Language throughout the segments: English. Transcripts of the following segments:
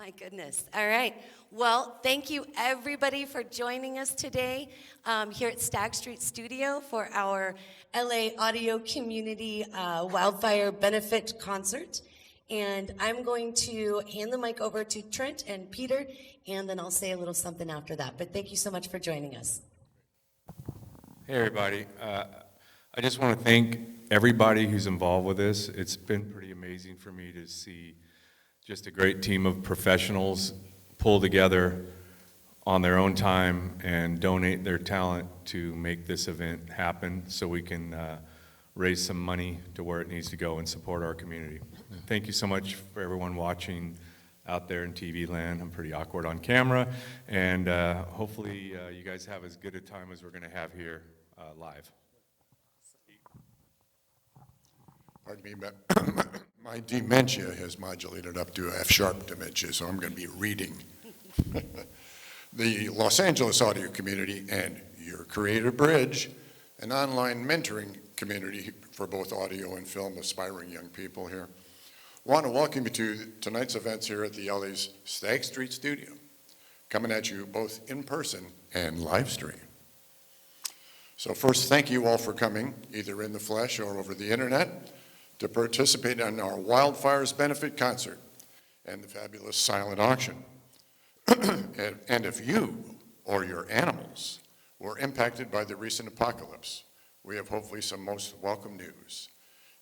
My goodness. All right. Well, thank you everybody for joining us today here at Stagg Street Studio for our LA Audio Community Wildfire Benefit Concert. And I'm going to hand the mic over to Trent and Peter, and then I'll say a little something after that. But thank you so much for joining us. Hey, everybody. I just want to thank everybody who's involved with this. It's been pretty amazing for me to see just a great team of professionals pull together on their own time and donate their talent to make this event happen so we can raise some money to where it needs to go and support our community. Thank you so much for everyone watching out there in TV land. I'm pretty awkward on camera, and hopefully you guys have as good a time as we're going to have here live. Pardon me, but my dementia has modulated up to F-sharp dementia, so I'm going to be reading. The Los Angeles audio community and your Creative Bridge, an online mentoring community for both audio and film aspiring young people here, want to welcome you to tonight's events here at the LA's Stagg Street Studio, coming at you both in person and live stream. So first, thank you all for coming, either in the flesh or over the internet, to participate in our Wildfires benefit concert and the fabulous silent auction. And if you or your animals were impacted by the recent apocalypse, we have hopefully some most welcome news.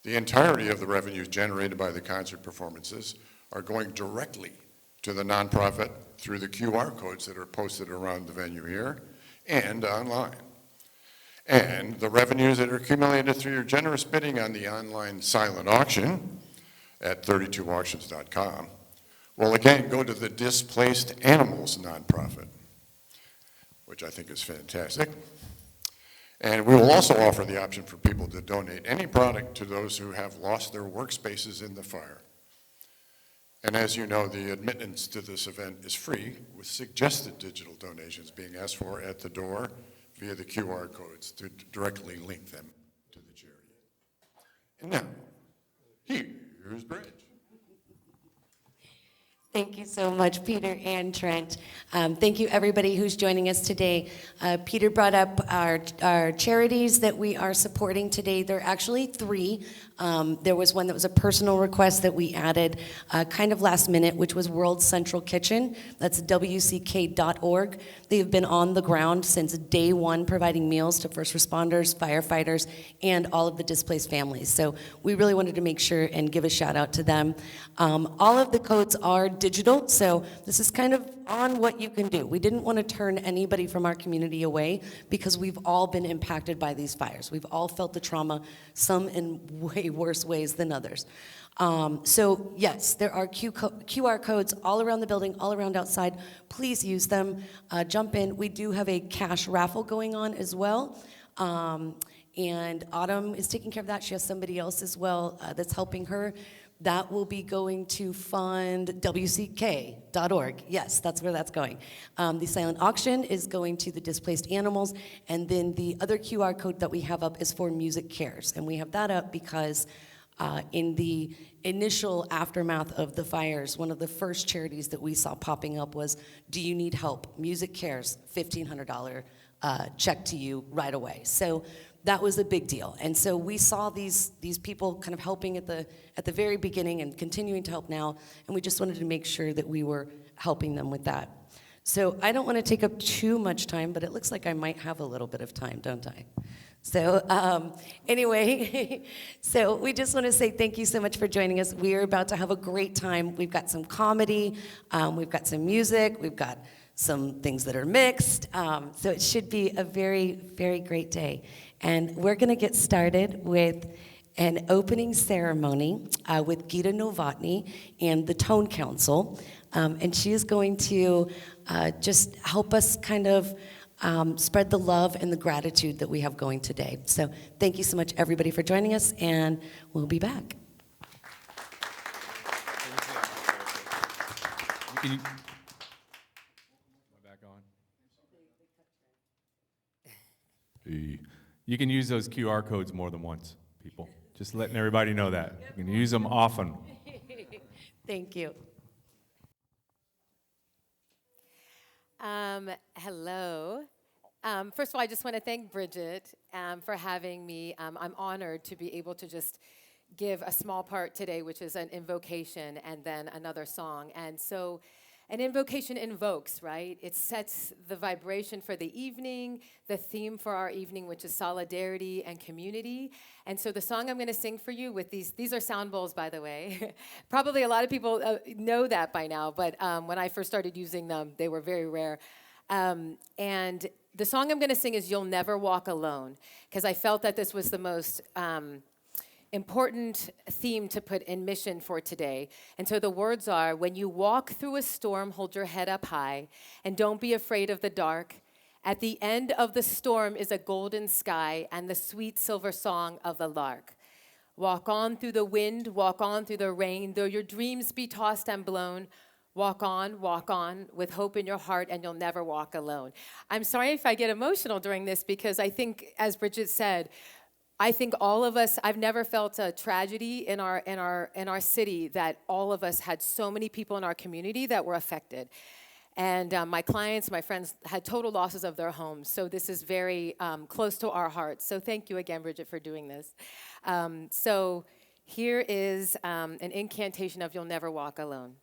The entirety of the revenues generated by the concert performances are going directly to the nonprofit through the QR codes that are posted around the venue here and online. And the revenues that are accumulated through your generous bidding on the online silent auction at 32auctions.com will again go to the Displaced Animals nonprofit, which I think is fantastic. And we will also offer the option for people to donate any product to those who have lost their workspaces in the fire. And as you know, the admittance to this event is free, with suggested digital donations being asked for at the door via the QR codes to directly link them to the charity. And now, here's Bridge. Thank you so much, Peter and Trent. Thank you, everybody who's joining us today. Peter brought up our charities that we are supporting today. There are actually three. There was one that was a personal request that we added kind of last minute, which was World Central Kitchen. That's WCK.org. They've been on the ground since day one, providing meals to first responders, firefighters, and all of the displaced families. So we really wanted to make sure and give a shout out to them. All of the codes are digital, so this is kind of on what you can do. We didn't want to turn anybody from our community away because we've all been impacted by these fires. We've all felt the trauma, some in way worse ways than others. So yes, there are QR codes all around the building, all around outside. Please use them. Jump in. We do have a cash raffle going on as well. And Autumn is taking care of that. She has somebody else as well that's helping her. That will be going to fund WCK.org. Yes, that's where that's going. The silent auction is going to the displaced animals, and then the other QR code that we have up is for Music Cares. And we have that up because in the initial aftermath of the fires, one of the first charities that we saw popping up was, do you need help? Music Cares, $1,500 check to you right away. So that was a big deal. And so we saw these people kind of helping at the very beginning and continuing to help now, and we just wanted to make sure that we were helping them with that. So I don't want to take up too much time, but it looks like I might have a little bit of time, don't I? So anyway, so we just want to say thank you so much for joining us. We are about to have a great time. We've got some comedy, we've got some music, we've got some things that are mixed. So it should be a very, very great day. And we're going to get started with an opening ceremony with Geeta Novotny and the Tone Council. And she is going to just help us kind of spread the love and the gratitude that we have going today. So thank you so much, everybody, for joining us, and we'll be back. You can use those QR codes more than once, people. Just letting everybody know that. You can use them often. Thank you. Hello. First of all, I just want to thank Bridget for having me. I'm honored to be able to just give a small part today, which is an invocation and then another song. And so an invocation invokes, right? It sets the vibration for the evening, the theme for our evening, which is solidarity and community. And so the song I'm going to sing for you with these are sound bowls, by the way. Probably a lot of people know that by now, but when I first started using them, they were very rare. And the song I'm going to sing is You'll Never Walk Alone, because I felt that this was the most important theme to put in mission for today. And so the words are, when you walk through a storm, hold your head up high, and don't be afraid of the dark. At the end of the storm is a golden sky and the sweet silver song of the lark. Walk on through the wind, walk on through the rain, though your dreams be tossed and blown. Walk on with hope in your heart, and you'll never walk alone. I'm sorry if I get emotional during this, because I think, as Bridget said, I think all of us, I've never felt a tragedy in our city that all of us had so many people in our community that were affected. And my clients, my friends had total losses of their homes. So this is very close to our hearts. So thank you again, Bridget, for doing this. So here is an incantation of You'll Never Walk Alone.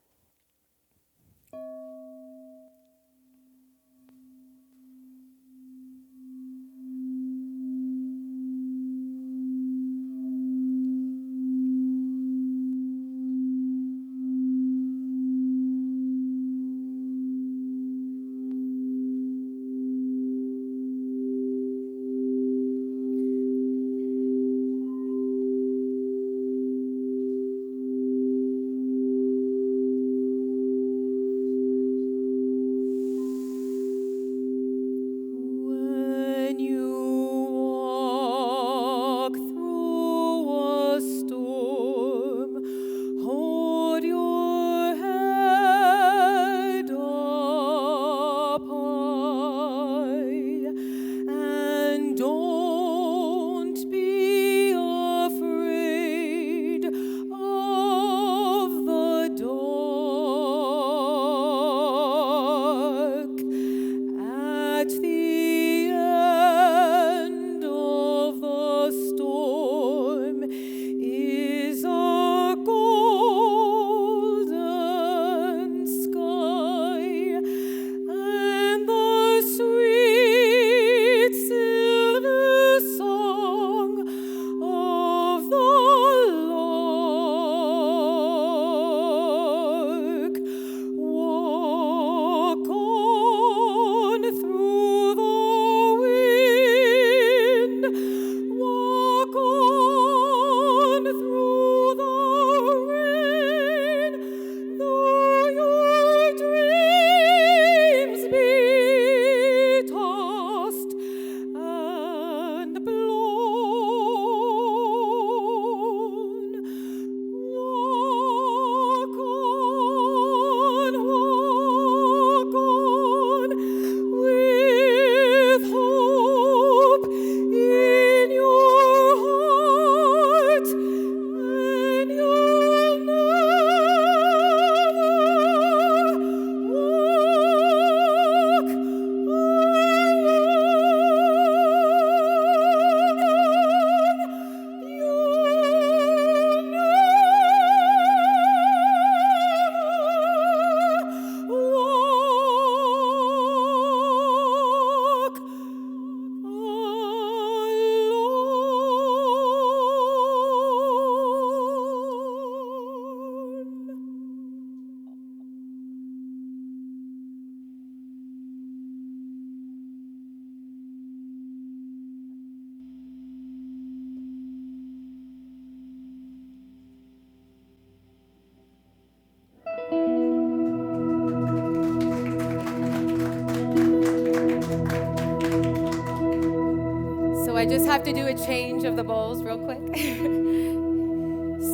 I just have to do a change of the bowls real quick.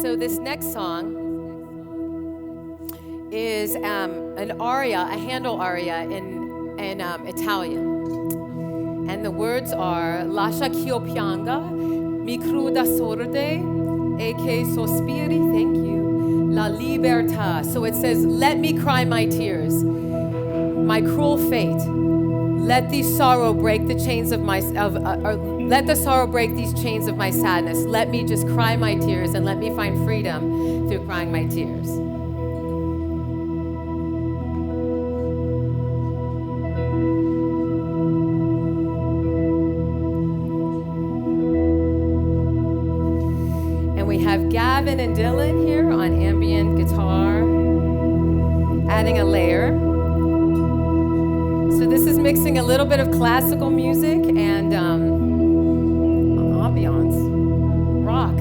So this next song is an aria, a Handel aria in Italian. And the words are Lascia ch'io pianga, mi cruda sorte, e che sospiri, thank you, la libertà. So it says, let me cry my tears. my cruel fate. Let the sorrow break the chains of let the sorrow break these chains of my sadness. Let me just cry my tears and let me find freedom through crying my tears. And we have Gavin and Dylan here on ambient guitar, adding a layer. So this is mixing a little bit of classical music and ambiance, rock.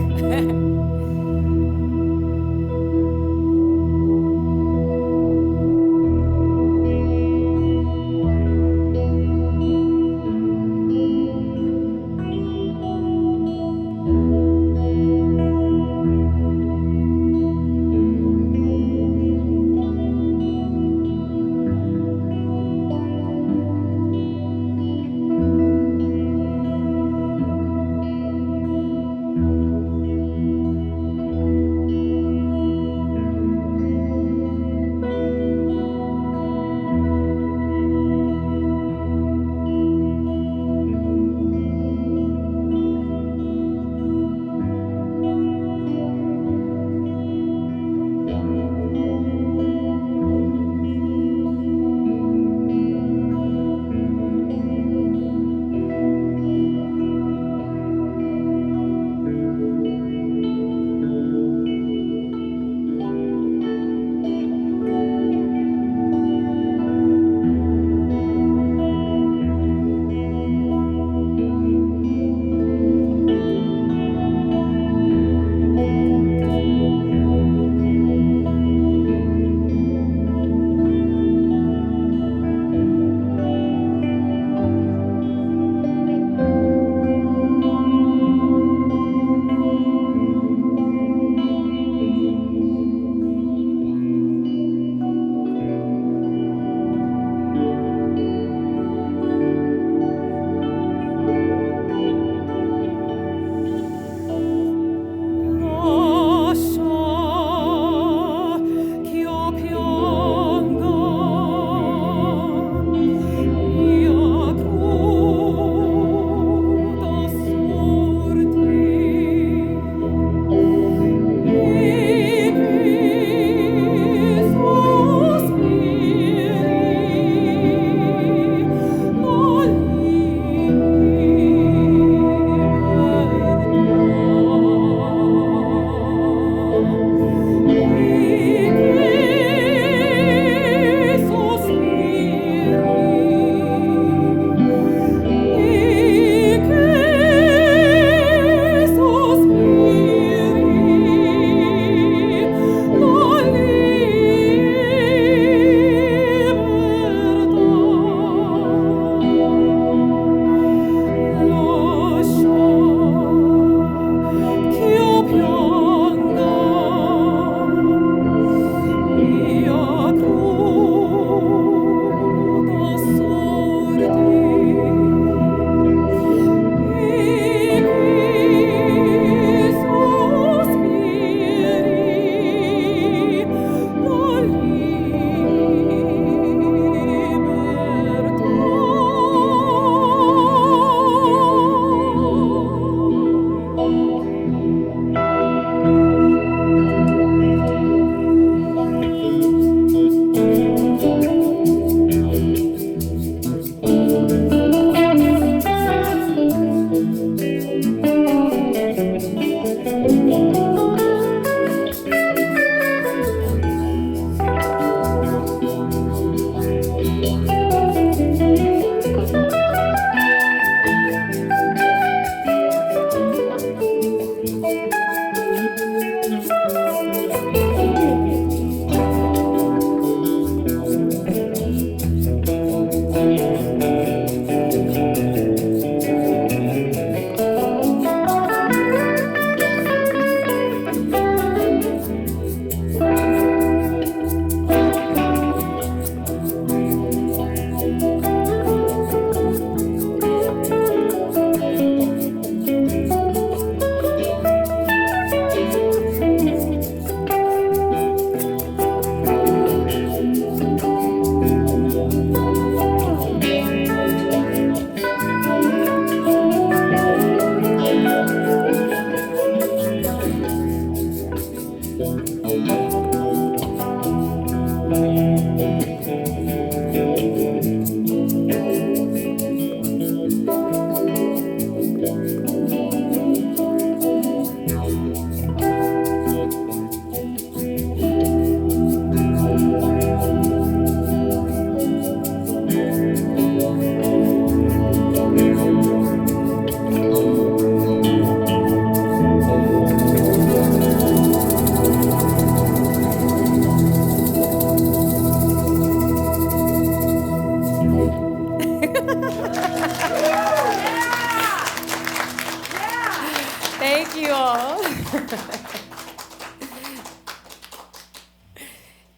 Thank you all.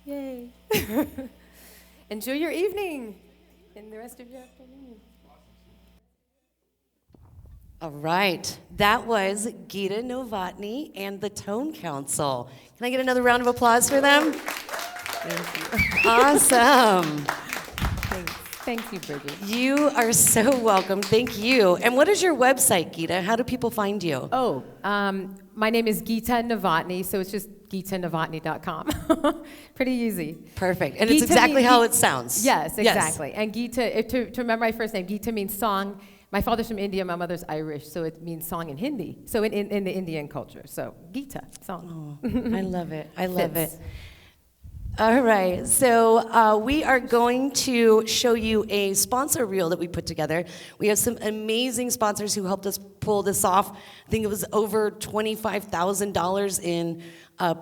Yay. Enjoy your evening and the rest of your afternoon. All right, that was Geeta, Novotny, and the Tone Council. Can I get another round of applause for them? Thank you. Awesome. Thanks. Thank you, Bridget. You are so welcome. Thank you. And what is your website, Geeta? How do people find you? Oh, my name is Geeta Novotny, so it's just geetanovotny.com. Pretty easy. Perfect. And Geeta it's exactly means- how it sounds. Yes, exactly. And Geeta, to remember my first name, Geeta means song. My father's from India, my mother's Irish, so it means song in Hindi. So in the Indian culture. So Geeta, song. Oh, I love it. I love Fits. it. All right, so we are going to show you a sponsor reel that we put together. We have some amazing sponsors who helped us pull this off. I think it was over $25,000 in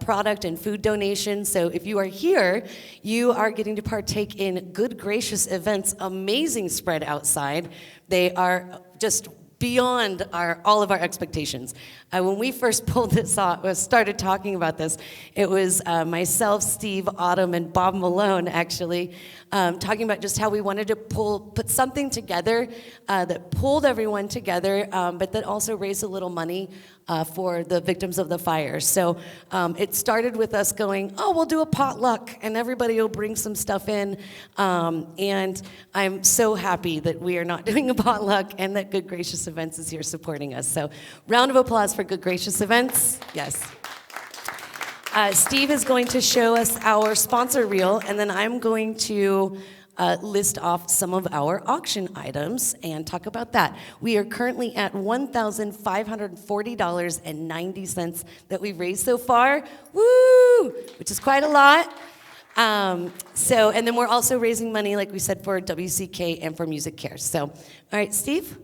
product and food donations. So if you are here, you are getting to partake in Good Gracious Events' amazing spread outside. They are just beyond all of our expectations. When we first pulled this off, started talking about this, it was myself, Steve, Autumn, and Bob Malone, actually, talking about just how we wanted to put something together that pulled everyone together, but that also raised a little money for the victims of the fire. So it started with us going, oh, we'll do a potluck, and everybody will bring some stuff in. And I'm so happy that we are not doing a potluck and that Good Gracious Events is here supporting us. So round of applause for Good Gracious Events. Yes. Steve is going to show us our sponsor reel, and then I'm going to list off some of our auction items and talk about that. We are currently at $1,540.90 that we've raised so far. Woo! Which is quite a lot. And then we're also raising money, like we said, for WCK and for Music Care. So, all right, Steve?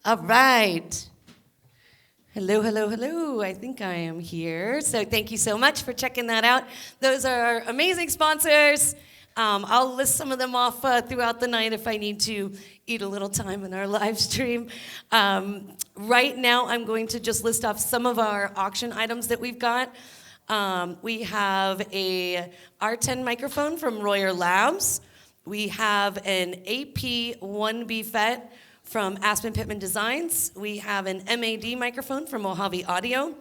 All right. Hello, hello, hello. I think I am here. So thank you so much for checking that out. Those are our amazing sponsors. I'll list some of them off throughout the night if I need to eat a little time in our live stream. Right now, I'm going to just list off some of our auction items that we've got. We have a R10 microphone from Royer Labs. We have an AP1B FET from Aspen Pittman Designs. We have an MAD microphone from Mojave Audio.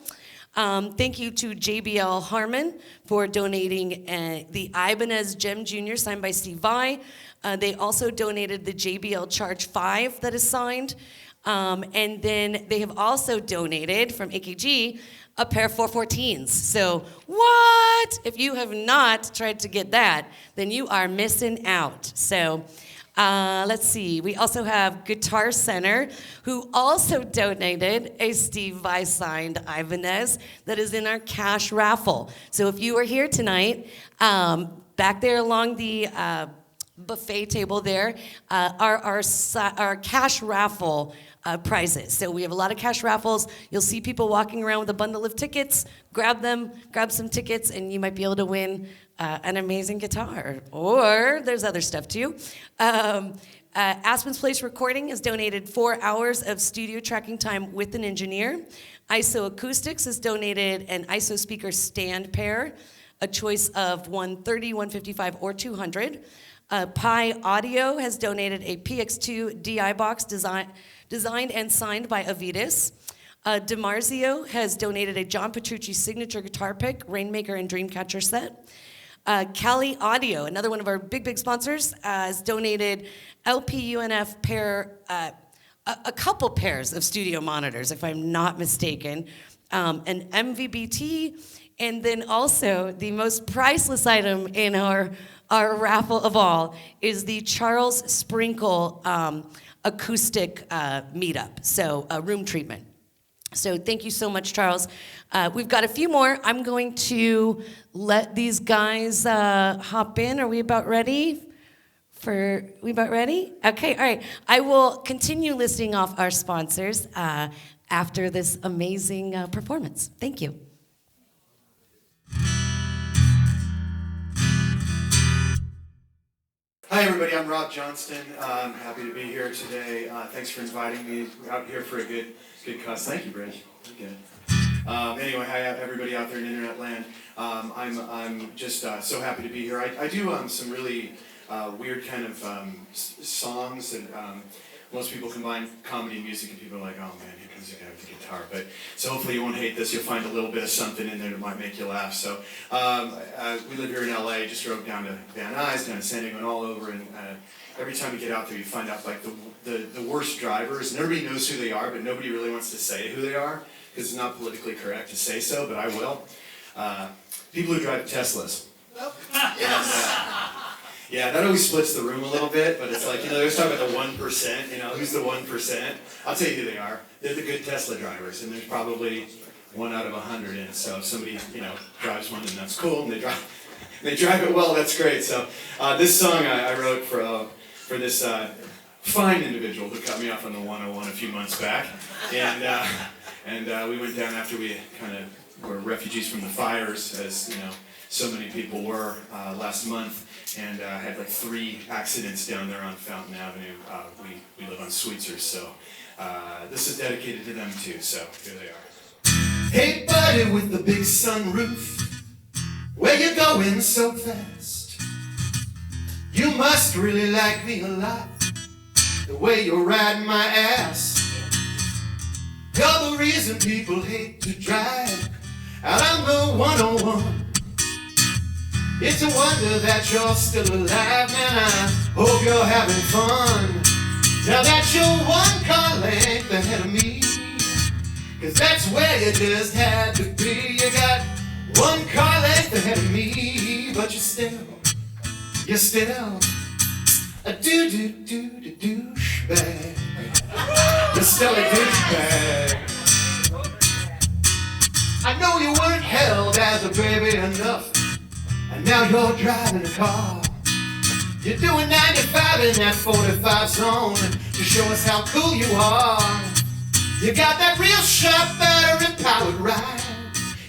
Thank you to JBL Harmon for donating the Ibanez Gem Jr. signed by Steve Vai. They also donated the JBL Charge 5 that is signed. And then they have also donated from AKG a pair of 414s. So what? If you have not tried to get that, then you are missing out. So let's see. We also have Guitar Center, who also donated a Steve Vai signed Ibanez that is in our cash raffle. So if you are here tonight, back there along the buffet table there are our cash raffle prizes. So we have a lot of cash raffles. You'll see people walking around with a bundle of tickets. Grab them, grab some tickets, and you might be able to win an amazing guitar. Or there's other stuff too. Aspen's Place Recording has donated 4 hours of studio tracking time with an engineer. ISO Acoustics has donated an ISO speaker stand pair, a choice of 130, 155, or 200. Pi Audio has donated a PX2 DI box designed and signed by Avitas. DiMarzio has donated a John Petrucci signature guitar pick, Rainmaker and Dreamcatcher set. Cali Audio, another one of our big sponsors, has donated LPUNF pair, a couple pairs of studio monitors, if I'm not mistaken, an MVBT, and then also the most priceless item in our raffle of all is the Charles Sprinkle acoustic meetup, so room treatment. So thank you so much, Charles. We've got a few more. I'm going to let these guys hop in. Are we about ready? We about ready? Okay, all right. I will continue listing off our sponsors after this amazing performance. Thank you. Hi everybody, I'm Rob Johnston. I'm happy to be here today. Thanks for inviting me out here for a good cause. Thank you, Bridge. Good. Anyway, hi everybody out there in internet land. I'm just so happy to be here. I do some really weird kind of songs that most people combine comedy and music, and people are like, oh man, here comes the guy with the guitar. But so hopefully you won't hate this. You'll find a little bit of something in there that might make you laugh. So we live here in LA. Just drove down to Van Nuys, down to San Diego, and all over. And every time you get out there, you find out like the worst drivers. And everybody knows who they are, but nobody really wants to say who they are because it's not politically correct to say so. But I will. People who drive Teslas. Yeah, that always splits the room a little bit, but it's like, they always talk about the 1%, who's the 1%? I'll tell you who they are. They're the good Tesla drivers, and there's probably 1 out of 100 in it. So if somebody, drives one, then that's cool, and they drive it well, that's great. So this song I wrote for this fine individual who cut me off on the 101 a few months back, and we went down after we kind of were refugees from the fires, as so many people were last month. And had like 3 accidents down there on Fountain Avenue. We live on Sweetsers, so this is dedicated to them too, so here they are. Hey buddy with the big sunroof, where you going so fast? You must really like me a lot, the way you're riding my ass. You're the reason people hate to drive out on the 101. It's a wonder that you're still alive, man. I hope you're having fun. Now that you're 1 car length ahead of me, 'cause that's where you just had to be. You got 1 car length ahead of me, but you're still a douchebag. You're still a douchebag. I know you weren't held as a baby enough, and now you're driving a car. You're doing 95 in that 45 zone to show us how cool you are. You got that real sharp battery-powered ride.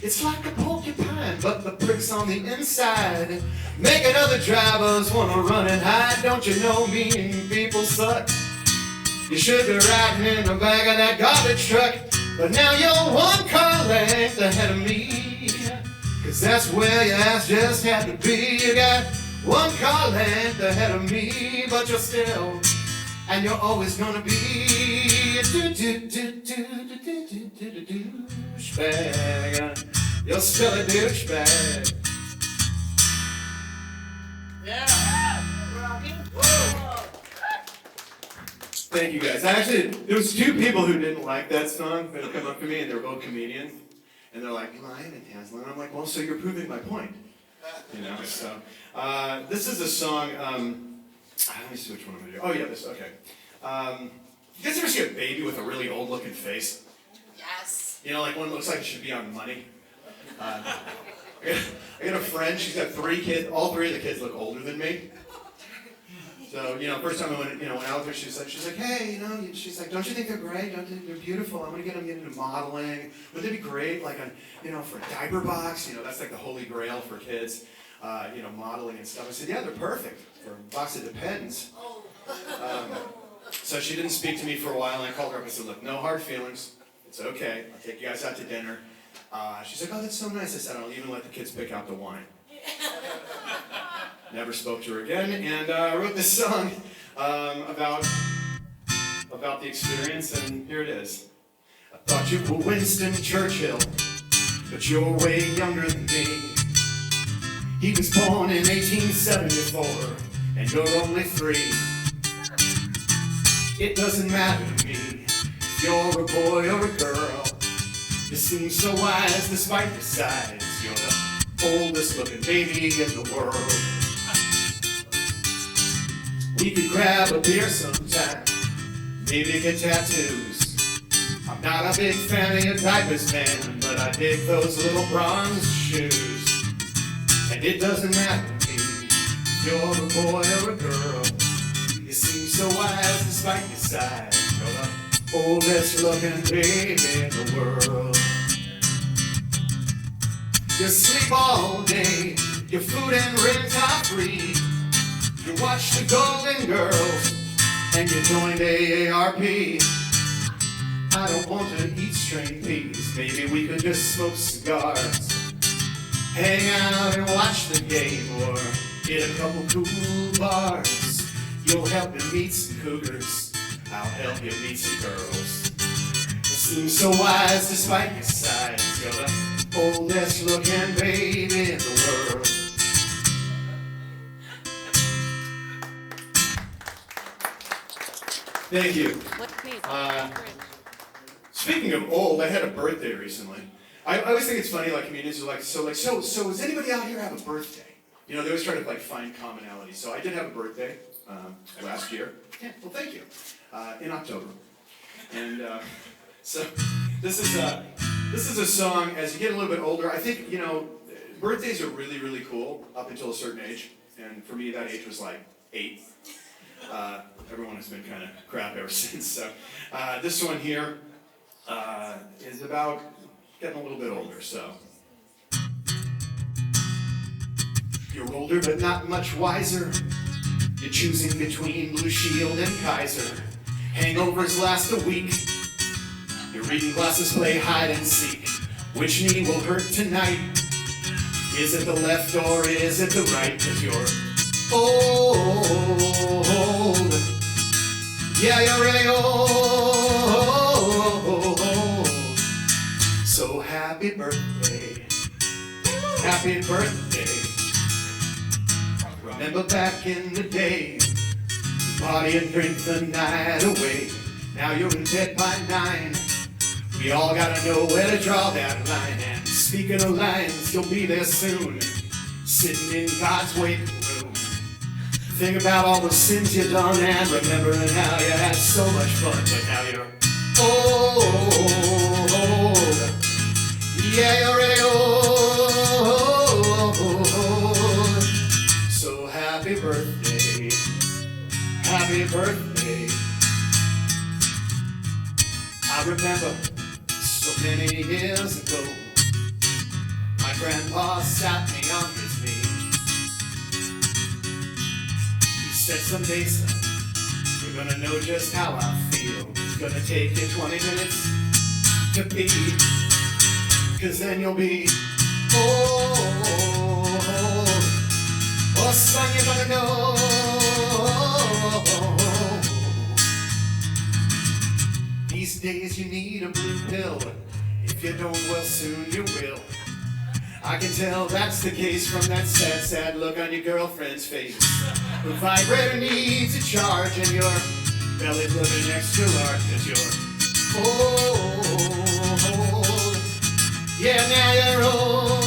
It's like a porcupine, but the pricks on the inside, making other drivers want to run and hide. Don't you know mean people suck? You should be riding in the back of that garbage truck, but now you're 1 car length ahead of me. 'Cause that's where your ass just had to be. You got 1 car length ahead of me, but you're still, and you're always gonna be a douchebag. You're still a douchebag. Thank you guys. There was 2 people who didn't like that song that come up to me, and they're both comedians. And they're like, Lion and Hansel. And I'm like, well, so you're proving my point. So this is a song, let me see which one I'm going to do. Oh, yeah, this, okay. You guys ever see a baby with a really old-looking face? Yes. Like one that looks like it should be on money? I got a friend, she's got 3 kids. All 3 of the kids look older than me. So, first time I went out there, she's like, hey, she's like, don't you think they're great? Don't you think they're beautiful? I'm gonna get them into modeling. Would they be great, like, for a diaper box? That's like the holy grail for kids, modeling and stuff. I said, yeah, they're perfect for a box of Depends. So she didn't speak to me for a while, and I called her up and said, look, no hard feelings. It's okay. I'll take you guys out to dinner. She's like, oh, that's so nice. I said, I'll even let the kids pick out the wine. never spoke to her again, and I wrote this song about the experience, and here it is. I thought you were Winston Churchill, but you're way younger than me. He was born in 1874, and you're only 3. It doesn't matter to me if you're a boy or a girl. You seem so wise despite your size. You're the oldest looking baby in the world. We could grab a beer sometime, maybe get tattoos. I'm not a big fan of your diapers, man, but I dig those little bronze shoes. And it doesn't matter to me if you're a boy or a girl. You seem so wise despite your size. You're the oldest looking baby in the world. You sleep all day, your food and rent are free. You watch the Golden Girls, and you joined AARP. I don't want to eat string peas, maybe we could just smoke cigars. Hang out and watch the game, or hit a couple cool bars. You'll help me meet some cougars, I'll help you meet some girls. You seem so wise despite your size. You're the oldest looking baby in the world. Thank you. Speaking of old, I had a birthday recently. I always think it's funny, like comedians are like, so does anybody out here have a birthday? You know, they always try to like find commonality. So I did have a birthday last year. Yeah, well, thank you. In October. And so this is a song. As you get a little bit older, I think, you know, birthdays are really, really cool up until a certain age. And for me, that age was like 8. Everyone has been kind of crap ever since. So this one here is about getting a little bit older. So you're older, but not much wiser. You're choosing between Blue Shield and Kaiser. Hangovers last a week. Your reading glasses play hide and seek. Which knee will hurt tonight? Is it the left or is it the right? 'Cause you're old. Yeah, you're really old. So happy birthday. Happy birthday. Remember back in the day, party and drink the night away. Now you're in bed by 9. We all gotta know where to draw that line. And speaking of lines, you'll be there soon, sitting in God's waiting room. Think about all the sins you've done and remembering how you had so much fun. But now you're old. Yeah, you're really old. So happy birthday. Happy birthday. I remember so many years ago, my grandpa sat me on his knee. He said, someday, son, you're gonna know just how I feel. It's gonna take you 20 minutes to be, 'cause then you'll be old. Oh, son, you're gonna know. These days you need a blue pill. If you don't, well, soon you will. I can tell that's the case from that sad, sad look on your girlfriend's face. The vibrator needs a charge and your belly's looking extra large 'cause you're old. Yeah, now you're old.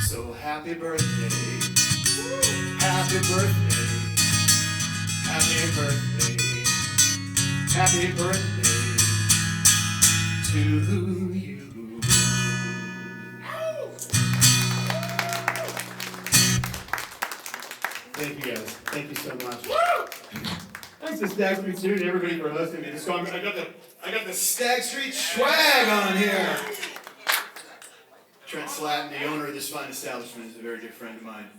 So happy birthday. Happy birthday. Happy birthday. Happy birthday to you. Thank you guys. Thank you so much. Thanks to Stagg Street Studio and everybody for listening to this. I got the Stagg Street swag on here. Trent Slatton, the owner of this fine establishment, is a very good friend of mine,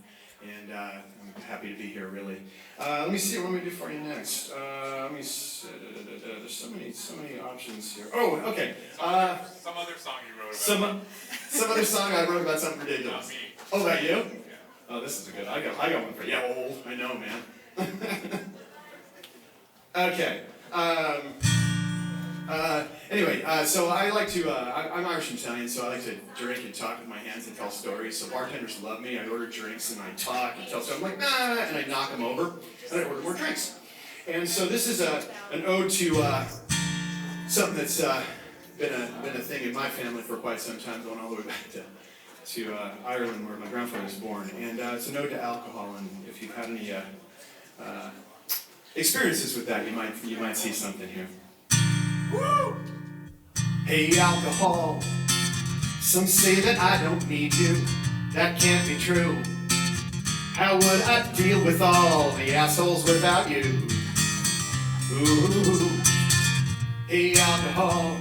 and I'm happy to be here, really. Let me see what I'm going to do for you next. There's so many options here. Oh, okay. Some other song you wrote about. Some other song I wrote about something ridiculous. Not me. Oh, that you? Oh, this is a good. I got one for you. Yeah, old. I know, man. Okay. Anyway, so I like to. I'm Irish and Italian, so I like to drink and talk with my hands and tell stories. So bartenders love me. I order drinks and I talk and tell stories. I'm like, nah, and I knock them over and I order more drinks. And so this is an ode to something that's been a thing in my family for quite some time, going all the way back to Ireland, where my grandfather was born. And it's an ode to alcohol. And if you've had any experiences with that, you might see something here. Woo! Hey, alcohol. Some say that I don't need you. That can't be true. How would I deal with all the assholes without you? Ooh. Hey, alcohol.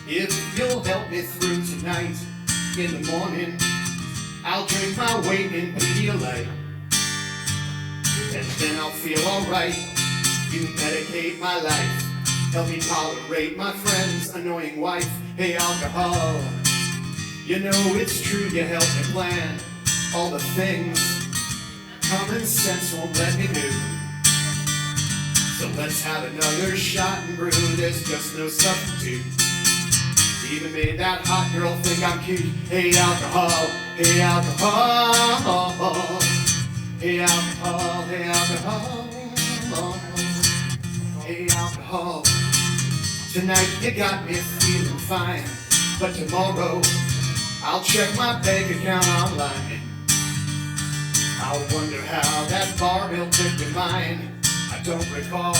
If you'll help me through tonight, in the morning, I'll drink my weight in Pedialyte. And then I'll feel alright. You medicate my life. Help me tolerate my friend's annoying wife. Hey, alcohol. You know it's true, you help me plan all the things common sense won't let me do. So let's have another shot and brew, there's just no substitute. Even made that hot girl think I'm cute. Hey, alcohol, hey, alcohol. Hey, alcohol, hey, alcohol. Hey, alcohol. Tonight you got me feeling fine, but tomorrow I'll check my bank account online. I'll wonder how that bar bill could be mine. I don't recall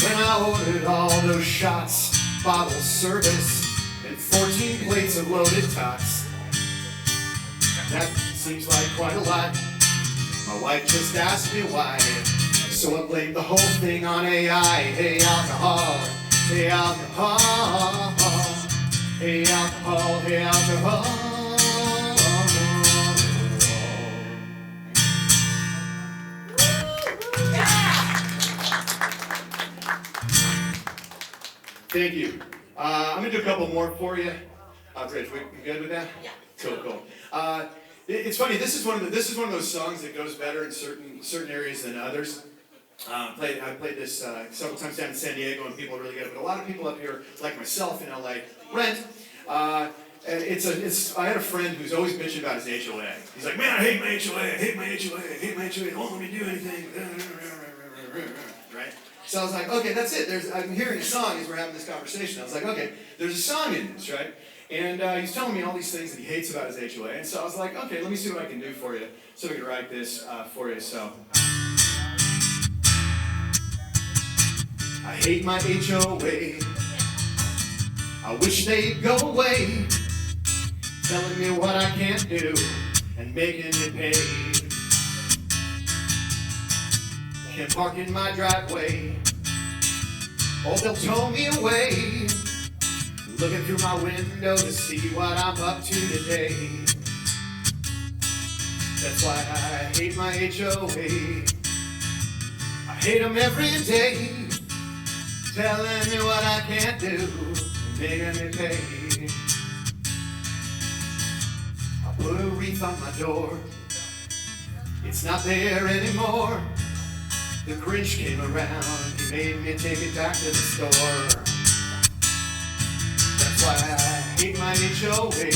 when I ordered all those shots, bottle service, and 14 plates of loaded tots. That seems like quite a lot. My wife just asked me why, so I blamed the whole thing on AI. Hey, alcohol, hey, alcohol. Hey, alcohol, hey, alcohol. Thank you. I'm gonna do a couple more for you. Bridge, we good with that? Yeah. Cool. It's funny. This is one of those songs that goes better in certain areas than others. I played this several times down in San Diego, and people really get it. But a lot of people up here, like myself in LA, rent. And I had a friend who's always bitching about his HOA. He's like, man, I hate my HOA. It won't let me do anything. Right? So I was like, okay, that's it. I'm hearing a song as we're having this conversation. I was like, okay, there's a song in this, right? And he's telling me all these things that he hates about his HOA. And so I was like, okay, let me see what I can do for you. So we can write this for you. So I hate my HOA. I wish they'd go away, telling me what I can't do and making me pay. Can't park in my driveway, or they'll tow me away. Looking through my window to see what I'm up to today. That's why I hate my HOA. I hate them every day, telling me what I can't do, making me pay. I put a wreath on my door, it's not there anymore. The Grinch came around, he made me take it back to the store. That's why I hate my HOA.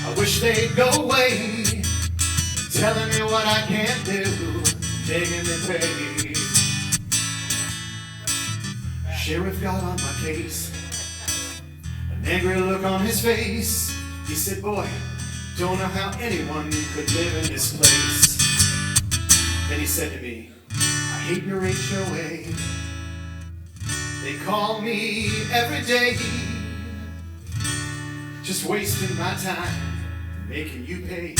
I wish they'd go away, telling me what I can't do, making me pay. Sheriff got on my case, an angry look on his face. He said, boy, don't know how anyone could live in this place. Then he said to me, I hate your HOA. They call me every day, just wasting my time, making you pay.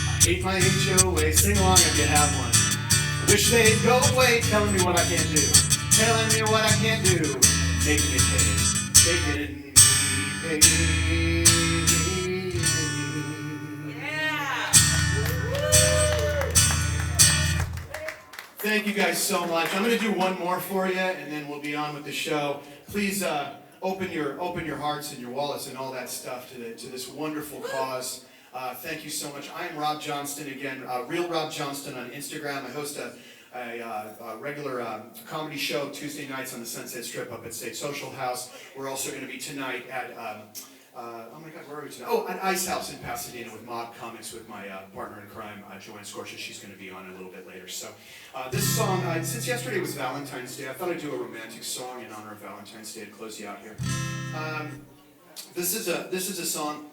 I hate my HOA, sing along if you have one. I wish they'd go away, telling me what I can't do, telling me what I can't do, making me pay, making me pay. Thank you guys so much. I'm going to do one more for you, and then we'll be on with the show. Please open your hearts and your wallets and all that stuff to this wonderful cause. Thank you so much. I am Rob Johnston again, Real Rob Johnston on Instagram. I host a regular comedy show Tuesday nights on the Sunset Strip up at State Social House. We're also going to be tonight at, oh my God, where are we tonight? Oh, at Ice House in Pasadena with Mob Comics with my partner in crime, Joanne Scorcia. She's going to be on a little bit later. So this song, since yesterday was Valentine's Day, I thought I'd do a romantic song in honor of Valentine's Day to close you out here. This is a song.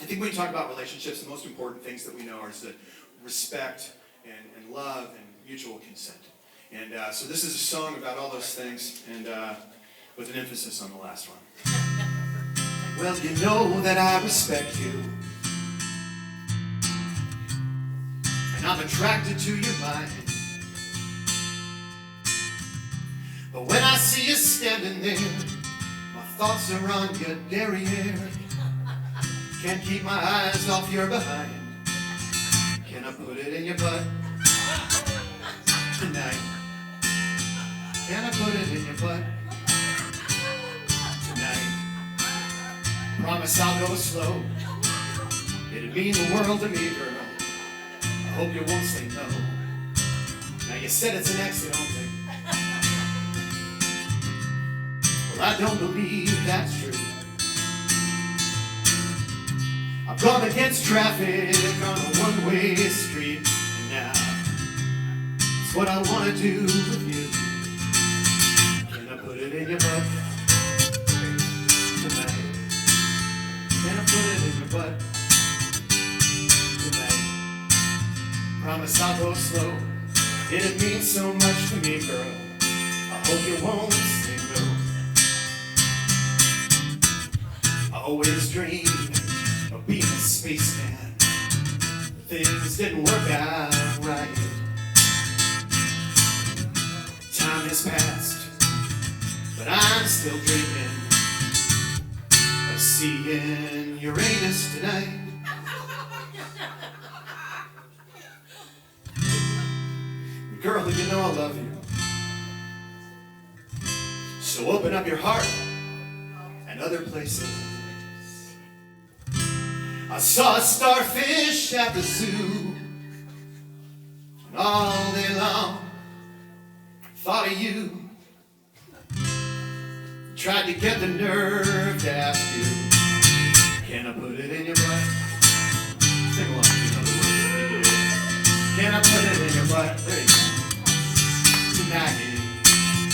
I think when we talk about relationships, the most important things that we know are the respect and love and mutual consent. And so this is a song about all those things, and with an emphasis on the last one. Well, you know that I respect you, and I'm attracted to your mind. But when I see you standing there, my thoughts are on your derriere. Can't keep my eyes off your behind. Can I put it in your butt tonight? Can I put it in your butt tonight? Promise I'll go slow. It'd mean the world to me, girl. I hope you won't say no. Now you said it's an exit only. Well, I don't believe that's true. I've gone against traffic on a one-way street, and now it's what I want to do with you. Can I put it in your butt tonight? Can I put it in your butt tonight? Promise I'll go slow. It'd mean so much to me, girl. I hope you won't say no. I always dreamed being a spaceman. Things didn't work out right. Time has passed, but I'm still dreaming of seeing Uranus tonight. Girl, you know I love you. So open up your heart and other places. I saw a starfish at the zoo, and all day long thought of you. Tried to get the nerve to ask you, can I put it in your butt? Sing along, you know the words. Can I put it in your butt? There you go. Tonight,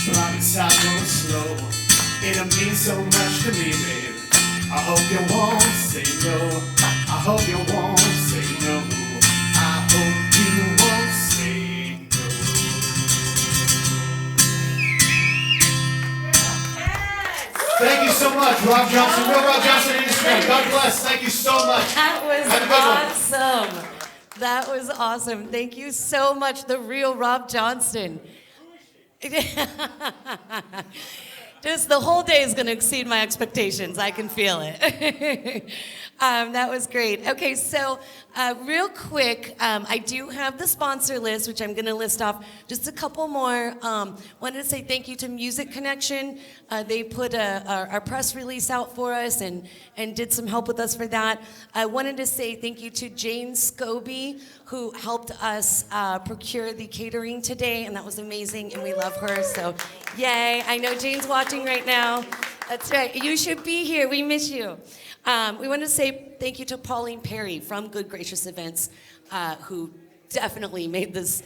promise I'll go slow. It'll mean so much to me, babe. I hope you won't say no. I hope you won't say no. I hope you won't say no. Thank you so much, Rob Johnson. Real Rob Johnson Instagram. God bless. Thank you so much. That was awesome. That was awesome. Thank you so much, the real Rob Johnston. Just the whole day is going to exceed my expectations. I can feel it. That was great. Okay, so real quick, I do have the sponsor list, which I'm going to list off just a couple more. Wanted to say thank you to Music Connection. They put our press release out for us and did some help with us for that. I wanted to say thank you to Jane Scobie, who helped us procure the catering today, and that was amazing, and we love her, so yay. I know Jane's watching right now. That's right. You should be here. We miss you. We want to say thank you to Pauline Perry from Good Gracious Events, who definitely made this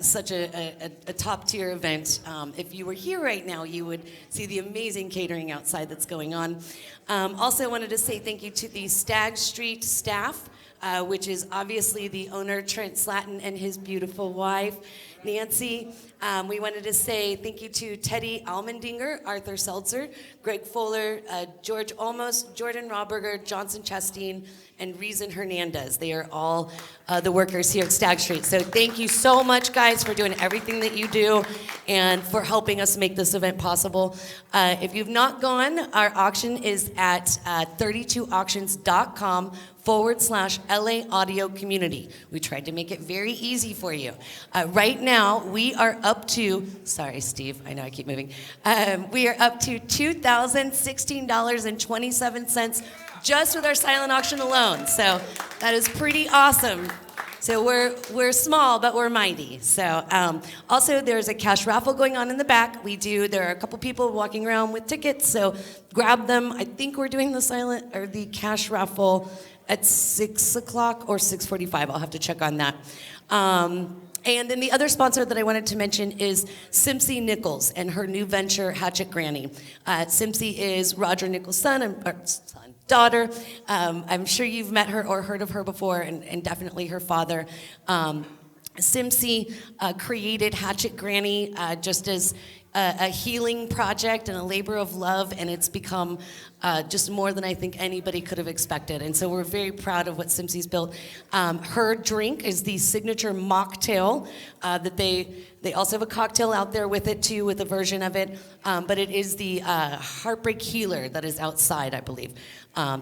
such a top-tier event. If you were here right now, you would see the amazing catering outside that's going on. Also wanted to say thank you to the Stagg Street staff, which is obviously the owner, Trent Slatton, and his beautiful wife, Nancy. We wanted to say thank you to Teddy Almendinger, Arthur Seltzer, Greg Fuller, George Olmos, Jordan Rawberger, Johnson Chasteen, and Reason Hernandez. They are all the workers here at Stagg Street. So thank you so much, guys, for doing everything that you do and for helping us make this event possible. If you've not gone, our auction is at 32auctions.com /LA Audio Community. We tried to make it very easy for you. Right now, we are up to, sorry, Steve, I know I keep moving. We are up to $2,016.27 just with our silent auction alone. So that is pretty awesome. So we're small, but we're mighty. So also there's a cash raffle going on in the back. There are a couple people walking around with tickets, so grab them. I think we're doing the cash raffle at 6 o'clock or 6:45. I'll have to check on that. And then the other sponsor that I wanted to mention is Simpsy Nichols and her new venture, Hatchet Granny. Simpsy is Roger Nichols' daughter. I'm sure you've met her or heard of her before, and definitely her father. Simpsy created Hatchet Granny just as a healing project and a labor of love, and it's become just more than I think anybody could have expected. And so we're very proud of what Simpsy's built. Her drink is the signature mocktail that they also have a cocktail out there with it too, with a version of it. But it is the Heartbreak Healer that is outside, I believe.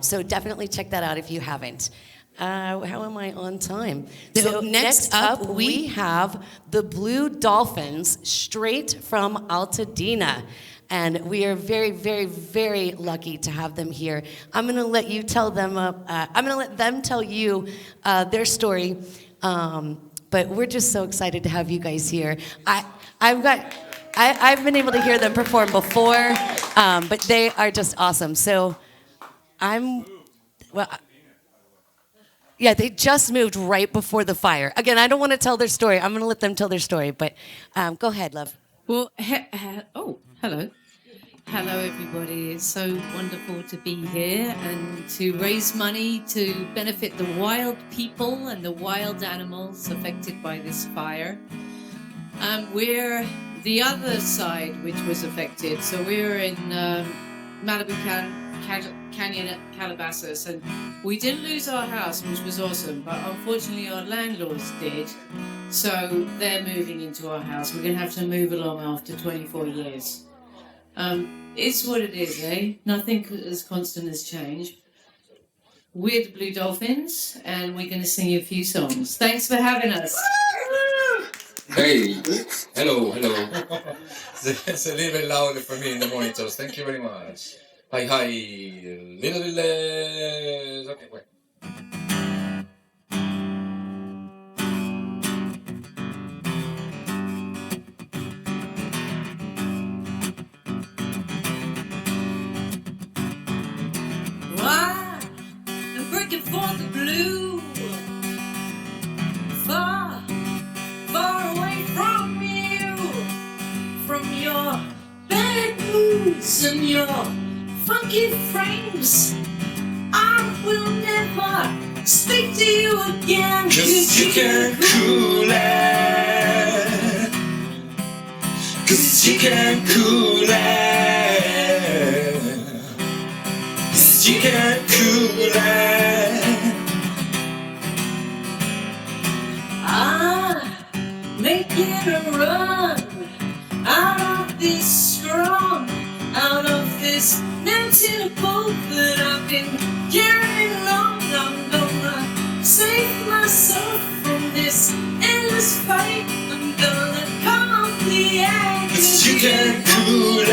So definitely check that out if you haven't. How am I on time? So next up, we have the Blue Dolphins straight from Altadena. And we are very, very, very lucky to have them here. I'm going to let you tell them, I'm going to let them tell you their story. But we're just so excited to have you guys here. I've been able to hear them perform before, but they are just awesome. So yeah, they just moved right before the fire. Again, I don't want to tell their story. I'm going to let them tell their story, but go ahead, love. Well, hello. Hello, everybody. It's so wonderful to be here and to raise money to benefit the wild people and the wild animals affected by this fire. We're the other side which was affected. So we're in Malibu Canyon at Calabasas, and we didn't lose our house, which was awesome, but unfortunately our landlords did. So they're moving into our house. We're going to have to move along after 24 years. It's what it is, eh? Nothing as constant as change. We're the Blue Dolphins, and we're going to sing you a few songs. Thanks for having us. Hey, hello. It's a little bit louder for me in the monitors. Thank you very much. Hi. Little less. Okay, wait. I'm breaking for the blue, far away from you, from your bad moods and your funky frames. I will never speak to you again, 'cause you can't cool it, 'cause you can't cool it, 'cause you can't cool it. I'm making a run out of this strong, out of this mountain boat that I've been carrying along. I'm gonna save myself from this endless fight. I'm gonna come off the edge, 'cause you can't cool it,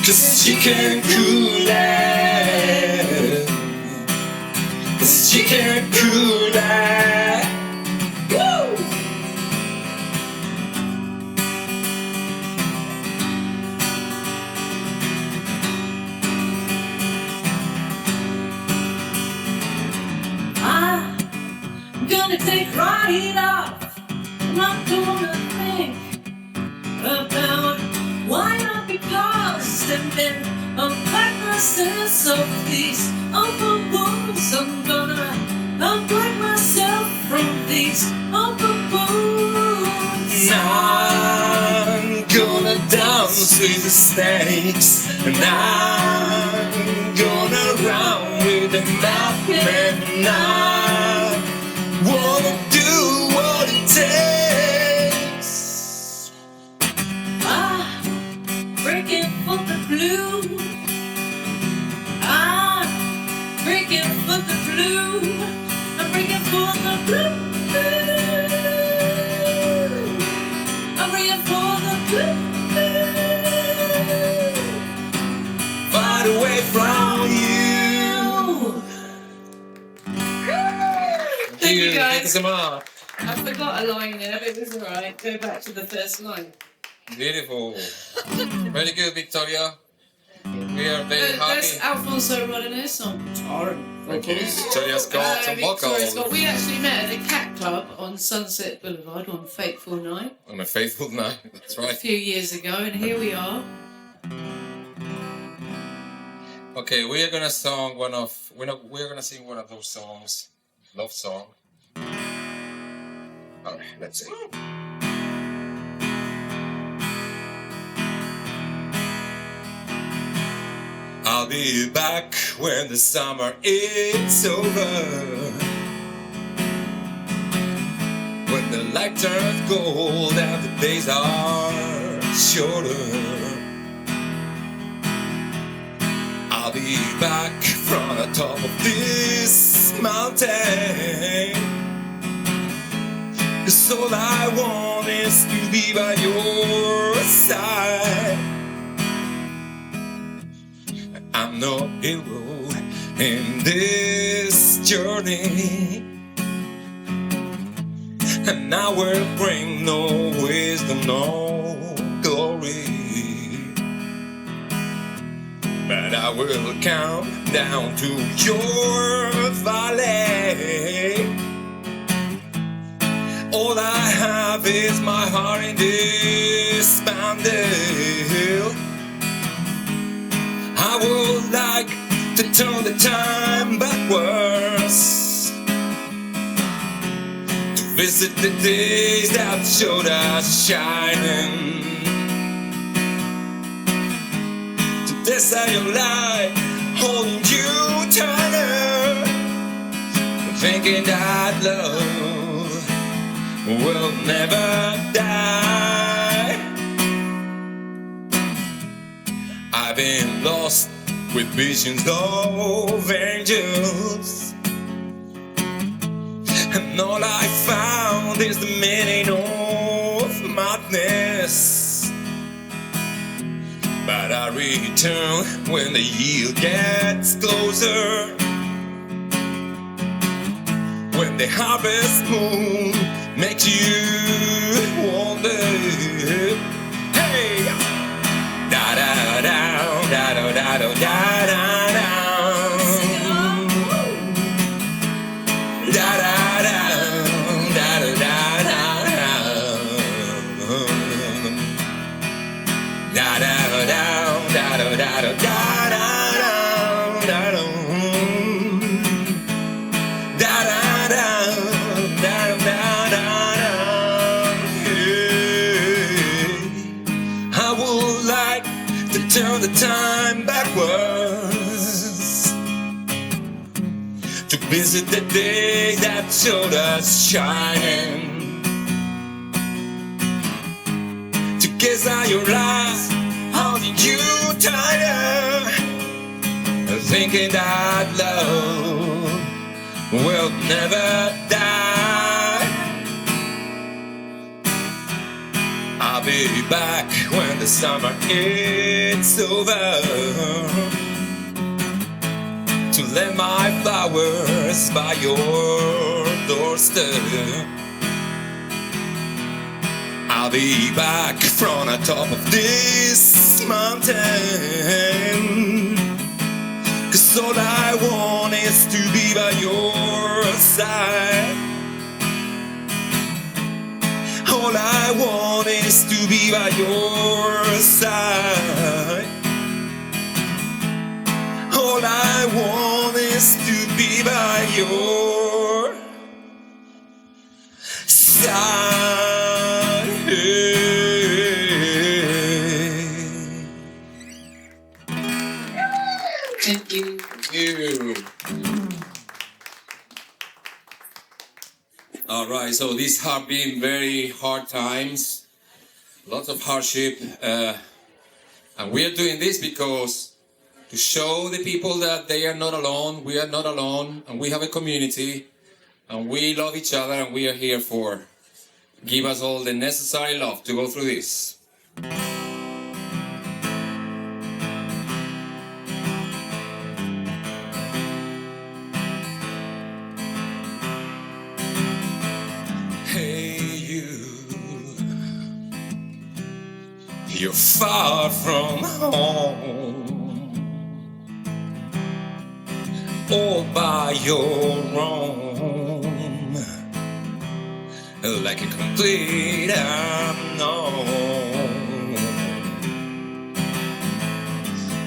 'cause you can't cool it, 'cause you can't cool it. Woo! I'm gonna take right off. I'm not gonna think about why not, because and then unpack myself of these open wounds. I'm gonna unpack myself from these open wounds. I'm gonna dance with the snakes, and I'm gonna run with the madman, and I wanna do what it takes. Breaking for the blue, I'm breaking for the blue. I'm breaking for the blue. I'm breaking for the blue. Far away from you. Thank you guys. Thank you so much. I forgot a line there, but it was alright. Go back to the first line. Beautiful. Very good, Victoria. We are very That's happy. Alfonso Rodriguez on guitar and Okay, vocals. Victoria's got some Victoria vocals. Scott. We actually met at the Cat Club on Sunset Boulevard one fateful night On a faithful night, that's a right. few years ago, and here we are. Okay, we are gonna sing one of those songs, love song. Alright, let's see. I'll be back when the summer is over, when the light turns gold and the days are shorter. I'll be back from the top of this mountain, 'cause all I want is to be by your side. I'm no hero in this journey, and I will bring no wisdom, no glory, but I will count down to your valley. All I have is my heart in this bundle. I would like to turn the time backwards, to visit the days that showed us shining, to desire your light, holding you tighter, thinking that love will never die. I've been lost with visions of angels, and all I found is the meaning of madness. But I return when the yield gets closer, when the harvest moon makes you wonder. Hey! Da da da da da da da da da da. Da da da da da da da. Da da da da da da da da da da. Da da da da da da da. I would like to turn the time backwards, to visit the day that showed us shining, to gaze at your eyes, holding you tighter, thinking that love will never die. I'll be back when the summer is over, to lay my flowers by your doorstep. I'll be back from the top of this mountain, 'cause all I want is to be by your side. All I want is to be by your side. All I want is to be by your side. Thank you. All right, so these have been very hard times, lots of hardship, and we are doing this because to show the people that they are not alone, we are not alone, and we have a community, and we love each other, and we are here for. Give us all the necessary love to go through this. Hey you, you're far from home, all by your own, like a complete unknown.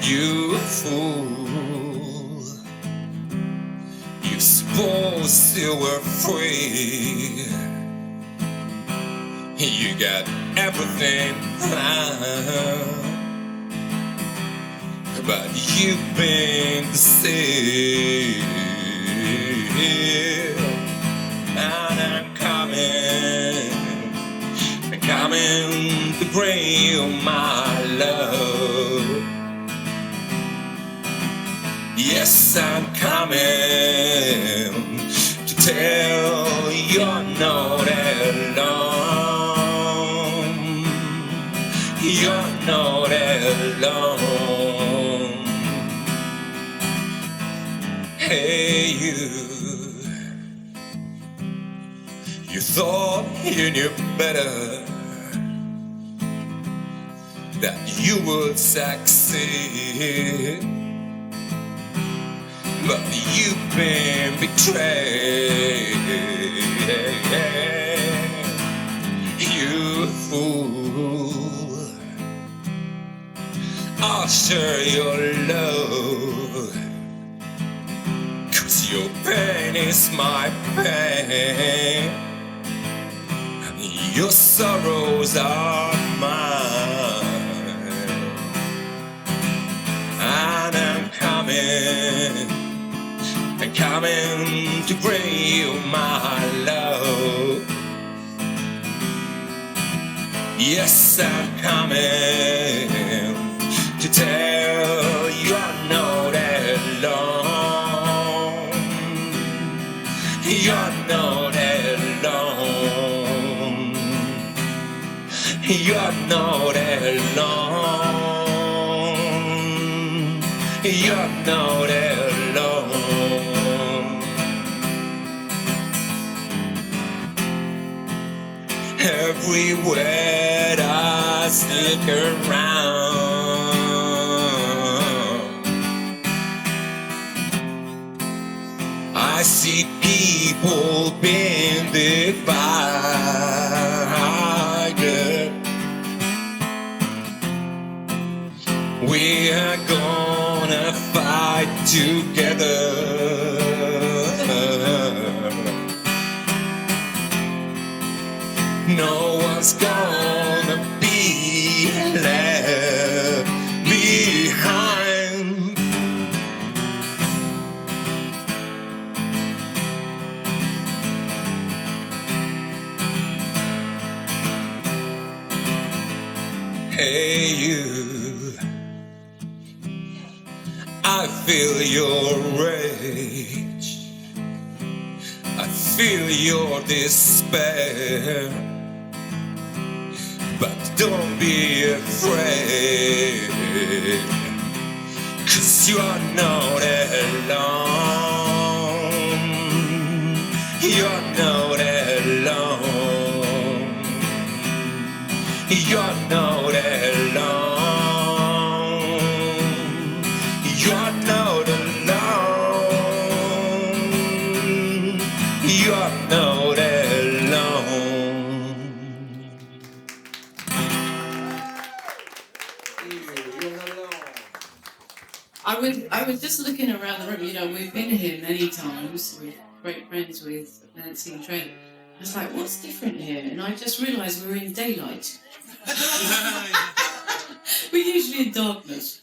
You fool, you supposed you were free. You got everything but you've been deceived. And I'm coming to bring you my love. Yes, I'm coming to tell you're not alone. You're not alone. Hey you thought you knew better, that you would succeed, but you've been betrayed. You fool, I'll share your love, 'cause your pain is my pain, and your sorrows are mine. And I'm coming to bring you my love. Yes, I'm coming to tell you're not alone. You're not alone. You're not alone. You're not alone. Everywhere I look around, I see people being divided. We are gonna fight together. No one's gonna be left behind. Hey you, I feel your rage, I feel your despair, but don't be afraid, 'cause you are not alone. You're not alone. You're not alone. You're not alone. You're not alone. I was just looking around the room. You know, we've been here many times. We're great friends with Nancy and Trent. I was like, what's different here? And I just realised we're in daylight. We're usually in darkness.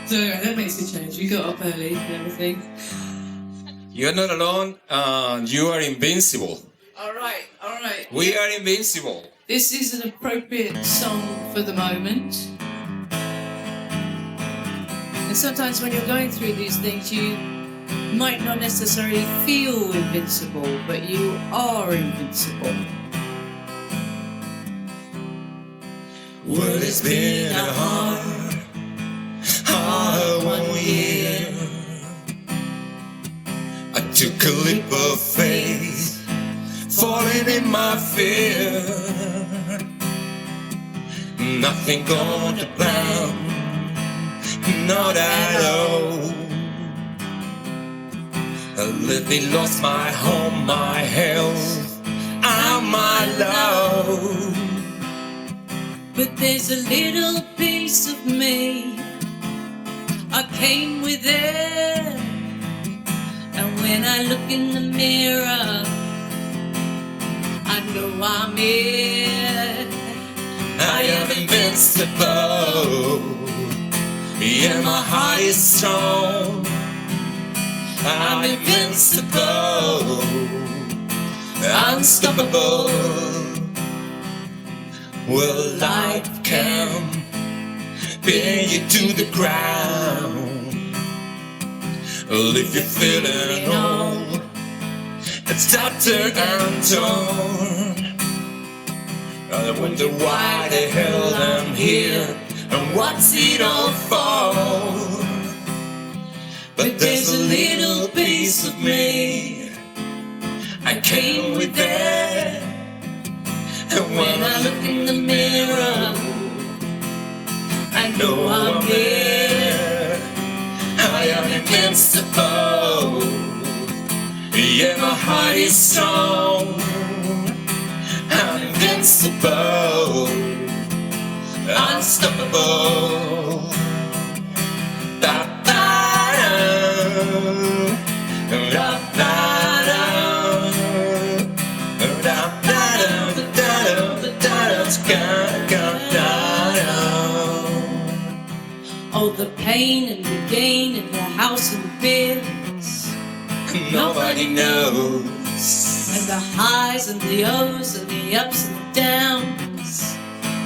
So that makes a change. We got up early and everything. You're not alone, and you are invincible. All right. We are invincible. This is an appropriate song for the moment. And sometimes when you're going through these things, you might not necessarily feel invincible, but you are invincible. Well, it's been a hard 1 year. I took a leap of faith, falling in my fear. Nothing going to plan, not at all. I literally lost my home, my health, and my love. But there's a little piece of me I came with it. And when I look in the mirror, I know I'm it. I am invincible. Yeah, my heart is strong. I'm invincible, unstoppable. Well, life can pin you to the ground. Well, if you're feeling old, it's tattered and torn. I wonder why the hell I'm here and what's it all for. But there's a little piece of me I came with that. And when I look in the mirror, I know I'm here. I am invincible. Yeah, my heart is strong. I'm invincible, unstoppable. Da da da da da da da. Oh, the pain and the gain and the house and the bills. Nobody knows. And the highs and the lows and the ups and the downs.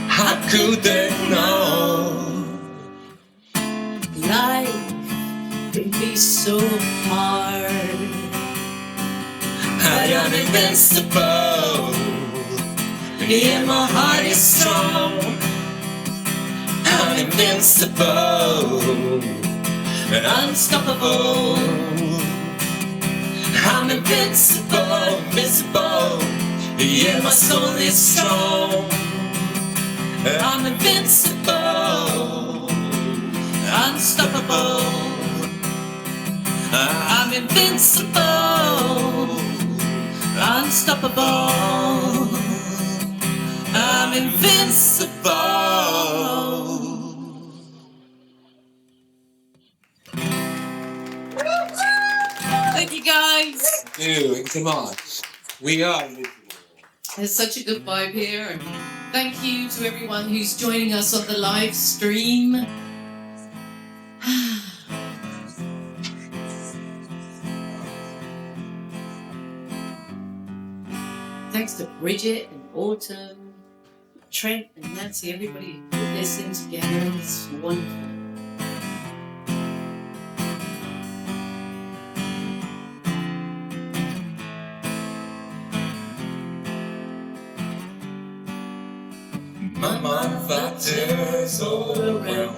How could they know? Life can be so hard. I am invincible. Yeah, my heart is strong. I'm invincible, unstoppable. I'm invincible, invincible. Yeah, my soul is strong. I'm invincible, unstoppable. I'm invincible, unstoppable. I'm invincible. Thank you, guys. Thank you so much. We are invincible. There's such a good vibe here, and thank you to everyone who's joining us on the live stream. Thanks to Bridget and Autumn, Trent and Nancy, everybody who put this thing together. It's wonderful. My mind fighters all around.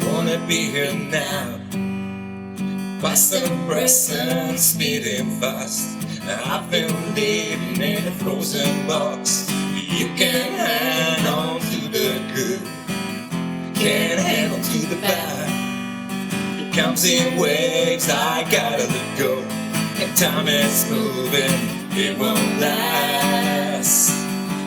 Wanna be here now. Fast and pressing, speeding fast. I've been living in a frozen box. You can't hang on to the good, can't hang on to the bad. It comes in waves, I gotta let go. And time is moving, it won't last.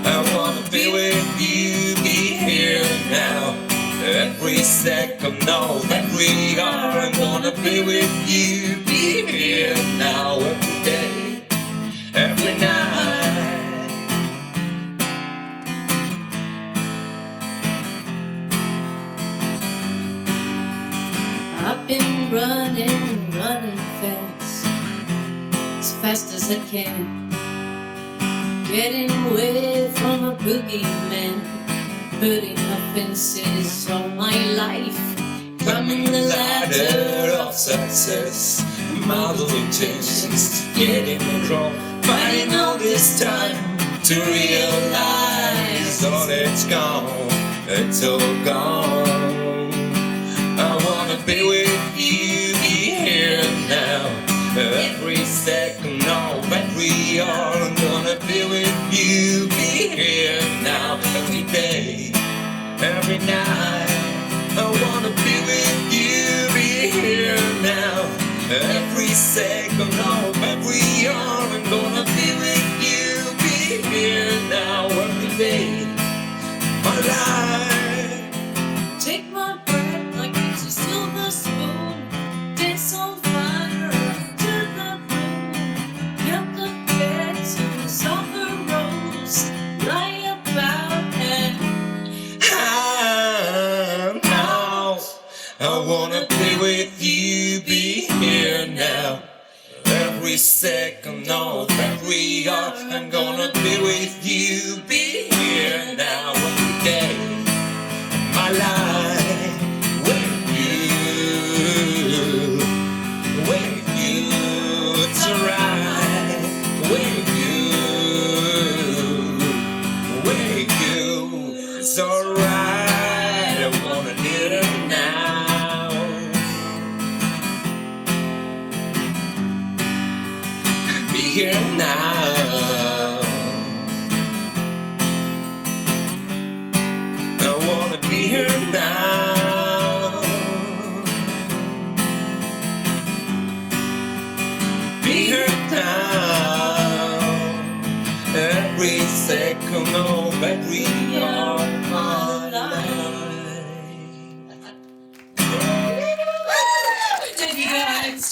I wanna be with you, be here now. Every second, know that we are. I wanna be with you, be here now. Every day, every night. I've been running fast as I can. Getting away from a boogeyman, putting up fences all my life. climbing the ladder of success. Model intentions, getting it wrong. Fighting all this time to realize all it's gone, it's all gone. I wanna be with you, be here now. Every second of every hour, I'm gonna be with you, be here now. Every day, every night, I wanna be with you, be here now. Every second of every hour, I'm gonna be with you, be here now. Every day, my life. Take my breath like it's a silver spoon. Dance on fire to the moon. Count the petals of the rose. Lie about and Now, I wanna be with you, be here now. Every second of every hour, I'm gonna be with you, be here now. Every day, my life with you, it's alright, with you, it's alright. I wanna get it now. Be here now. I wanna be here now. Be here now. Every second of every hour of my life. thank you guys.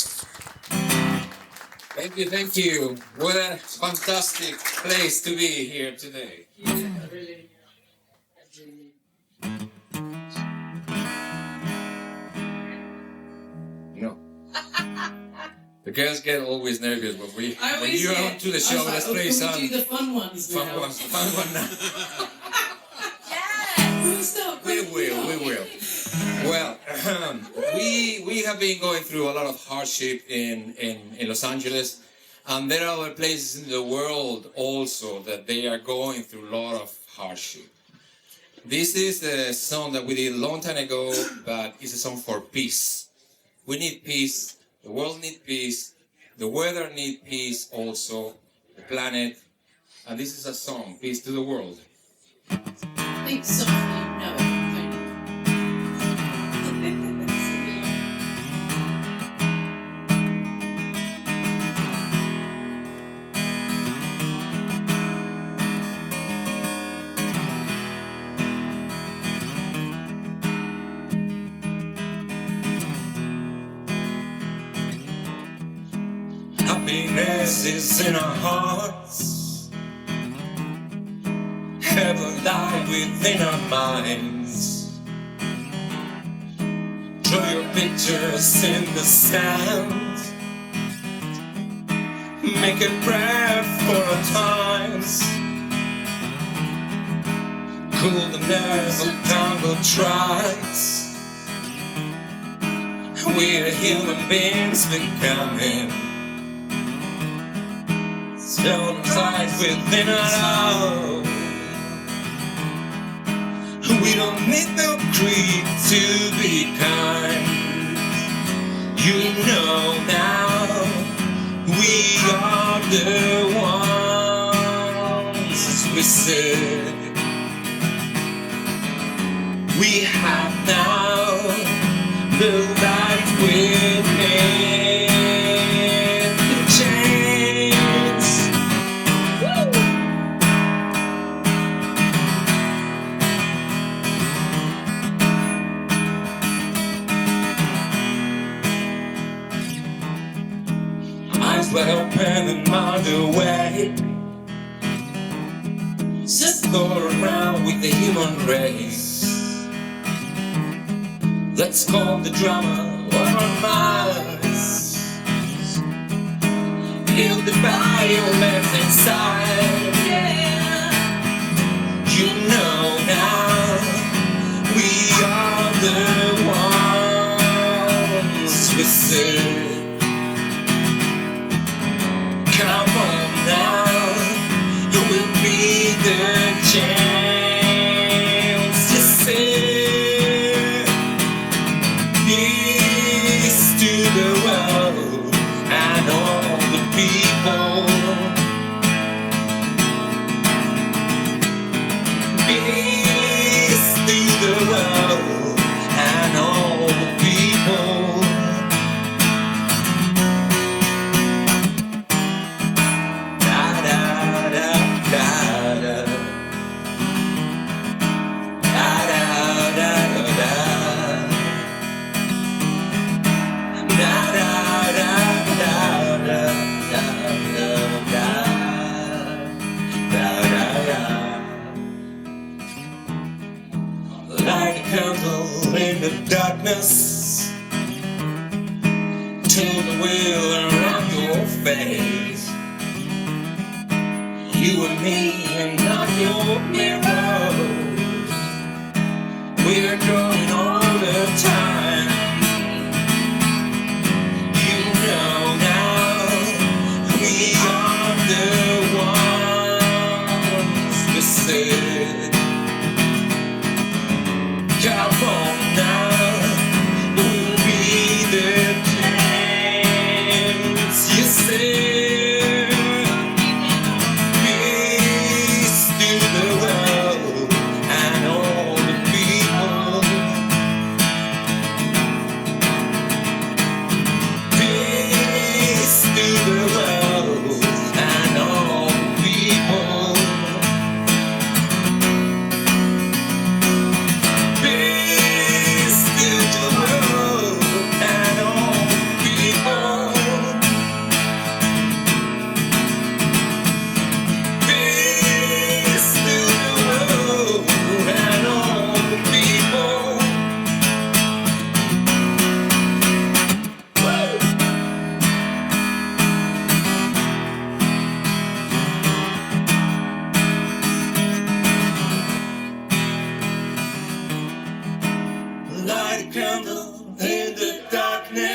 Thank you. What a fantastic place to be here today. No. The girls get always nervous when you're on to the show. Let's play some do the fun ones now. fun one now. We will. Well, we have been going through a lot of hardship in Los Angeles, and there are other places in the world also that they are going through a lot of hardship. This is a song that we did a long time ago, but it's a song for peace. We need peace, the world needs peace, the weather needs peace also, the planet, and this is a song, Peace to the World. I think some of you know it, kind Happiness is in our hearts, heaven lies within our minds. Draw your pictures in the sand, make a prayer for our times, cool the nerves of tangled tribes. We're human beings becoming stone ties within our love. We don't need no creed to be kind. You know now we are the ones, as we said. We have now the light within the chains. Eyes wide open and mind away. Just go around with the human race. Let's call the drama of our minds. Heal the violence inside. Yeah. You know now we are the ones. said, come on now, you will be the chance. You said, peace to the world and all the people. Peace to the world and all the people. Da da da da da. Da da da da da. Da da da da da da da da da. Light a candle in the darkness, turn the wheel around your face. You and me and not your mirrors, we're growing all the time. You know now, we are the ones we said. Come on now, we'll be the chance. You said, peace to the world and all the people. Peace to the world and all the people. Peace to the world and all people. Peace to the world and all people. Light a candle in the darkness.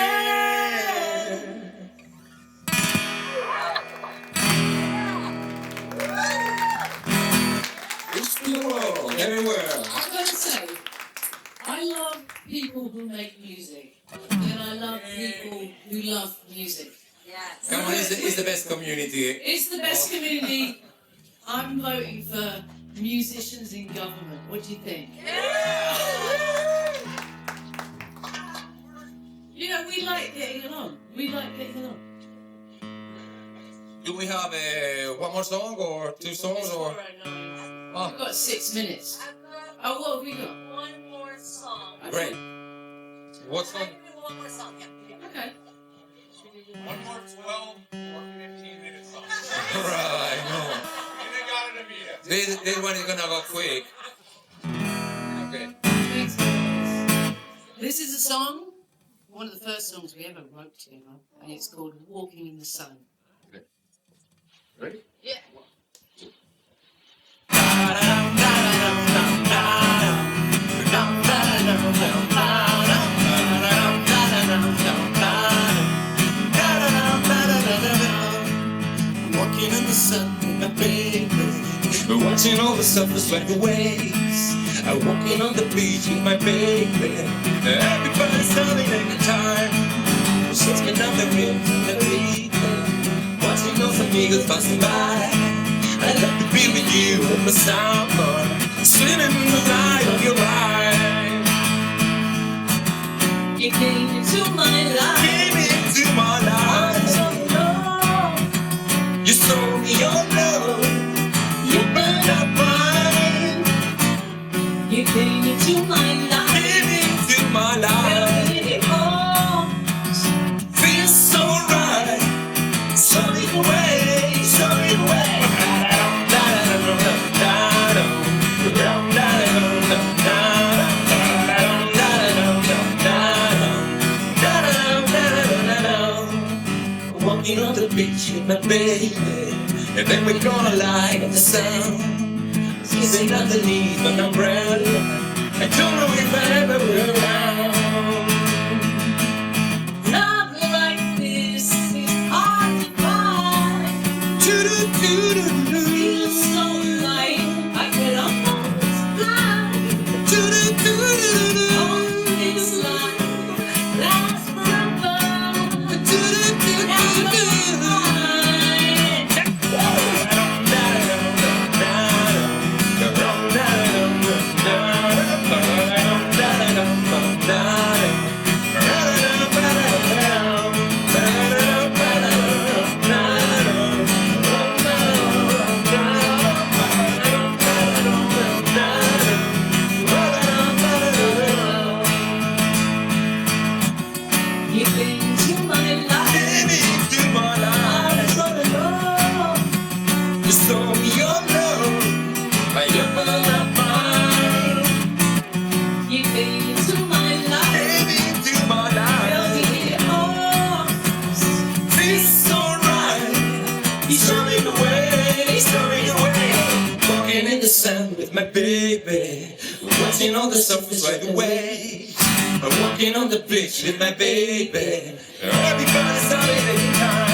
It's the world, everywhere. I'm going to say, I love people who make music, and I love people who love music. Come on, it's the best community. It's the best community. I'm voting for musicians in government. What do you think? You know, we like getting along. We like getting along. Do we have one more song or two songs or? We've got 6 minutes. Oh, what have we got? One more song. Great. What song? One more song, yeah. Okay. One more 12 or 15-minute song. Right, no. This one is gonna go quick. Okay. Thanks, guys. This is a song, one of the first songs we ever wrote together, and it's called Walking in the Sun. Ready? Yeah. Walking in the sun with my baby, watching all the surfers like the waves. I'm walking on the beach with my baby. Everybody's having a good time. Shaking down the rims and the beat, watching those amigos passing by. I'd love to be with you in the summer, swimming in the light of your eyes. You came into my life. Came into my life. You showed me your love. You burned up mine. You came into my life. Came into my life. Feels so right. Show me the way. Show me the way. Walking on the beach with my baby, and then we're gonna light up the sun. She's ain't underneath an umbrella. I don't know if I ever will around. Love Restore me your love, my You came into my life. baby, into my life. Held me in your arms. Feels so right. He's coming away, he's coming away. Walking in the sun with my baby, watching all the surface right away. I'm walking on the beach with my baby. Everybody's having a good time.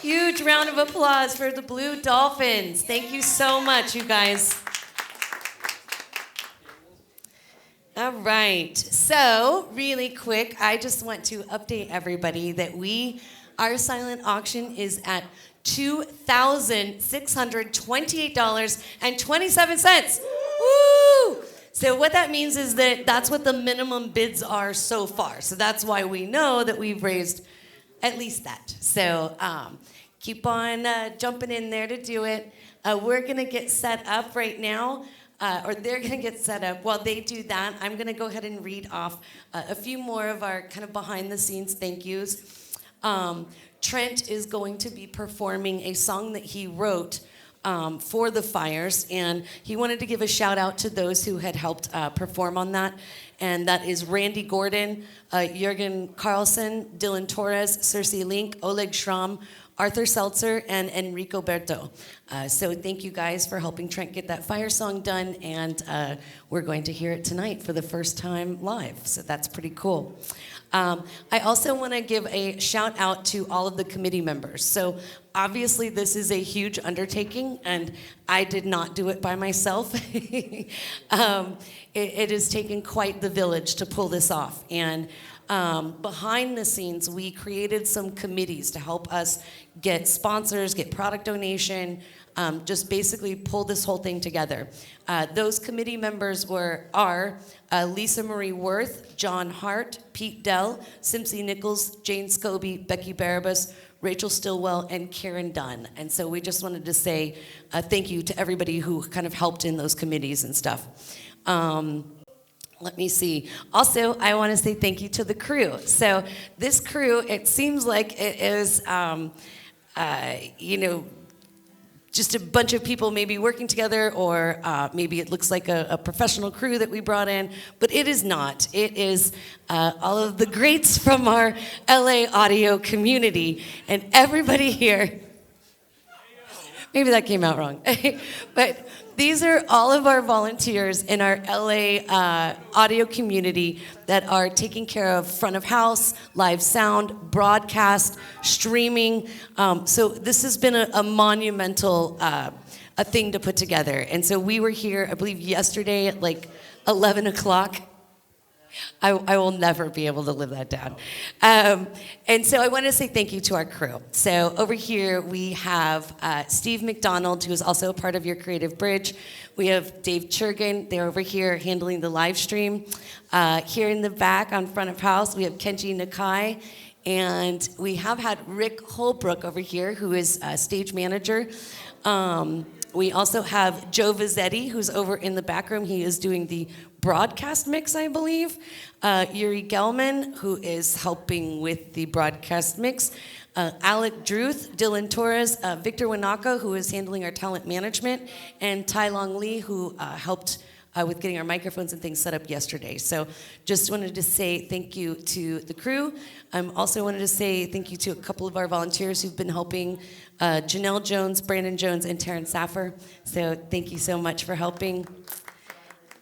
Huge round of applause for the Blue Dolphins. Thank you so much, you guys. All right, so really quick, I just want to update everybody that our silent auction is at $2,628.27. Woo! So what that means is that's what the minimum bids are so far. So that's why we know that we've raised at least that. So keep on jumping in there to do it. We're gonna get set up right now, or they're gonna get set up. While they do that, I'm gonna go ahead and read off a few more of our kind of behind the scenes thank yous. Trent is going to be performing a song that he wrote for the fires, and he wanted to give a shout out to those who had helped perform on that, and that is Randy Gordon, Jürgen Carlson, Dylan Torres, Cersei Link, Oleg Schramm, Arthur Seltzer, and Enrico Berto. So thank you guys for helping Trent get that fire song done, and we're going to hear it tonight for the first time live, so that's pretty cool. I also want to give a shout out to all of the committee members. So obviously this is a huge undertaking, and I did not do it by myself. It has taken quite the village to pull this off. And behind the scenes, we created some committees to help us get sponsors, get product donation, just basically pull this whole thing together. Those committee members are Lisa Marie Worth, John Hart, Pete Dell, Simpsy Nichols, Jane Scobie, Becky Barabas, Rachel Stillwell, and Karen Dunn. And so we just wanted to say thank you to everybody who kind of helped in those committees and stuff. Let me see. Also, I want to say thank you to the crew. So this crew, it seems like it is, just a bunch of people maybe working together, or maybe it looks like a professional crew that we brought in, but it is not. It is all of the greats from our LA audio community, and everybody here. Maybe that came out wrong. But these are all of our volunteers in our LA audio community that are taking care of front of house, live sound, broadcast, streaming. So this has been a monumental a thing to put together. And so we were here, I believe, yesterday at like 11 o'clock. I will never be able to live that down. And so I want to say thank you to our crew. So over here we have Steve McDonald, who is also a part of your Creative Bridge. We have Dave Churgan, they're over here handling the live stream. Here in the back on front of house, we have Kenji Nakai. And we have had Rick Holbrook over here, who is stage manager. We also have Joe Vezzetti, who's over in the back room. He is doing the broadcast mix, I believe. Uri Gelman, who is helping with the broadcast mix. Alec Druth, Dylan Torres, Victor Wanaka, who is handling our talent management, and Tai Long Lee, who helped with getting our microphones and things set up yesterday. So just wanted to say thank you to the crew. Also wanted to say thank you to a couple of our volunteers who've been helping, Janelle Jones, Brandon Jones, and Taryn Saffer. So thank you so much for helping.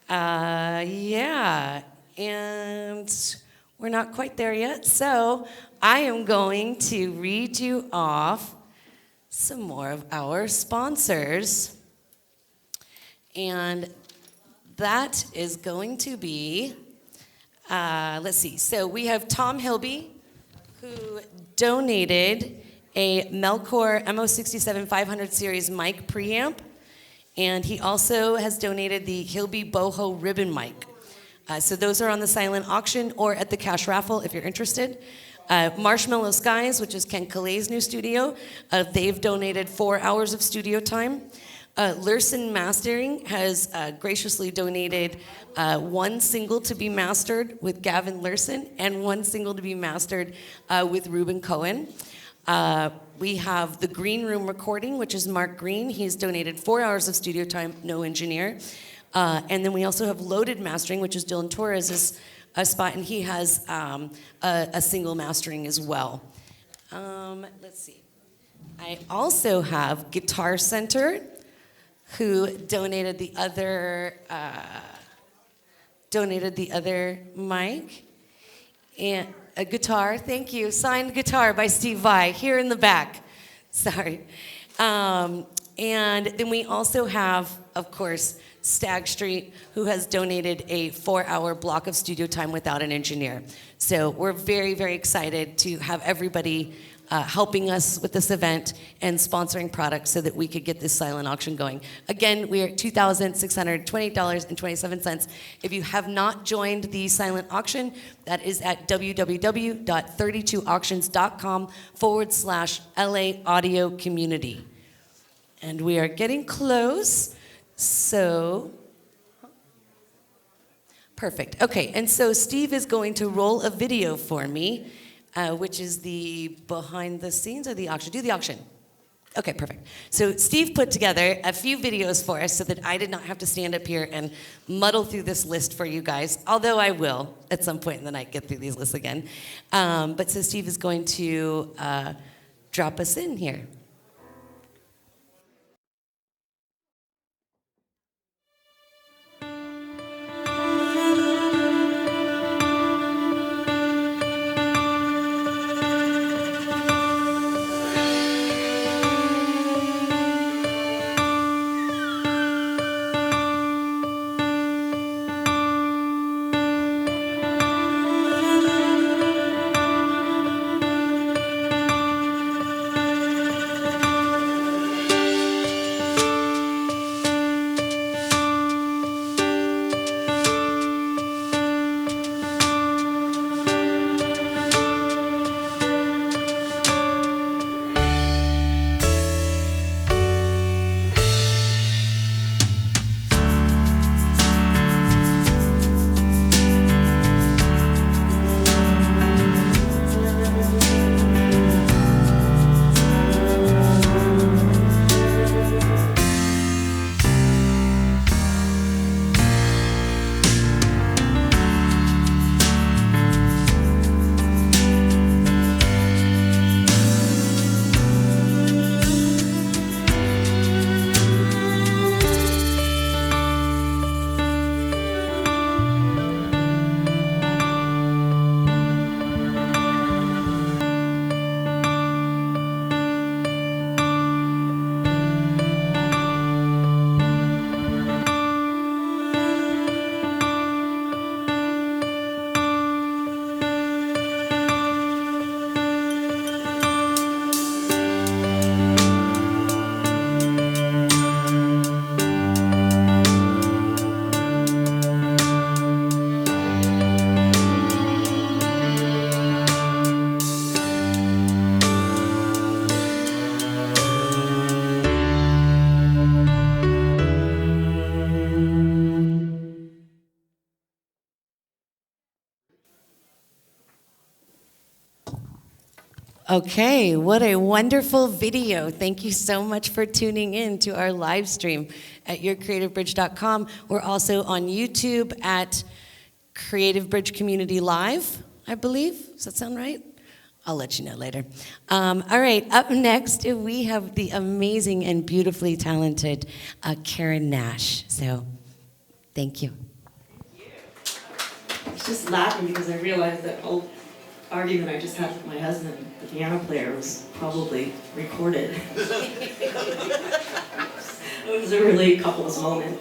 Yeah, and we're not quite there yet. So I am going to read you off some more of our sponsors. And that is going to be, let's see. So we have Tom Hilby, who donated a Melcor MO67 500 series mic preamp, and he also has donated the Hilby Boho ribbon mic. So those are on the silent auction or at the cash raffle if you're interested. Marshmallow Skies, which is Ken Kalay's new studio, they've donated 4 hours of studio time. Lursen Mastering has graciously donated one single to be mastered with Gavin Lursen and one single to be mastered with Ruben Cohen. We have the Green Room Recording, which is Mark Green. He's donated 4 hours of studio time, no engineer. And then we also have Loaded Mastering, which is Dylan Torres' spot, and he has a single mastering as well. Let's see. I also have Guitar Center, who donated the other mic and a guitar. Thank you. Signed guitar by Steve Vai here in the back. Sorry. And then we also have, of course, Stagg Street, who has donated a 4-hour block of studio time without an engineer. So we're very, very excited to have everybody helping us with this event and sponsoring products so that we could get this silent auction going. Again, we are at $2,628.27. If you have not joined the silent auction, that is at www.32auctions.com/LA Audio Community. And we are getting close. So, perfect. Okay, and so Steve is going to roll a video for me, which is the behind the scenes or the auction. Do the auction. Okay, perfect. So Steve put together a few videos for us so that I did not have to stand up here and muddle through this list for you guys, although I will at some point in the night get through these lists again. But so Steve is going to drop us in here. Okay, what a wonderful video. Thank you so much for tuning in to our live stream at yourcreativebridge.com. We're also on YouTube at Creative Bridge Community Live, I believe. Does that sound right? I'll let you know later. All right, up next, we have the amazing and beautifully talented Karen Nash. So, thank you. I was just laughing because I realized that whole argument I just had with my husband, the piano player, was probably recorded. It was a really couple's moment.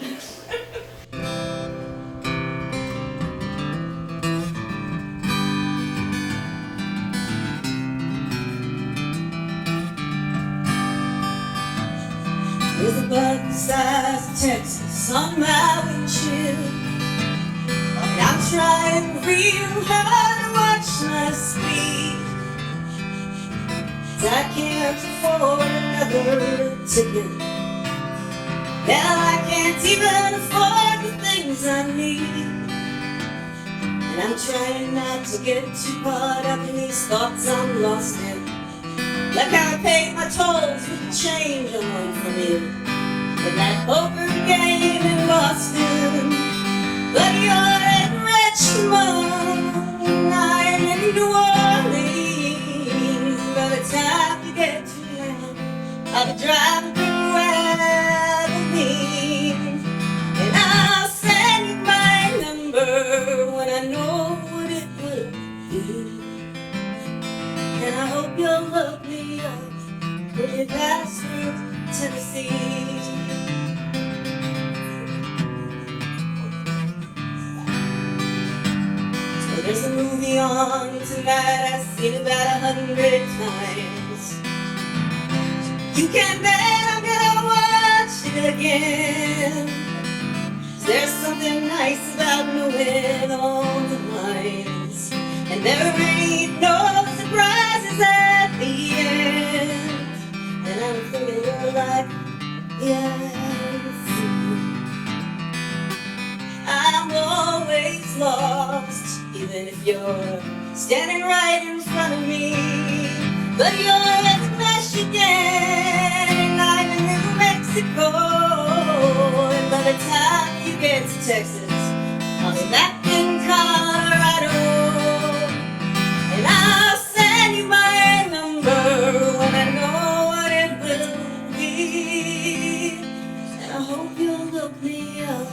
There's a bug the size of Texas on my windshield. And I'm trying real hard to watch my speed. 'Cause I can't afford another ticket. Hell, I can't even afford the things I need. And I'm trying not to get too caught up in these thoughts I'm lost in. Like I paid my tolls with the change I won from you in that poker game in Boston. But you're in Richmond, I'm in New Orleans. By the time you get to land, I'll be driving through Abilene. And I'll send you my number when I know what it would be. And I hope you'll look me up when you pass through Tennessee. So there's a movie on tonight I've seen about 100 times. You can bet I'm gonna watch it again. There's something nice about knowing all the lines. And there ain't no surprises at the end. And I'm thinking you're like, yes, I'm always lost, even if you're standing right in front of me. But you're in Michigan and I'm in New Mexico. And by the time you get to Texas, I'll be back in Colorado. And I'll send you my number when I know what it will be. And I hope you'll look me up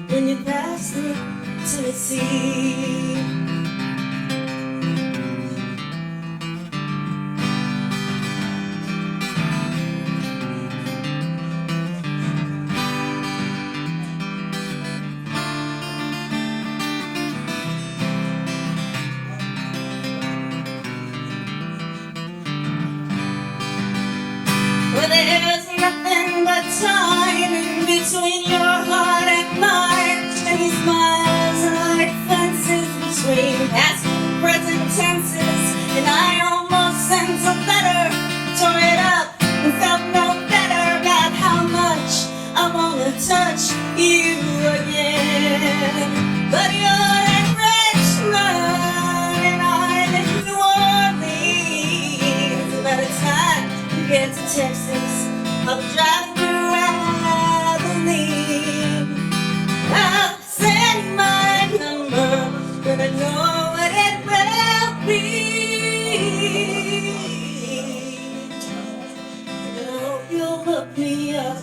when you pass through Tennessee. Well, there's nothing but time in between your heart and mine. Many smiles are like fences between past and present tenses. And I almost sent a letter, tore it up, and felt no better about how much I wanna touch you again. But you're in Richmond and I'm in New Orleans. By the time you get to Texas, I'll be driving through Abilene. I'll send my number when I know what it will be. And I hope you'll look me up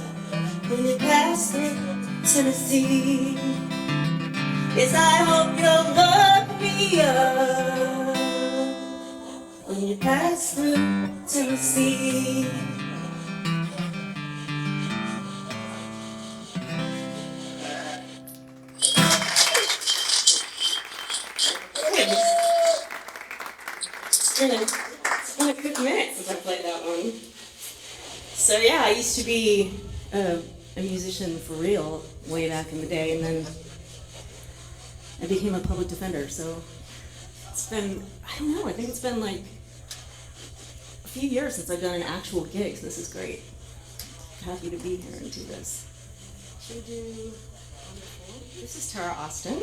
when you pass through Tennessee. Yes, I hope you'll look me up when you pass through Tennessee. It's been a good minute since I played that one. So yeah, I used to be a musician for real way back in the day, and then I became a public defender. So it's been, I don't know, I think it's been like a few years since I've done an actual gig, so this is great. Happy to be here and do this. Should we do, this is Tara Austin.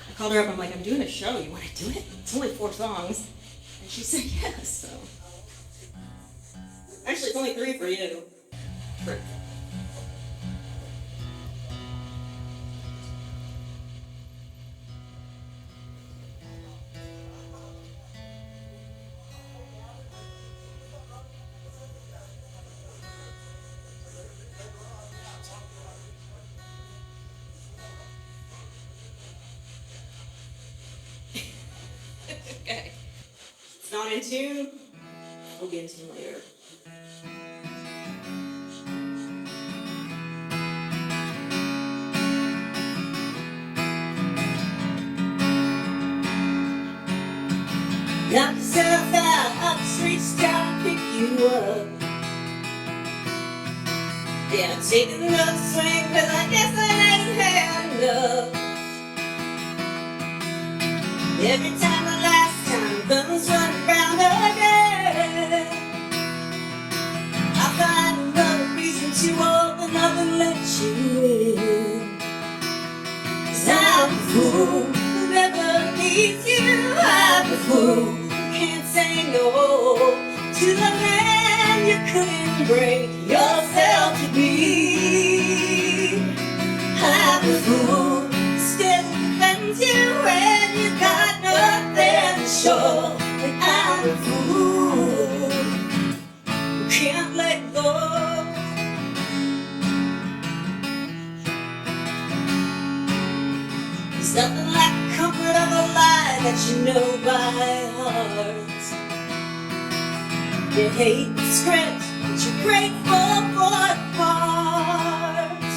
I called her up, I'm like, I'm doing a show, you want to do it? It's only 4 songs. And she said yes, so. Actually, it's only 3 for you. Okay. It's not in tune. We'll be in tune later. Knock yourself out of the streets, try to pick you up. Yeah, take another swing, 'cause I guess I ain't had enough. Every time the last time comes running round again, I find another reason to open up and let you in. 'Cause I'm a fool who never needs you. I'm a fool who can't say no to the man you couldn't bring yourself to be. I'm a fool who still defends you when you got nothing to show. And I'm a fool who can't let go. There's nothing like the comfort of a lie that you know by heart. You hate the script, but you're grateful for the part.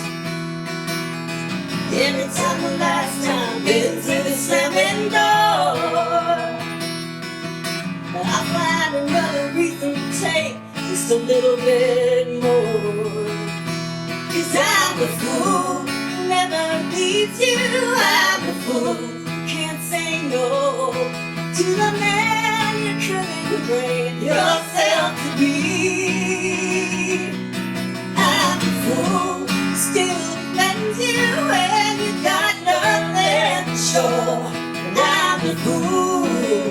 Every time the last time been through the slamming door, I find another reason to take just a little bit more. 'Cause I'm a fool who never leaves you. I'm a fool who can't say no to the man you couldn't bring yourself to be. I'm a fool who still defends you when you got nothing to show. And I'm a fool who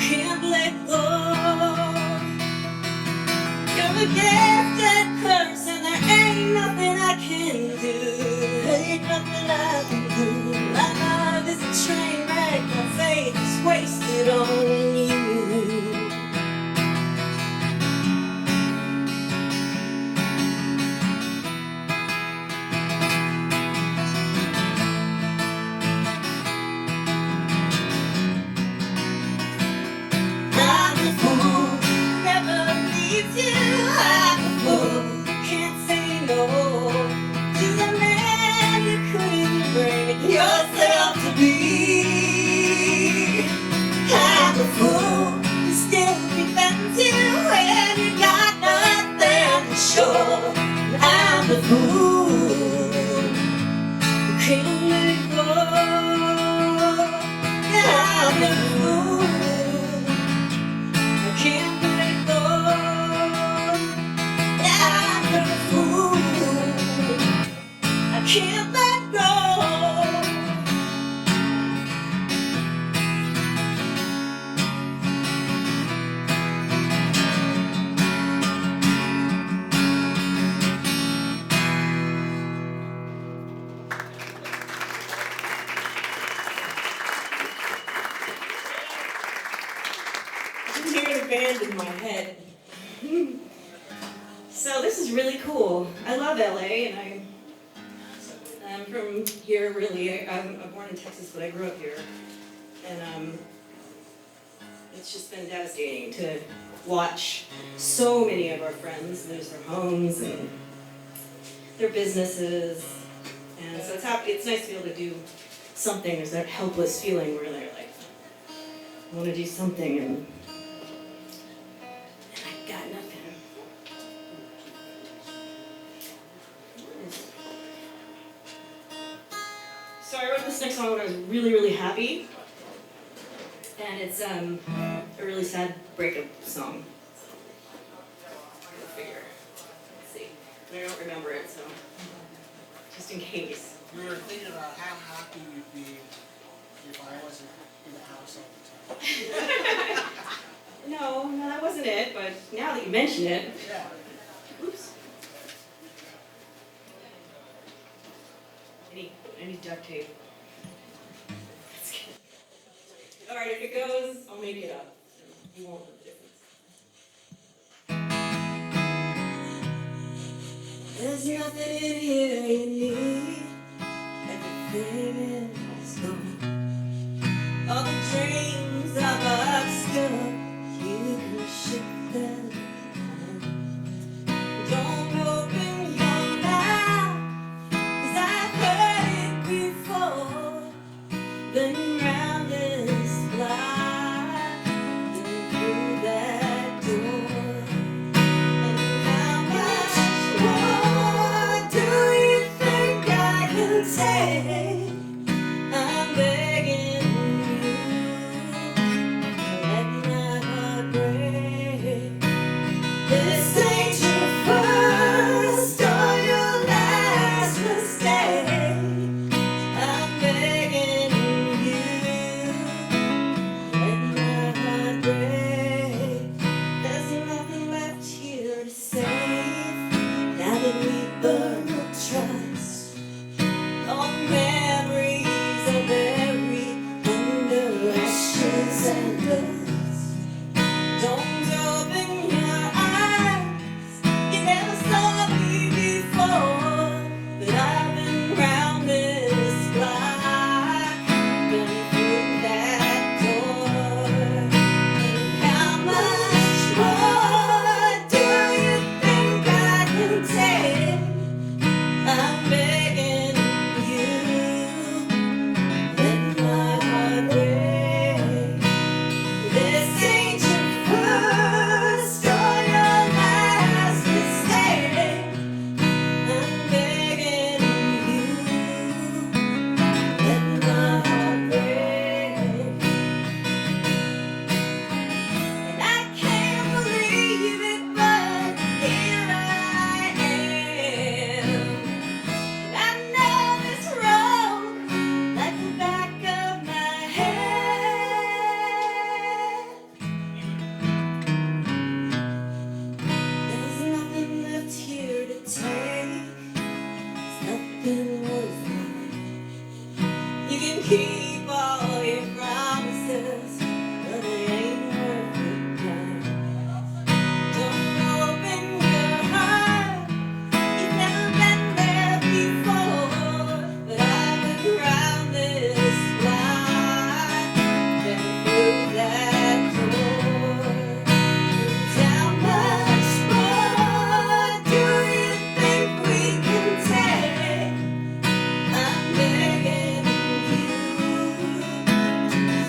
can't let go. You're a gift and curse, and there ain't nothing I can do. Ain't nothing I can do. My love is a train wreck, my faith is wasted on you. I'm a fool who never leaves you. I'm a fool who can't say no to the man you couldn't bring yourself to be. I'm a fool who still defends you when you got nothing to show. I'm a fool who can't let go. Yeah, I'm a fool. I can't let go. Yeah, I'm a fool. I can't let go. I can hear the band in my head. So this is really cool. I love LA, and I'm from here really. I'm born in Texas, but I grew up here. And it's just been devastating to watch so many of our friends lose their homes and their businesses. And so it's nice to be able to do something. There's that helpless feeling where they're like, I want to do something, and I got nothing. So I wrote this next song when I was really, really happy. And it's a really sad breakup song. Go figure. Let's see. But I don't remember it, so just in case. We were thinking about how happy you'd be if I wasn't in the house all the time. No, that wasn't it, but now that you mention it. Yeah. Oops. I need duct tape. That's good. Alright, if it goes, I'll make it up. You won't know the difference. There's nothing in here you need. Everything is gone. All the dreams are boxed up. You can ship them home. Don't open your mouth, 'cause I've heard it before. Been round this block.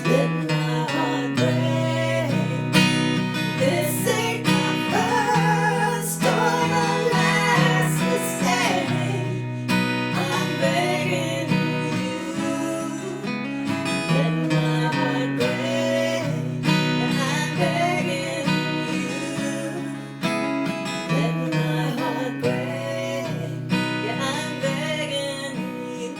let my heart break. This ain't my first or the last mistake. I'm begging you, let my heart break. I'm begging you, let my heart break. Yeah, I'm begging you.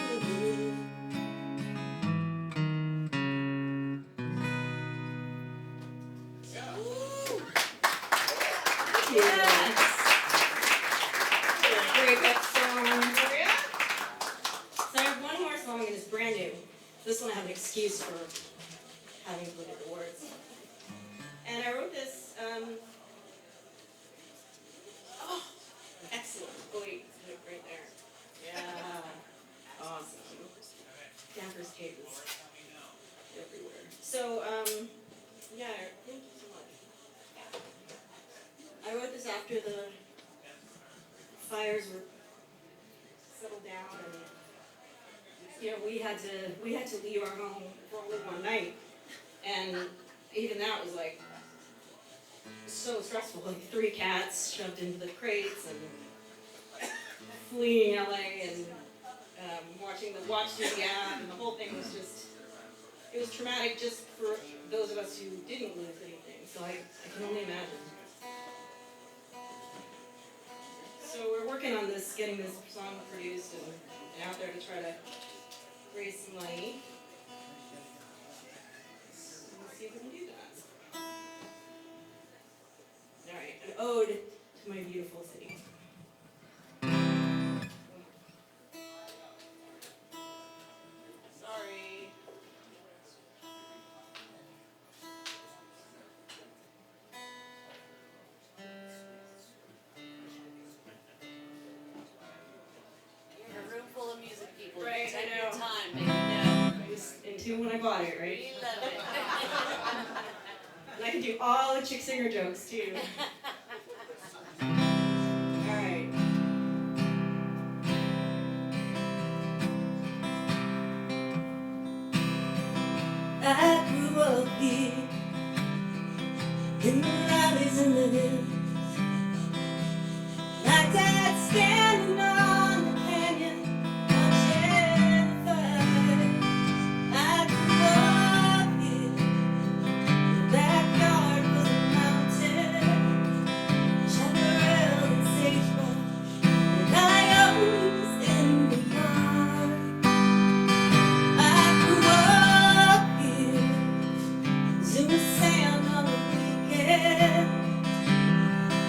Yes. Great that song. So I have one more song and it's brand new. This one I have an excuse for having to look at the words. And I wrote this, oh, excellent. Oh wait, it's right there. Yeah. Awesome. Dampers cables everywhere. So, yeah, thank you so much. I wrote this after the fires were settled down, and you know we had to leave our home for only one night, and even that was like so stressful. Like 3 cats shoved into the crates and fleeing LA and watching the Watch TV app, and the whole thing was just, it was traumatic just for those of us who didn't lose anything. So I can only imagine. So we're working on this, getting this song produced and out there to try to raise some money. Let's see if we can do that. All right, an ode to my beautiful city. Sorry. You're in a room full of music people. Right, You take I know. your time, baby. No. I was in tune when I bought it, right? We love it. And I can do all the chick singer jokes too. Alright. I grew up here in the valleys and the hills. My dad standing on the canyon, watching the fires. I grew up here. Backyard was a mountain, chaparral and sagebrush, and coyotes in the yard. I grew up here, zooming sand on the weekend,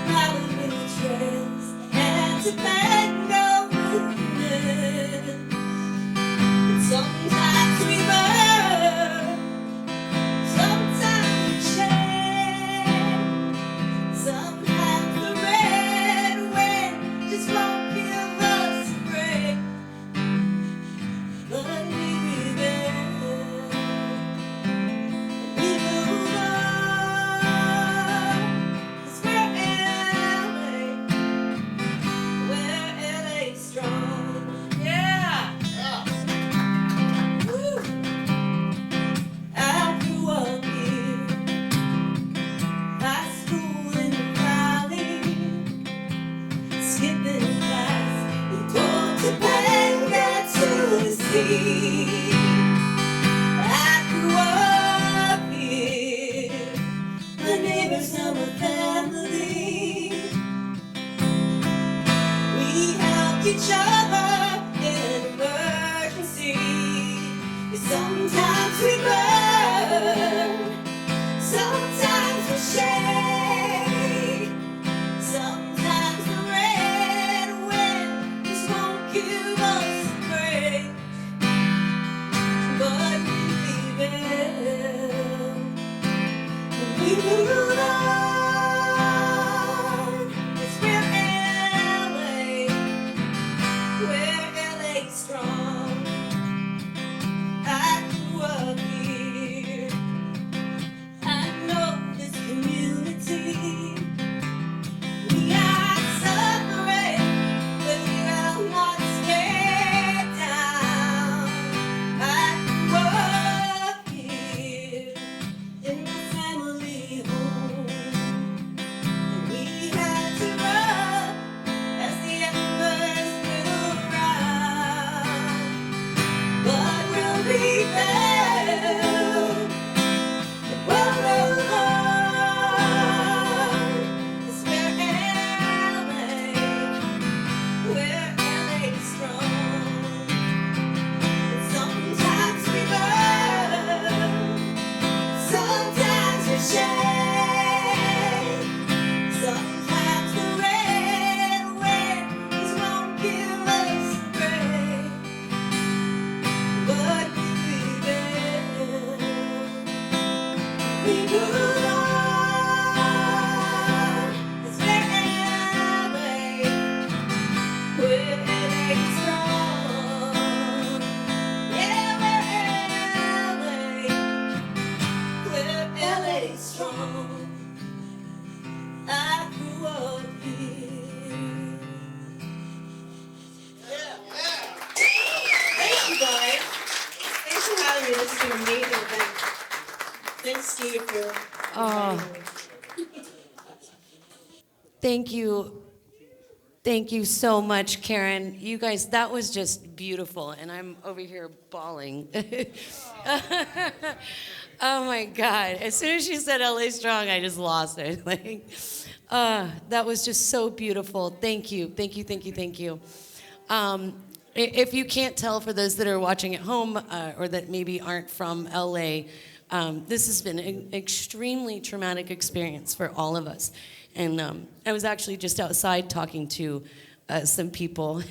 plowing little trails and tobacco movement. And sometimes we burn. Sometimes we share, sometimes the red wind just won't give us a break. But we rebel, we move on, 'cause we're LA strong. Yeah! Woo! I grew up here, high school in the valley, skipping class, we go to Topanga to the sea. I grew up here, my neighbors know my family. We helped each other in emergency. Sometimes we burn, sometimes we shake, sometimes the red wind just won't give us a break. But we rebel, we move on, 'cause we're LA strong. I grew up here. I know this community. We are suffering, but we are not scared down. I grew up here. we belong. It's where LA, where LA's strong. Yeah, where LA's strong. I grew up here. Thank you guys. Thanks for having me. This is an amazing event. Thanks, Steve, for inviting me. Thank you. Thank you so much, Karen. You guys, that was just beautiful, and I'm over here bawling. Oh my God. As soon as she said LA Strong, I just lost it. That was just so beautiful. Thank you. Thank you, thank you, thank you. If you can't tell, for those that are watching at home or that maybe aren't from LA, this has been an extremely traumatic experience for all of us. And I was actually just outside talking to some people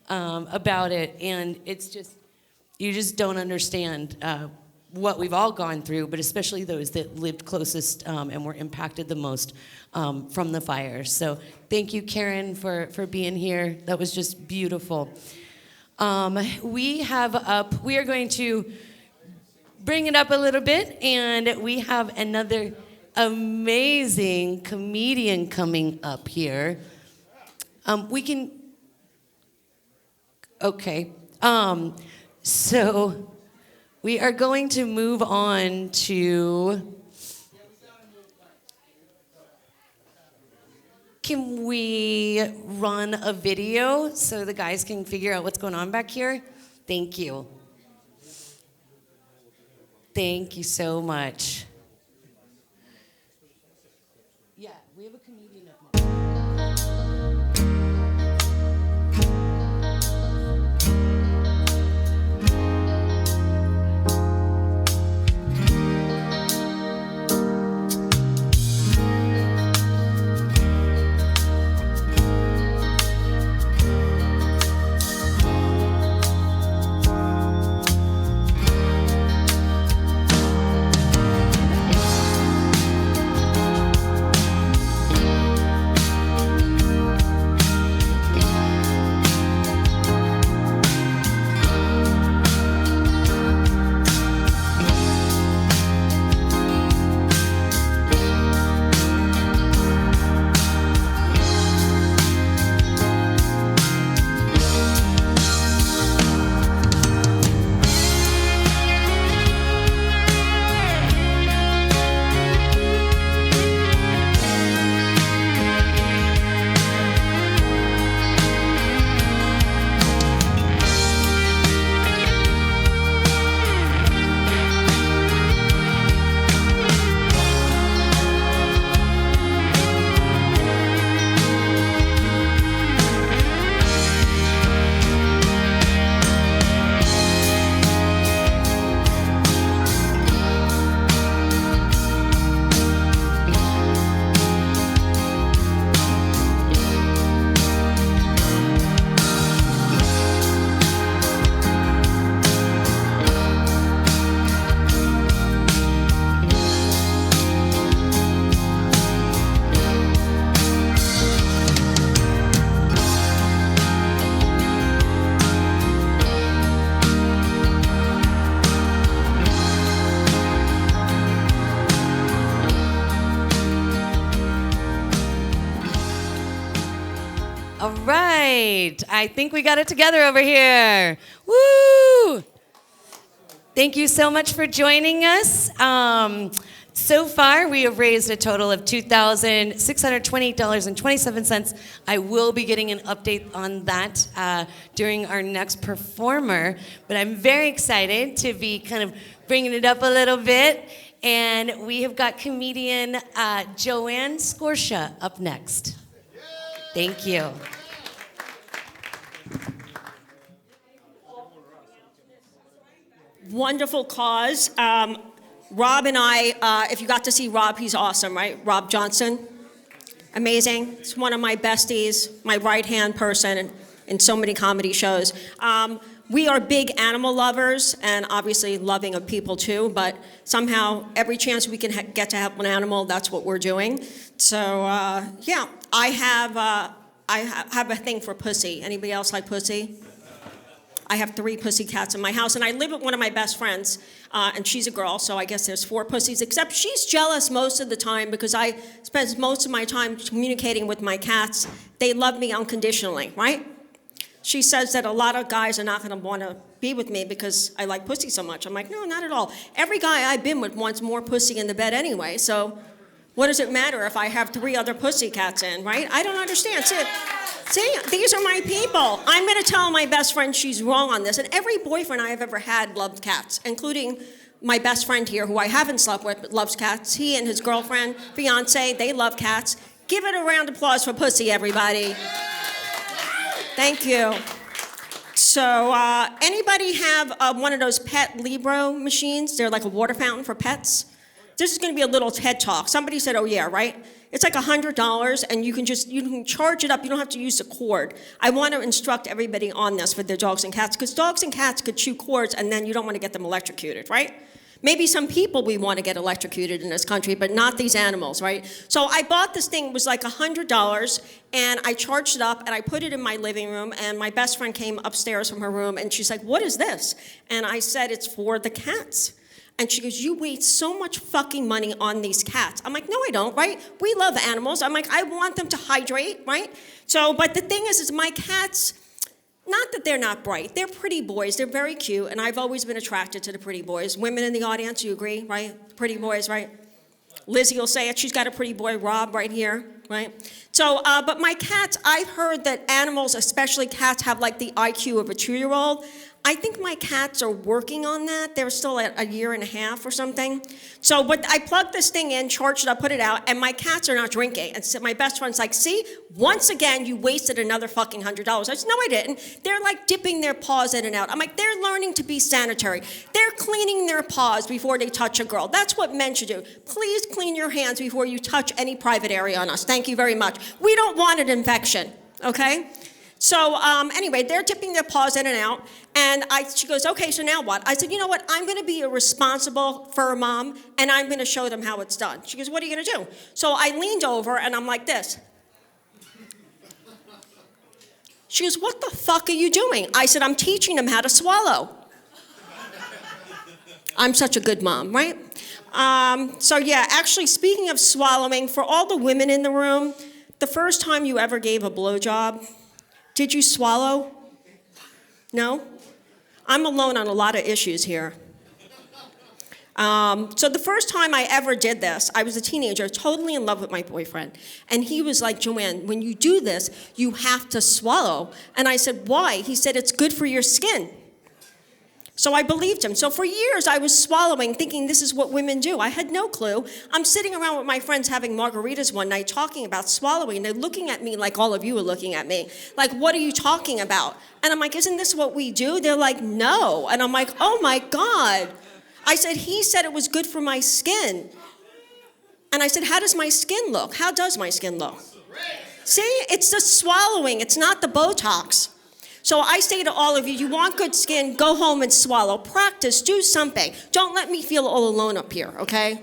about it, and it's just, you just don't understand what we've all gone through, but especially those that lived closest and were impacted the most from the fires. So thank you, Karen, for being here. That was just beautiful. We are going to bring it up a little bit, and we have another amazing comedian coming up here. So we are going to move on to, can we run a video so the guys can figure out what's going on back here? Thank you. Thank you so much. Yeah, we have a comedian up next. All right, I think we got it together over here. Woo! Thank you so much for joining us. So far, we have raised a total of $2,628.27. I will be getting an update on that during our next performer, but I'm very excited to be kind of bringing it up a little bit. And we have got comedian Joanne Scorcia up next. Thank you. Wonderful cause. Rob and I, if you got to see Rob, he's awesome, right? Rob Johnson, amazing. He's one of my besties, my right-hand person in so many comedy shows. We are big animal lovers and obviously loving of people too, but somehow every chance we can get to help an animal, that's what we're doing. So yeah, I have a thing for pussy. Anybody else like pussy? I have 3 pussy cats in my house, and I live with one of my best friends, and she's a girl, so I guess there's 4 pussies, except she's jealous most of the time because I spend most of my time communicating with my cats. They love me unconditionally, right? She says that a lot of guys are not going to want to be with me because I like pussy so much. I'm like, no, not at all. Every guy I've been with wants more pussy in the bed anyway, so what does it matter if I have 3 other pussy cats in, right? I don't understand. See, these are my people. I'm going to tell my best friend she's wrong on this. And every boyfriend I have ever had loved cats, including my best friend here, who I haven't slept with, but loves cats. He and his girlfriend, fiance, they love cats. Give it a round of applause for pussy, everybody. Thank you. So anybody have one of those pet Libro machines? They're like a water fountain for pets. This is going to be a little TED talk. Somebody said, oh yeah, right? It's like $100, and you can charge it up. You don't have to use the cord. I want to instruct everybody on this for their dogs and cats, because dogs and cats could chew cords, and then you don't want to get them electrocuted, right? Maybe some people we want to get electrocuted in this country, but not these animals, right? So I bought this thing. It was like $100, and I charged it up, and I put it in my living room, and my best friend came upstairs from her room, and she's like, what is this? And I said, it's for the cats. And she goes, you waste so much fucking money on these cats. I'm like, no, I don't, right? We love animals. I'm like, I want them to hydrate, right? So, but the thing is my cats, not that they're not bright. They're pretty boys. They're very cute, and I've always been attracted to the pretty boys. Women in the audience, you agree, right? Pretty boys, right? Lizzie will say it. She's got a pretty boy, Rob, right here, right? So, but my cats, I've heard that animals, especially cats, have like the IQ of a 2-year-old. I think my cats are working on that. They're still at 1.5 years or something. So, but I plugged this thing in, charged it up, put it out, and my cats are not drinking. And so my best friend's like, see, once again, you wasted another fucking $100. I said, no, I didn't. They're like dipping their paws in and out. I'm like, they're learning to be sanitary. They're cleaning their paws before they touch a girl. That's what men should do. Please clean your hands before you touch any private area on us. Thank you very much. We don't want an infection, okay? So anyway, they're dipping their paws in and out, and she goes, okay, so now what? I said, you know what? I'm going to be a responsible fur mom, and I'm going to show them how it's done. She goes, what are you going to do? So I leaned over, and I'm like this. She goes, what the fuck are you doing? I said, I'm teaching them how to swallow. I'm such a good mom, right? So yeah, actually, speaking of swallowing, for all the women in the room, the first time you ever gave a blowjob, did you swallow? No? I'm alone on a lot of issues here. So the first time I ever did this, I was a teenager, totally in love with my boyfriend. And he was like, Joanne, when you do this, you have to swallow. And I said, why? He said, it's good for your skin. So I believed him. So for years, I was swallowing, thinking this is what women do. I had no clue. I'm sitting around with my friends having margaritas one night talking about swallowing. They're looking at me like all of you are looking at me. Like, what are you talking about? And I'm like, isn't this what we do? They're like, no. And I'm like, oh my God. I said, he said it was good for my skin. And I said, how does my skin look? How does my skin look? See, it's the swallowing. It's not the Botox. So I say to all of you, you want good skin, go home and swallow. Practice, do something. Don't let me feel all alone up here, okay?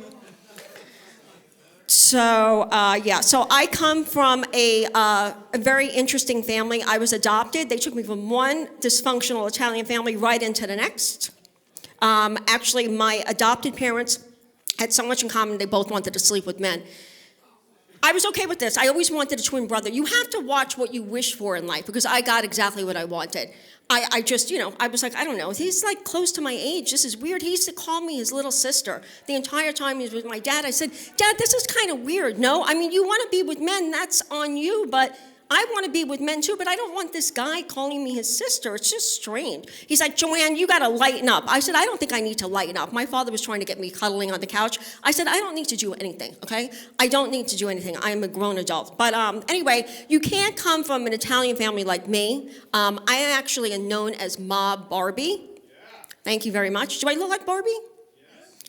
So, yeah, so I come from a very interesting family. I was adopted. They took me from one dysfunctional Italian family right into the next. Actually, my adopted parents had so much in common, they both wanted to sleep with men. I was okay with this. I always wanted a twin brother. You have to watch what you wish for in life, because I got exactly what I wanted. I just, I was like, I don't know. He's like close to my age. This is weird. He used to call me his little sister. The entire time he was with my dad, I said, Dad, this is kind of weird. No, I mean, you want to be with men, that's on you, but I want to be with men too, but I don't want this guy calling me his sister. It's just strange. He's like, Joanne, you got to lighten up. I said, I don't think I need to lighten up. My father was trying to get me cuddling on the couch. I said, I don't need to do anything, okay? I don't need to do anything. I am a grown adult. But anyway, you can't come from an Italian family like me. I actually am known as Ma Barbie. Thank you very much. Do I look like Barbie?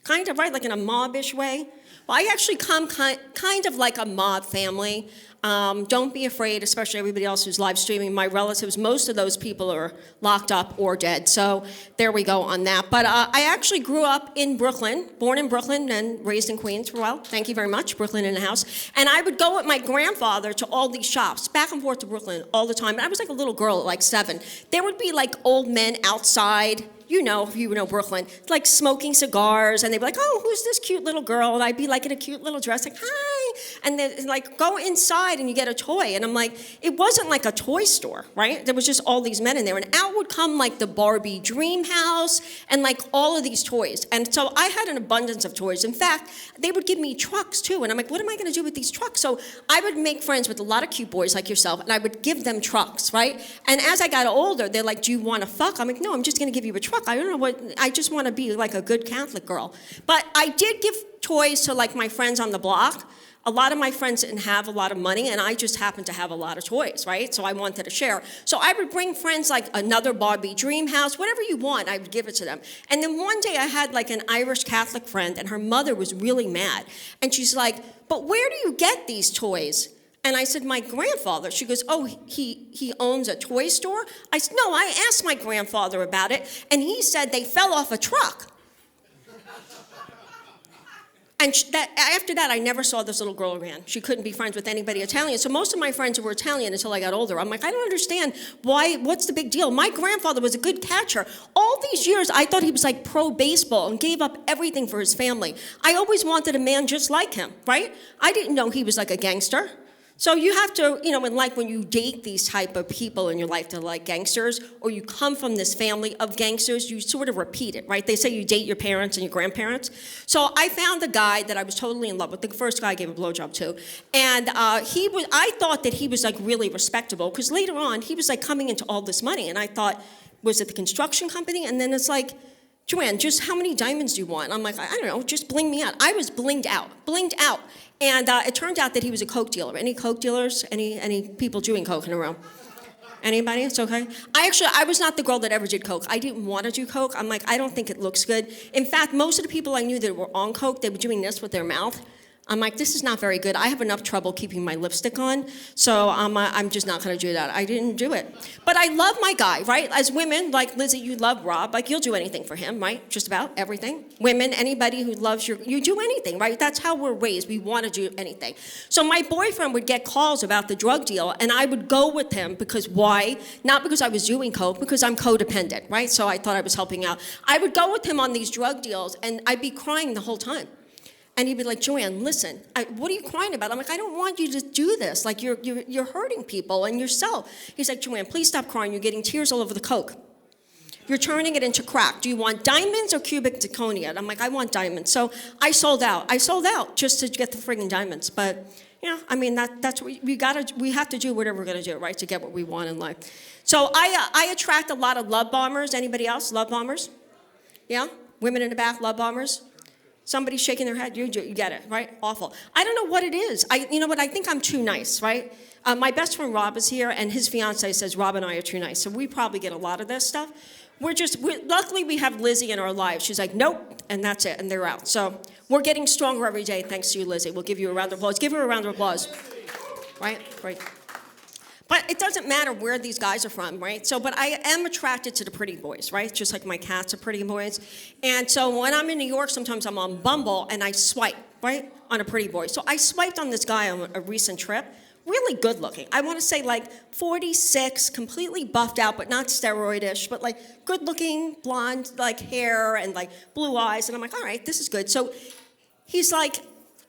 kind of, right, like in a mobbish way. Well, I actually come kind of like a mob family. Don't be afraid, especially everybody else who's live streaming. My relatives, most of those people are locked up or dead. So there we go on that. But I actually grew up in Brooklyn, born in Brooklyn and raised in Queens for a while. Thank you very much, Brooklyn in the house. And I would go with my grandfather to all these shops, back and forth to Brooklyn all the time. And I was like a little girl at like 7. There would be like old men outside, you know, if you know Brooklyn, like smoking cigars, and they'd be like, oh, who's this cute little girl? And I'd be like in a cute little dress, like, hi. And then like, go inside and you get a toy. And I'm like, it wasn't like a toy store, right? There was just all these men in there. And out would come like the Barbie dream house and like all of these toys. And so I had an abundance of toys. In fact, they would give me trucks too. And I'm like, what am I gonna do with these trucks? So I would make friends with a lot of cute boys like yourself, and I would give them trucks, right? And as I got older, they're like, do you wanna fuck? I'm like, no, I'm just gonna give you a truck. I don't know what, I just want to be like a good Catholic girl. But I did give toys to like my friends on the block. A lot of my friends didn't have a lot of money, and I just happened to have a lot of toys, right? So I wanted to share. So I would bring friends like another Barbie dream house, whatever you want, I would give it to them. And then one day I had like an Irish Catholic friend, and her mother was really mad. And she's like, but where do you get these toys? And I said, my grandfather. She goes, oh, he owns a toy store? I said, no, I asked my grandfather about it, and he said they fell off a truck. And after that, I never saw this little girl again. She couldn't be friends with anybody Italian. So most of my friends were Italian until I got older. I'm like, I don't understand what's the big deal? My grandfather was a good catcher. All these years, I thought he was like pro baseball and gave up everything for his family. I always wanted a man just like him, right? I didn't know he was like a gangster. So you have to, you know, and like when you date these type of people in your life, they're like gangsters, or you come from this family of gangsters, you sort of repeat it, right? They say you date your parents and your grandparents. So I found a guy that I was totally in love with, the first guy I gave a blowjob to. And I thought that he was like really respectable, because later on, he was like coming into all this money. And I thought, was it the construction company? And then it's like, Joanne, just how many diamonds do you want? I'm like, I don't know, just bling me out. I was blinged out. And it turned out that he was a coke dealer. Any coke dealers? Any people doing coke in the room? Anybody? It's okay. I was not the girl that ever did coke. I didn't want to do coke. I'm like, I don't think it looks good. In fact, most of the people I knew that were on coke, they were doing this with their mouth. I'm like, this is not very good. I have enough trouble keeping my lipstick on, so I'm just not going to do that. I didn't do it. But I love my guy, right? As women, like Lizzie, you love Rob. Like, you'll do anything for him, right? Just about everything. Women, anybody who loves you do anything, right? That's how we're raised. We want to do anything. So my boyfriend would get calls about the drug deal, and I would go with him because why? Not because I was doing coke, because I'm codependent, right? So I thought I was helping out. I would go with him on these drug deals, and I'd be crying the whole time. And he'd be like, Joanne, listen, what are you crying about? I'm like, I don't want you to do this. Like, you're hurting people and yourself. He's like, Joanne, please stop crying. You're getting tears all over the coke. You're turning it into crack. Do you want diamonds or cubic zirconia? And I'm like, I want diamonds. So I sold out. Just to get the friggin' diamonds. But, you know, I mean, that's what we have to do whatever we're going to do, right, to get what we want in life. So I attract a lot of love bombers. Anybody else? Love bombers? Yeah? Women in the back, love bombers? Somebody's shaking their head, you get it, right? Awful. I don't know what it is. You know what, I think I'm too nice, right? My best friend Rob is here, and his fiance says Rob and I are too nice, so we probably get a lot of this stuff. Luckily we have Lizzie in our lives. She's like, nope, and that's it, and they're out. So we're getting stronger every day, thanks to you, Lizzie. We'll give you a round of applause. Give her a round of applause. Right? Great. But it doesn't matter where these guys are from, right? So, but I am attracted to the pretty boys, right? Just like my cats are pretty boys. And so when I'm in New York, sometimes I'm on Bumble and I swipe, right, on a pretty boy. So I swiped on this guy on a recent trip. Really good looking. I want to say like 46, completely buffed out, but not steroidish, but like good looking, blonde, like hair and like blue eyes. And I'm like, all right, this is good. So he's like,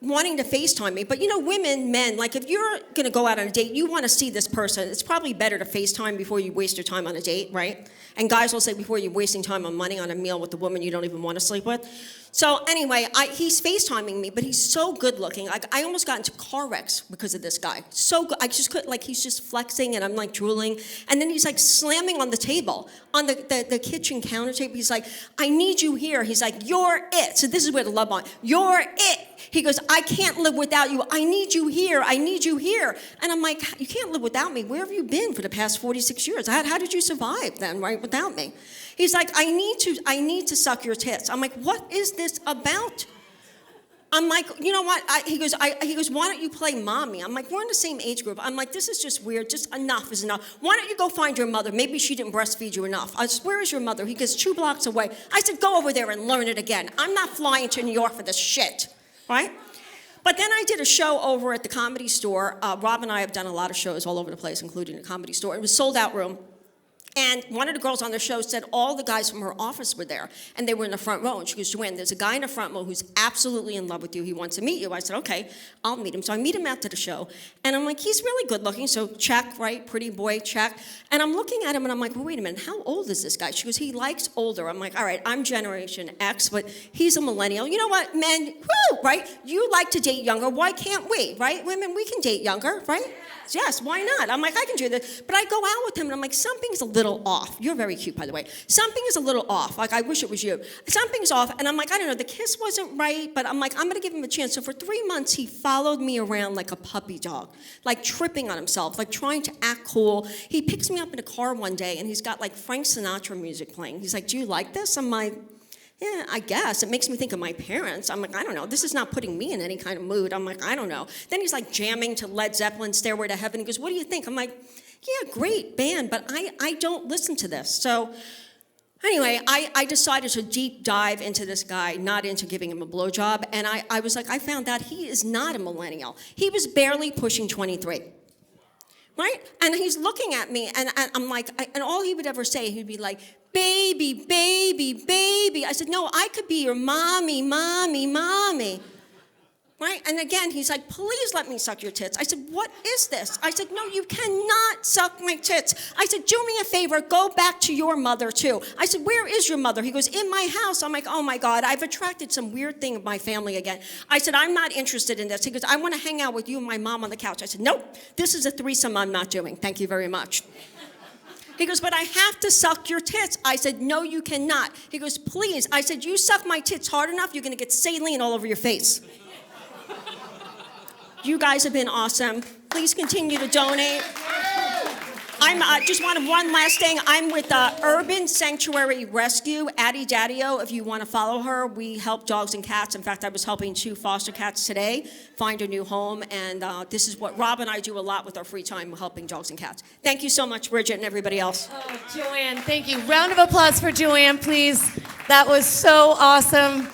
wanting to FaceTime me, but you know, women, men, like if you're gonna go out on a date, you wanna see this person. It's probably better to FaceTime before you waste your time on a date, right? And guys will say before you're wasting time on money on a meal with a woman you don't even wanna sleep with. So anyway, he's FaceTiming me, but he's so good looking. I almost got into car wrecks because of this guy. So good, I just couldn't, like he's just flexing and I'm like drooling. And then he's like slamming on the table, on the kitchen counter table. He's like, I need you here. He's like, you're it. So this is where the love on, you're it. He goes, I can't live without you. I need you here. I need you here. And I'm like, you can't live without me. Where have you been for the past 46 years? How did you survive then, right, without me? He's like, I need to suck your tits. I'm like, what is this about? I'm like, you know what? He goes, why don't you play mommy? I'm like, we're in the same age group. I'm like, this is just weird. Just enough is enough. Why don't you go find your mother? Maybe she didn't breastfeed you enough. I said, where is your mother? He goes, 2 blocks away. I said, go over there and learn it again. I'm not flying to New York for this shit, right? But then I did a show over at the Comedy Store. Rob and I have done a lot of shows all over the place, including the Comedy Store. It was a sold-out room. And one of the girls on the show said all the guys from her office were there, and they were in the front row. And she goes, Joanne, there's a guy in the front row who's absolutely in love with you. He wants to meet you. I said, okay, I'll meet him. So I meet him after the show, and I'm like, he's really good looking, so check, right? Pretty boy, check. And I'm looking at him, and I'm like, well, wait a minute, how old is this guy? She goes, he likes older. I'm like, all right, I'm Generation X, but he's a millennial. You know what, men, woo, right? You like to date younger. Why can't we, right? Women, we can date younger, right? Yes, why not? I'm like, I can do this. But I go out with him, and I'm like, something's a little off. You're very cute, by the way. Something is a little off. Like, I wish it was you. Something's off, and I'm like, I don't know, the kiss wasn't right, but I'm like, I'm going to give him a chance. So for 3 months, he followed me around like a puppy dog, like tripping on himself, like trying to act cool. He picks me up in a car one day, and he's got like Frank Sinatra music playing. He's like, do you like this? I'm like, yeah, I guess. It makes me think of my parents. I'm like, I don't know. This is not putting me in any kind of mood. I'm like, I don't know. Then he's like jamming to Led Zeppelin, Stairway to Heaven. He goes, what do you think? I'm like, yeah, great band, but I don't listen to this. So anyway, I decided to deep dive into this guy, not into giving him a blowjob. And I was like, I found out he is not a millennial. He was barely pushing 23. Right? And he's looking at me, and I'm like, and all he would ever say, he'd be like, baby, baby, baby. I said, no, I could be your mommy, mommy, mommy. Right? And again, he's like, please let me suck your tits. I said, what is this? I said, no, you cannot suck my tits. I said, do me a favor, go back to your mother too. I said, where is your mother? He goes, in my house. I'm like, oh my God, I've attracted some weird thing of my family again. I said, I'm not interested in this. He goes, I want to hang out with you and my mom on the couch. I said, nope, this is a threesome I'm not doing. Thank you very much. He goes, but I have to suck your tits. I said, no, you cannot. He goes, please. I said, you suck my tits hard enough, you're going to get saline all over your face. You guys have been awesome. Please continue to donate. I'm just one last thing. I'm with Urban Sanctuary Rescue, Addie Daddio. If you want to follow her, we help dogs and cats. In fact, I was helping 2 foster cats today find a new home, and this is what Rob and I do a lot with our free time, helping dogs and cats. Thank you so much, Bridget, and everybody else. Oh, Joanne, thank you. Round of applause for Joanne, please. That was so awesome.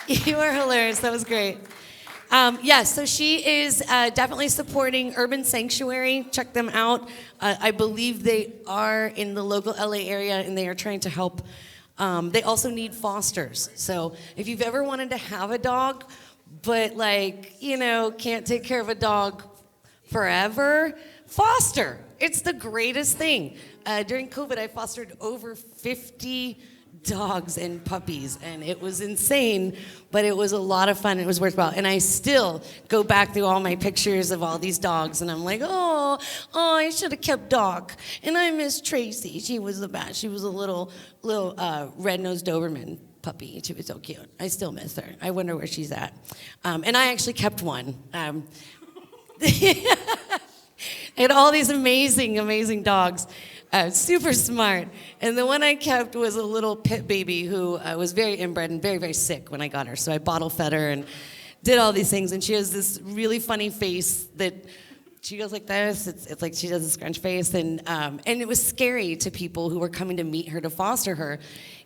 You were hilarious. That was great. Yes, so she is definitely supporting Urban Sanctuary. Check them out. I believe they are in the local LA area, and they are trying to help. They also need fosters. So if you've ever wanted to have a dog, but can't take care of a dog forever, foster. It's the greatest thing. During COVID, I fostered over 50 dogs and puppies, and it was insane, but it was a lot of fun. It was worthwhile, and I still go back through all my pictures of all these dogs, and I'm like, oh, I should have kept Doc, and I miss Tracy. She was the best. She was a little red-nosed Doberman puppy. She was so cute. I still miss her. I wonder where she's at. And I actually kept one. I had all these amazing, amazing dogs. Super smart. And the one I kept was a little pit baby who was very inbred and very, very sick when I got her. So I bottle fed her and did all these things. And she has this really funny face that she goes like this. It's like she does a scrunch face. And it was scary to people who were coming to meet her to foster her.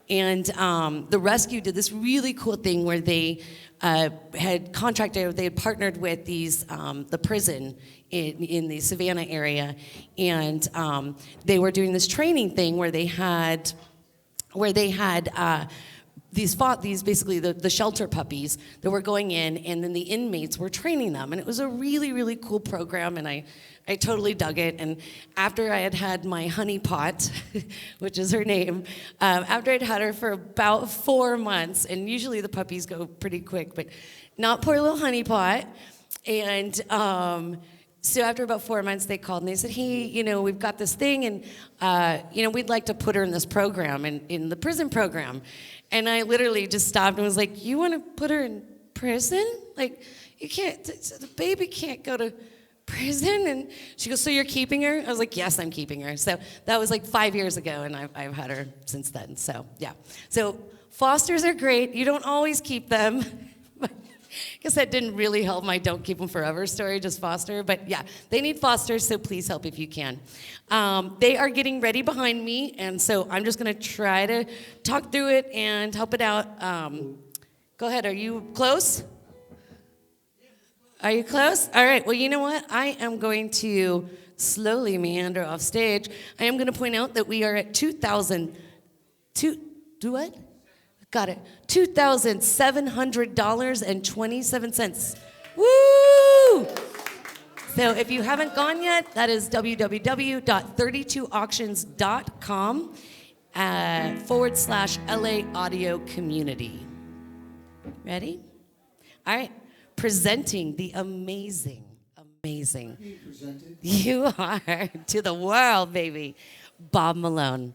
And the rescue did this really cool thing where they had partnered with the prison in the Savannah area, and they were doing this training thing where they had these basically the shelter puppies that were going in, and then the inmates were training them, and it was a really, really cool program, and I totally dug it. And after I had my honey pot, which is her name, after I'd had her for about 4 months, and usually the puppies go pretty quick, but not poor little honey pot. And so after about 4 months, they called and they said, hey, we've got this thing, and we'd like to put her in this program, in the prison program. And I literally just stopped and was like, you want to put her in prison? Like, you can't, the baby can't go to prison. And she goes, so you're keeping her? I was like, yes, I'm keeping her. So that was like 5 years ago, and I've had her since then. So, yeah. So fosters are great. You don't always keep them. I guess that didn't really help my don't keep them forever story, just foster. But yeah, they need fosters, so please help if you can. They are getting ready behind me, and so I'm just going to try to talk through it and help it out. Go ahead. Are you close? Are you close? All right. Well, you know what? I am going to slowly meander off stage. I am going to point out that we are at Got it. $2,700.27. Woo! So if you haven't gone yet, that is www.32auctions.com /LA Audio Community. Ready? All right. Presenting the amazing. You are to the world, baby. Bob Malone.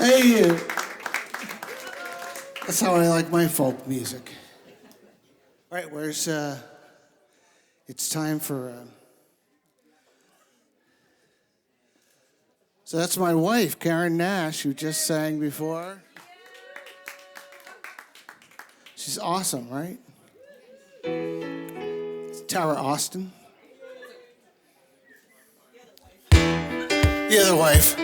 Hey, that's how I like my folk music. All right, it's time for, so that's my wife, Karen Nash, who just sang before. She's awesome, right? It's Tara Austin. The other wife.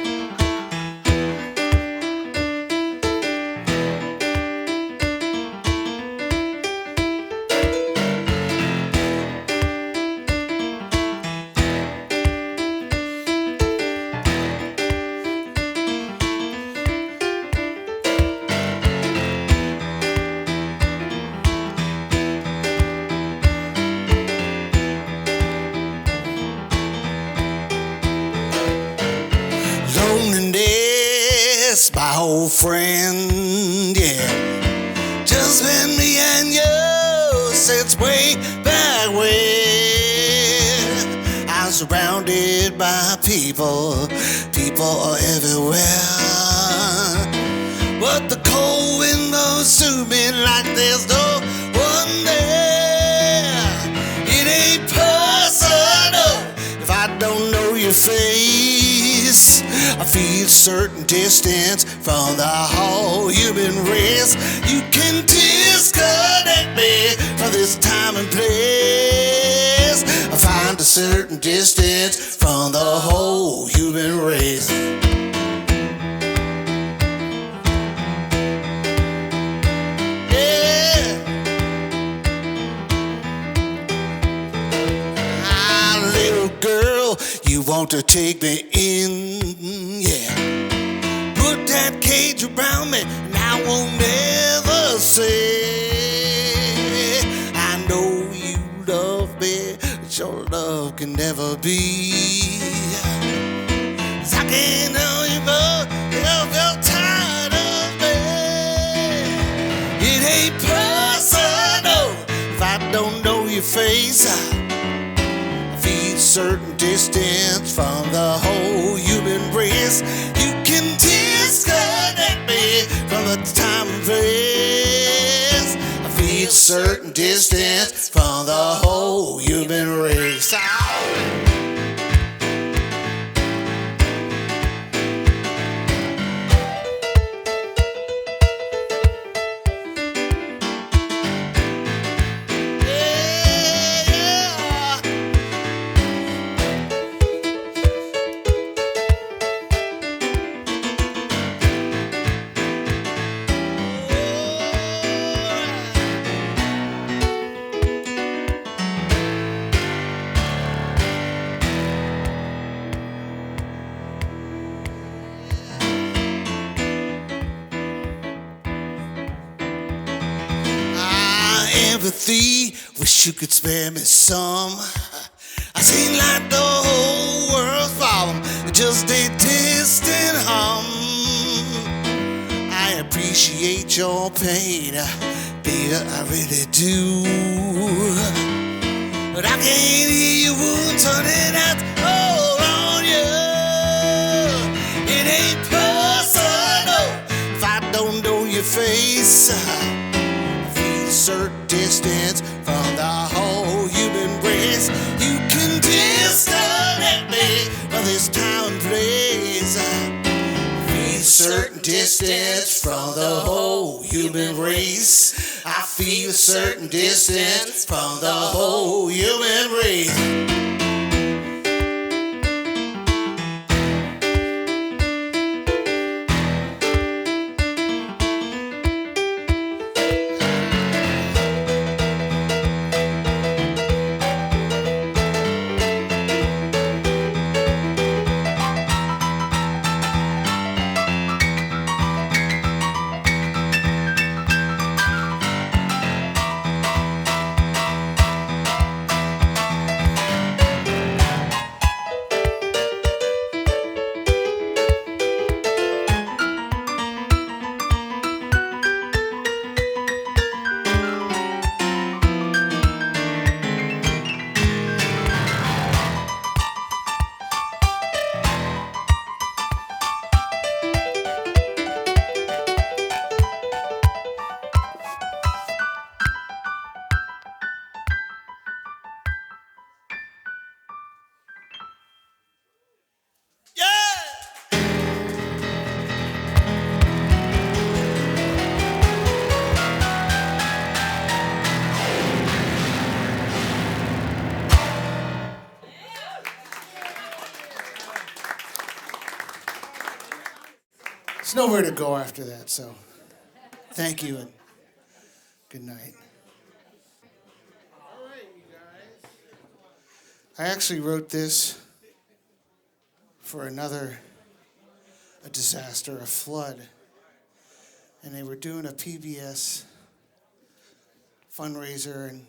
loneliness, my old friend, yeah. Just been me and you since way back when. I'm surrounded by people, people are everywhere. But the cold wind blows through me like there's no one there. It ain't personal if I don't know your face. I feel certain distance from the whole human race. You can disconnect me from this time and place. I find a certain distance from the whole human race. You want to take me in, yeah. Put that cage around me and I won't never say I know you love me, but your love can never be. 'Cause I can't know you more if you're tired of me. It ain't personal if I don't know your face. Certain distance from the whole human race. You can disconnect me from the time and place. I feel certain distance from the whole human race. Empathy, wish you could spare me some. I seem like the whole world's problem, just a distant hum. I appreciate your pain, baby, I really do. But I can't hear your wounds, honey, that's all on you. It ain't personal if I don't know your face. Certain distance from the whole human race. You can disconnect me from this time and place. Feel certain distance from the whole human race. I feel certain distance from the whole human race. There's nowhere to go after that, so thank you and good night. All right, you guys. I actually wrote this for a disaster, a flood. And they were doing a PBS fundraiser, and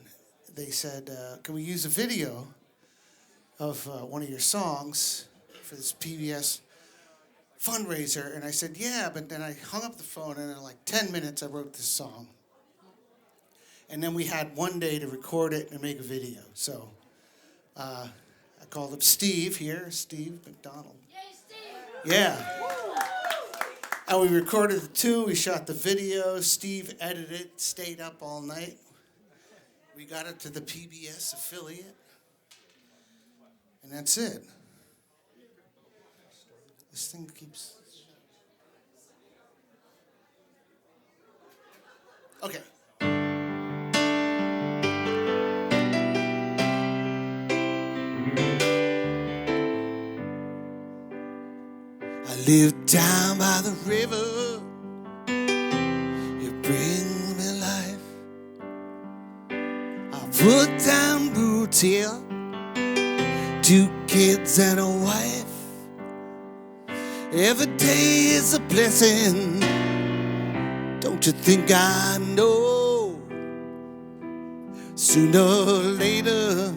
they said, can we use a video of one of your songs for this PBS fundraiser, and I said, yeah, but then I hung up the phone, and in like 10 minutes, I wrote this song. And then we had one day to record it and make a video. So I called up Steve here, Steve McDonald. Yay, Steve! Yeah. And we recorded the tune, we shot the video, Steve edited it, stayed up all night. We got it to the PBS affiliate, and that's it. This thing keeps... Okay. I live down by the river. It brings me life. I put down roots here. 2 kids and a wife. Every day is a blessing. Don't you think I know? Sooner or later,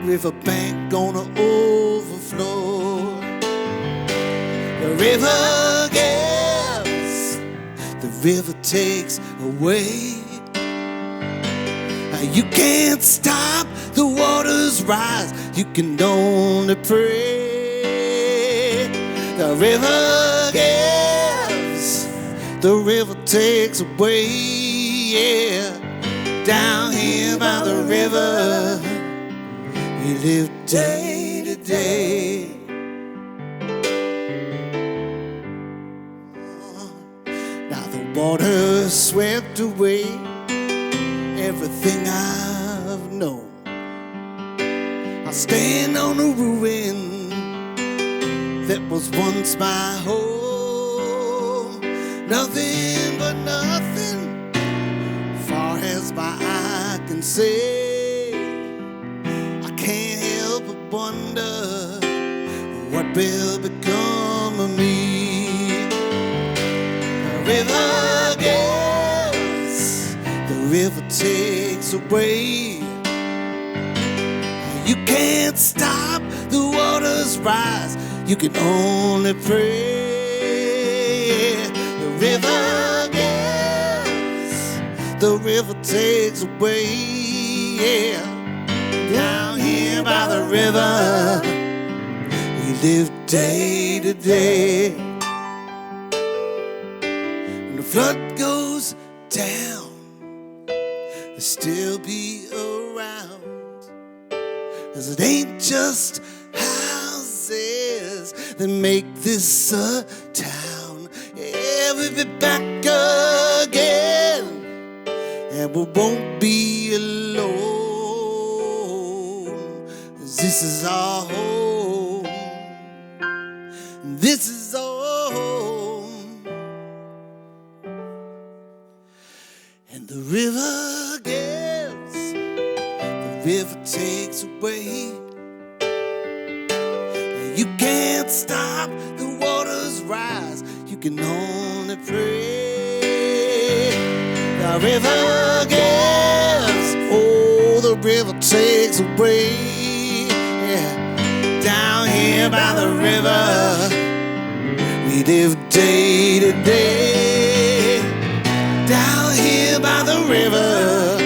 riverbank gonna overflow. The river gives, the river takes away. You can't stop the water's rise. You can only pray. The river gives, the river takes away. Yeah. Down here by the river, we live day to day. Now the water swept away everything I've known. I stand on a ruin that was once my home. Nothing but nothing, far as my eye can see. I can't help but wonder what will become of me. The river gives, the river takes away. You can't stop the water's rise. You can only pray. The river gives, the river takes away. Yeah. Down here by the river, we live day to day. When the flood goes down, they'll still be around. 'Cause it ain't just houses that make this a town. Yeah, we'll be back again, and we won't be alone. 'Cause this is our home. This is our home. And the river gives, the river takes away. You can't stop the water's rise. You can only pray. The river gives, oh, the river takes away. Yeah. Down here by the river, we live day to day. Down here by the river,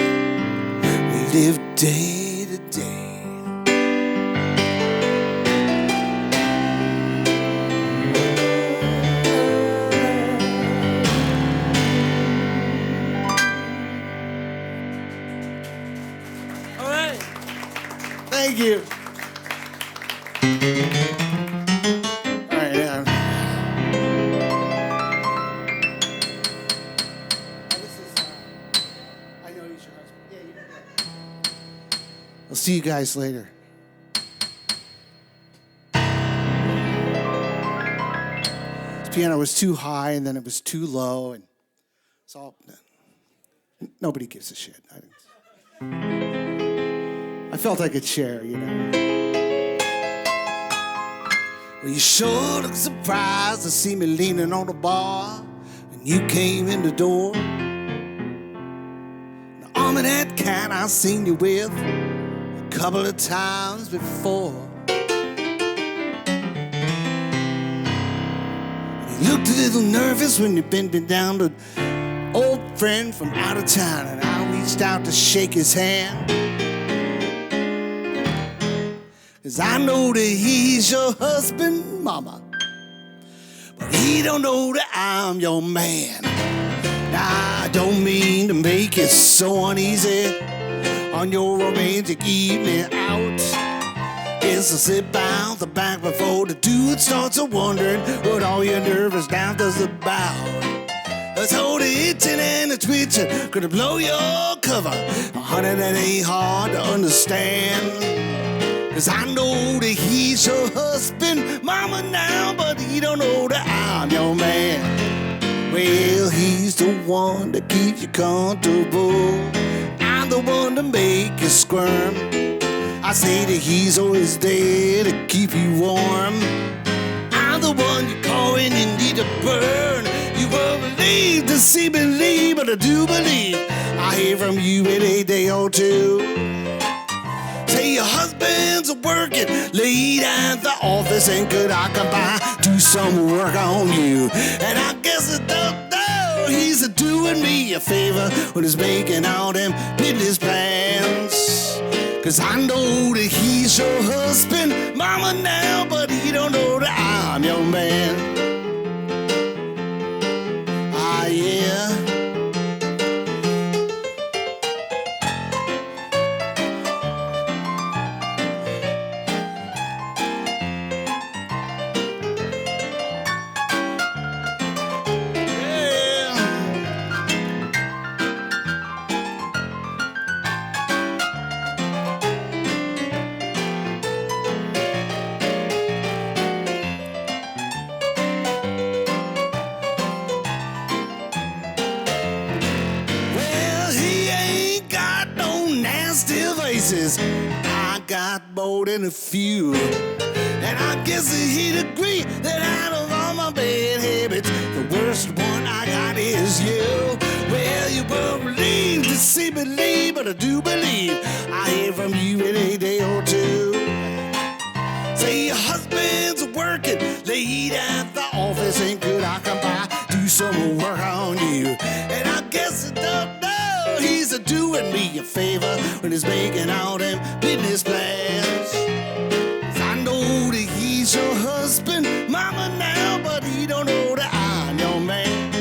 we live day to day. Thank you. All right, yeah. This is, I know he's your husband. Yeah, you know that. I'll see you guys later. This piano was too high, and then it was too low, and it's all. Nobody gives a shit. I felt I could share, you know. Well, you sure look surprised to see me leaning on the bar when you came in the door. The arm of that kind I've seen you with a couple of times before. Looked a little nervous when you bent me down to old friend from out of town, and I reached out to shake his hand. 'Cause I know that he's your husband, mama, but he don't know that I'm your man. Now, I don't mean to make it so uneasy on your romantic evening out. Guess I'll sit by the back before the dude starts wondering what all your nervous doubt is about. I told the itching and the twitching gonna blow your cover. Honey, that ain't hard to understand. 'Cause I know that he's your husband, mama, now, but he don't know that I'm your man. Well, he's the one that keeps you comfortable. I'm the one to make you squirm. I say that he's always there to keep you warm. I'm the one you call when you need to burn. You won't believe to see believe, but I do believe I hear from you in a day or two. Say your husband's working late at the office, and could I come by, do some work on you? And I guess it don't know he's doing me a favor when he's making all them business plans. 'Cause I know that he's your husband, mama, now, but he don't know that I'm your man. Ah, yeah. I got more than a few, and I guess he'd agree that out of all my bad habits, the worst one I got is you. Well, you won't believe to see believe, but I do believe I hear from you in a day or two. Say your husband's working late at the office, and could I come by, do some work on you? And I guess it don't know he's doing me a favor when he's making all them business plans. 'Cause I know that he's your husband, mama, now, but he don't know that I'm your man.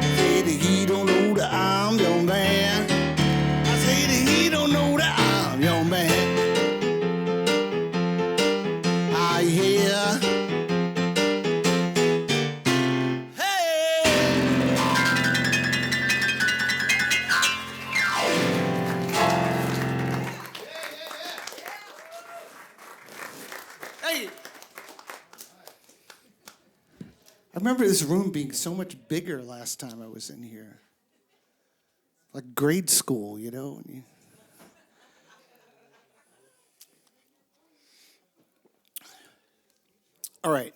I say that he don't know that I'm your man. I say that he don't know that I'm your man. I hear. I remember this room being so much bigger last time I was in here. Like grade school, you know? All right.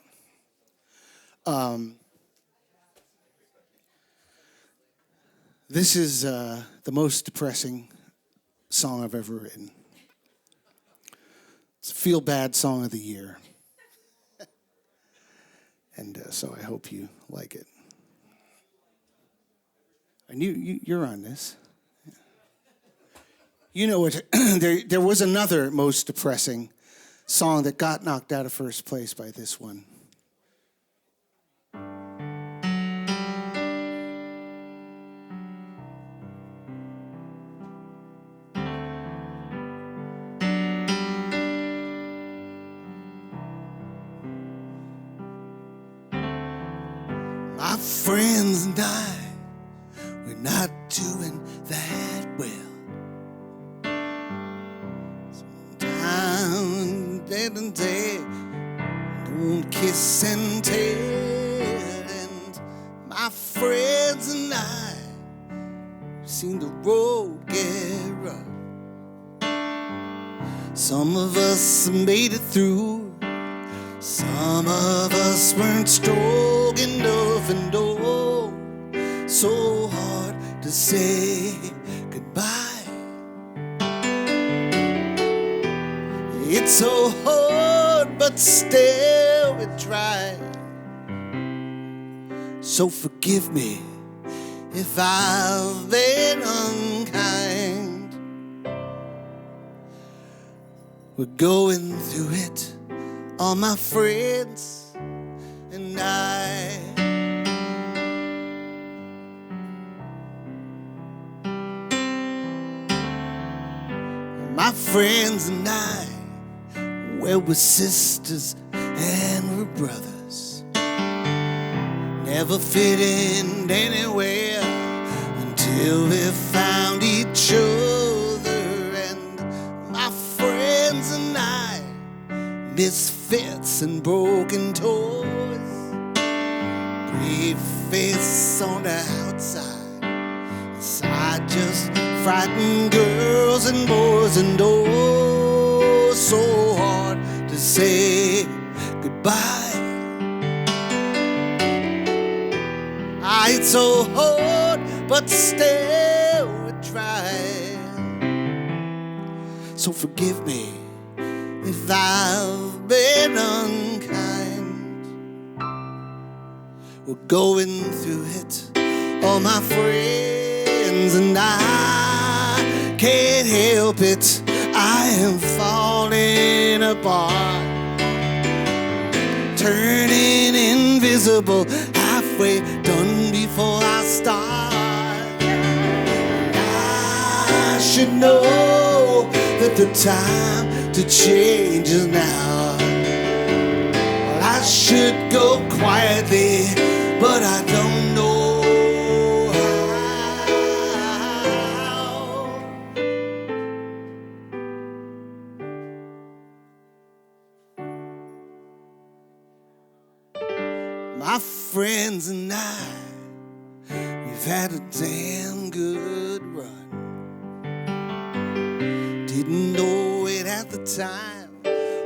This is the most depressing song I've ever written. It's a feel-bad song of the year. And so I hope you like it. And you're on this. You know what? There was another most depressing song that got knocked out of first place by this one. My friends and I, we're not doing that well. Sometimes dead and dead, don't kiss and tell. And my friends and I, we've seen the road get rough. Some of us made it through. Some of us weren't strong enough, and oh, so hard to say goodbye. It's so hard, but still we try. So forgive me if I've been unkind. We're going through it, all my friends and I. My friends and I, well, we're sisters and we're brothers. Never fit in anywhere until we found each other. And my friends and I, misfits and broken toys, brave face on the outside, inside just frightened girls and boys, and oh, so hard to say goodbye. It's so hard, but still we try. So forgive me if I've been unkind. We're going through it, all my friends and I. Can't help it, I am falling apart, turning invisible, halfway done before I start. I should know that the time to change is now. Well, I should go quietly, but I don't know my friends and I, we've had a damn good run. Didn't know it at the time,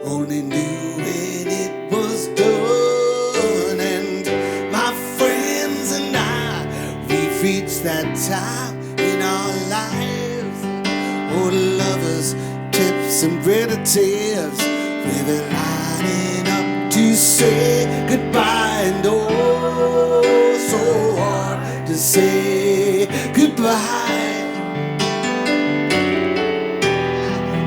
only knew when it was done. And my friends and I, we've reached that time in our lives. Oh, lovers, tips and relatives, we're lining up to say goodbye. And oh, so hard to say goodbye.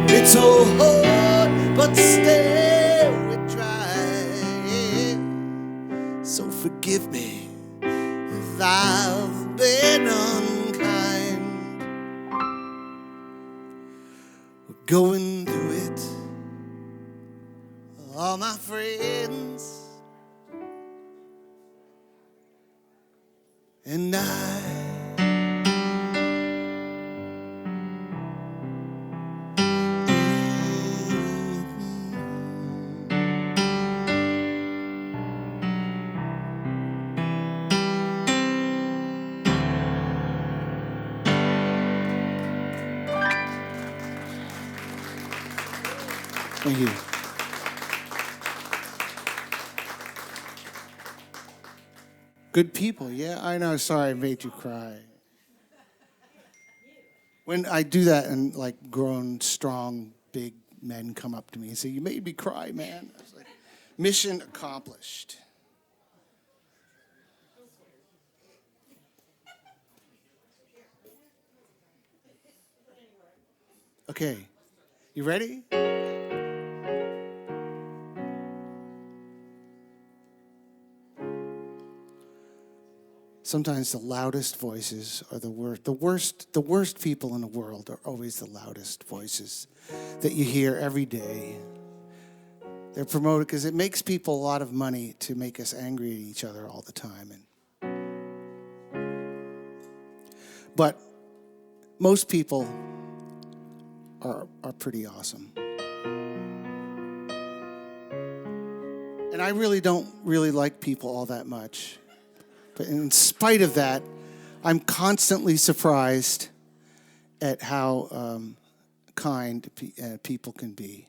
It's so hard, but still we try. So forgive me if I've been unkind. We're going through it, all my friends and I. Thank you. Good people, yeah, I know. Sorry I made you cry. When I do that and like grown, strong, big men come up to me and say, "You made me cry, man." I was like, mission accomplished. Okay, you ready? Sometimes the loudest voices are the worst. The worst people in the world are always the loudest voices that you hear every day. They're promoted because it makes people a lot of money to make us angry at each other all the time. But most people are pretty awesome. And I really don't really like people all that much. But in spite of that, I'm constantly surprised at how kind people can be.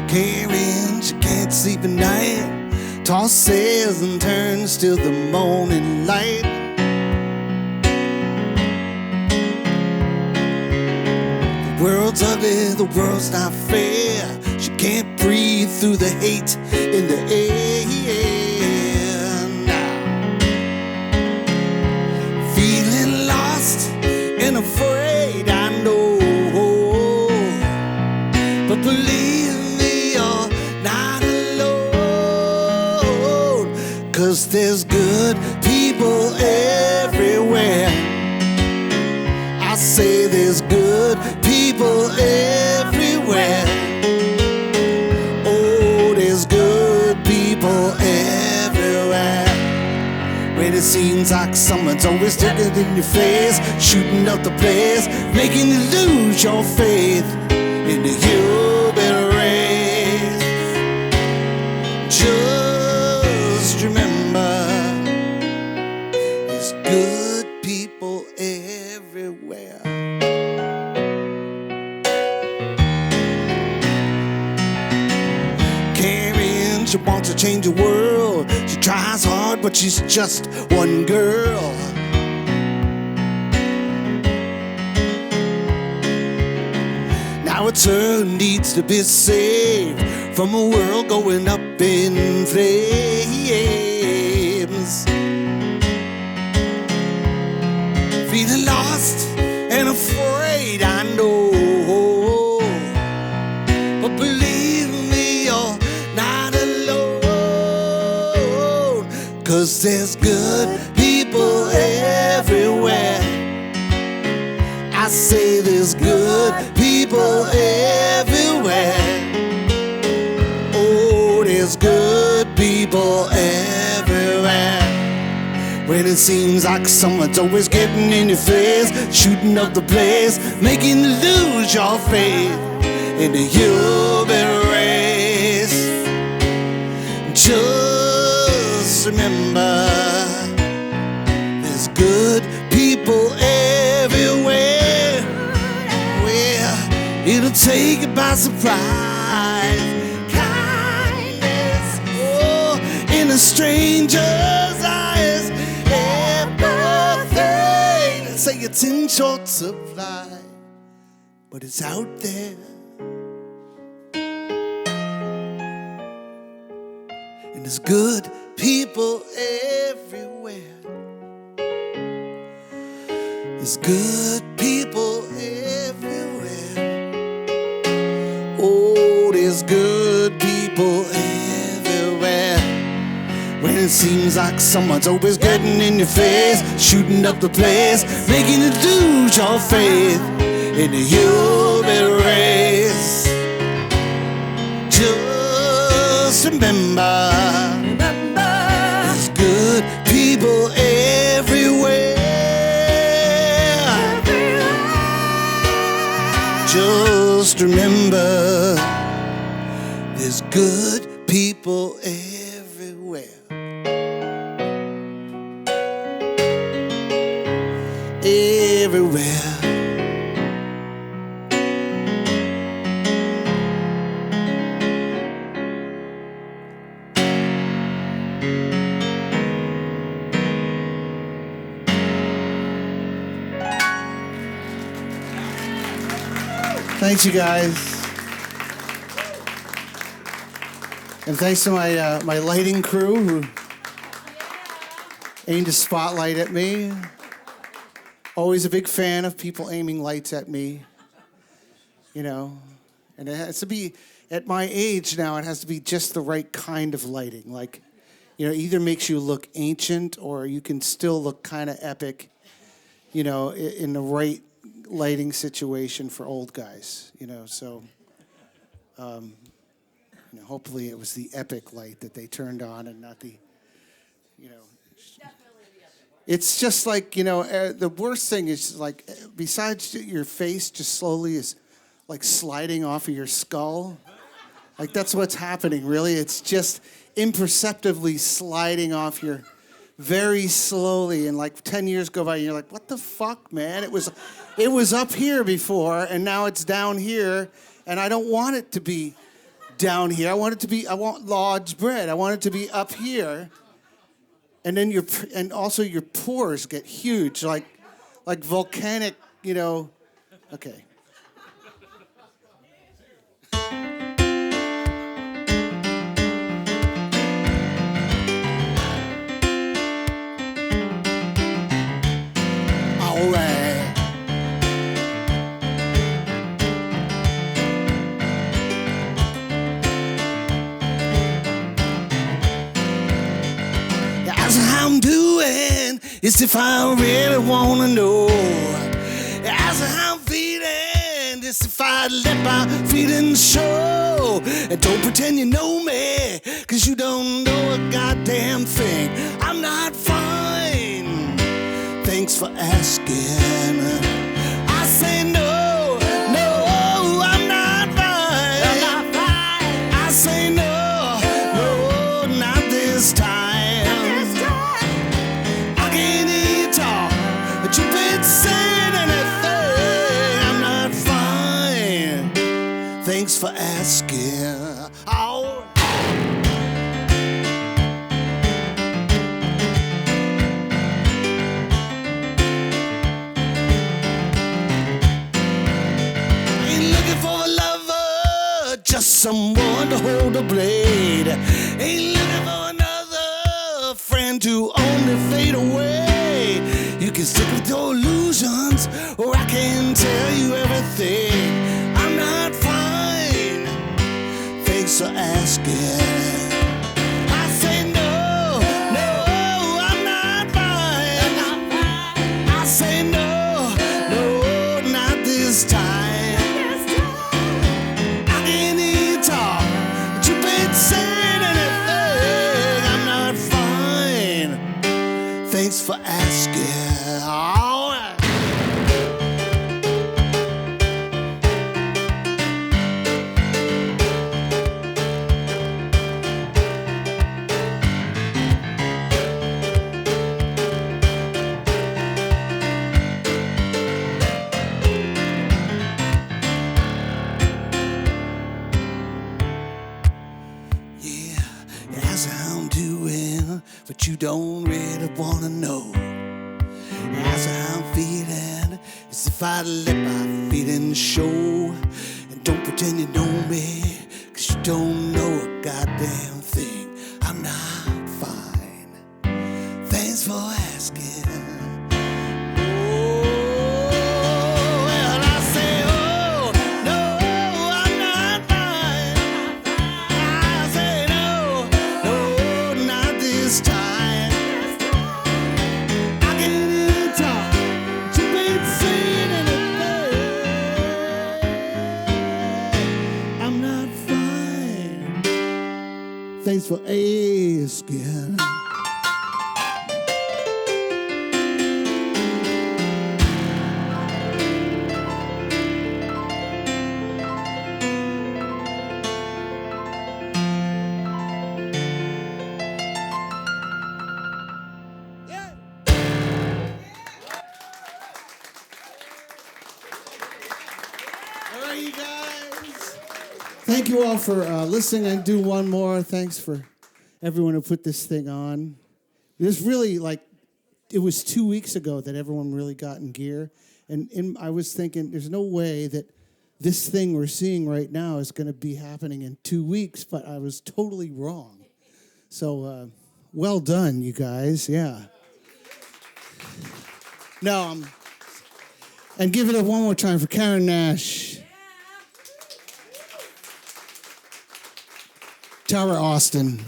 Karen, she can't sleep at night, tosses and turns till the morning light. The world world's ugly, the world's not fair. She can't breathe through the hate in the air now. Feeling lost and afraid, I know. But believe me, you're not alone. 'Cause there's good people everywhere. I say there's good people everywhere. Oh, there's good people everywhere. When it seems like someone's always sticking in your face, shooting up the place, making you lose your faith in the human race. Just remember, there's good people everywhere. Karen, she wants to change the world. She tries hard, but she's just one girl. Now it's her needs to be saved from a world going up in flames. Feeling lost and afraid, I know. But believe me, you're not alone. 'Cause there's good people everywhere. I say there's good people everywhere. Oh, there's good people everywhere. When it seems like someone's always getting in your face, shooting up the place, making you lose your faith in the human race. Just remember, there's good people everywhere. Well, it'll take you by surprise. Kindness, oh, in a stranger's eyes. Everything, say it's in short supply, but it's out there. And there's good people everywhere. There's good people everywhere. Oh, there's good people everywhere. When it seems like someone's always getting in your face, shooting up the place, making you lose your faith in the human race. Just remember, there's good people everywhere. Just remember, there's good people everywhere. Everywhere. Thanks, you guys. And thanks to my lighting crew who aimed a spotlight at me. Always a big fan of people aiming lights at me. You know, and it has to be, at my age now, it has to be just the right kind of lighting. Like, you know, either makes you look ancient or you can still look kind of epic, you know, in the right lighting situation for old guys, you know. So, you know, hopefully it was the epic light that they turned on and not the, you know. It's just like, you know, the worst thing is like, besides your face just slowly is like sliding off of your skull. Like that's what's happening, really. It's just imperceptibly sliding off your, very slowly, and like 10 years go by and you're like, what the fuck, man? It was up here before and now it's down here, and I don't want it to be down here. I want large bread. I want it to be up here. And then also your pores get huge, like volcanic, you know. Okay. It's if I really wanna know. Ask how I'm feeling. It's if I let my feelings show. And don't pretend you know me, 'cause you don't know a goddamn thing. I'm not fine. Thanks for asking. I say no, no, I'm not fine. I'm not fine. I say no, no, not this time. Not this time. I can't hear you talk, but you've been saying anything. I'm not fine. Thanks for asking. Oh. Just someone to hold a blade. Ain't looking for another friend to only fade away. You can stick with your illusions, or I can tell you everything. I'm not fine. Thanks for asking. I say no, no, I'm not fine. I'm not fine. I say no, no, not this time. Thanks for asking. All right. Yeah, ask how I'm doing, but you don't really wanna know. Ask how I'm feeling, as if I let my feelings show. And don't pretend you know me, 'cause you don't know a goddamn thing. I'm not fine. Thanks for asking. Thanks for asking. All right, you guys. Thank you all for listening. I do one more. Thanks for everyone who put this thing on. It was really it was 2 weeks ago that everyone really got in gear. And I was thinking, there's no way that this thing we're seeing right now is going to be happening in 2 weeks, but I was totally wrong. So, well done, you guys. Yeah. No, and give it up one more time for Karen Nash. Tara Austin.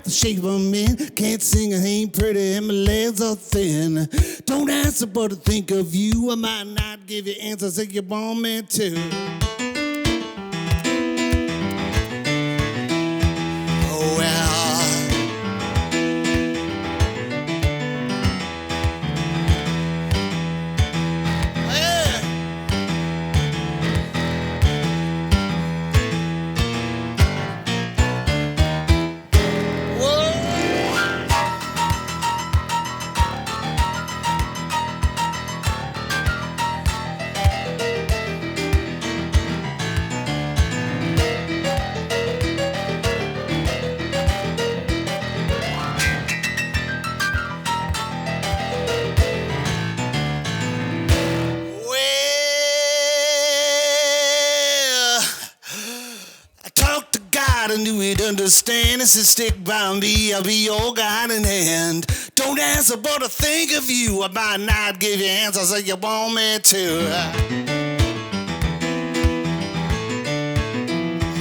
Shape I'm in, can't sing, I ain't pretty, and my legs are thin. Don't answer, but I think of you. I might not give you answers if you want me to. Oh well. Yeah. I knew he'd understand. I said, stick by me, I'll be your guiding hand. Don't answer, but I think of you. I might not give you answers that you want me to.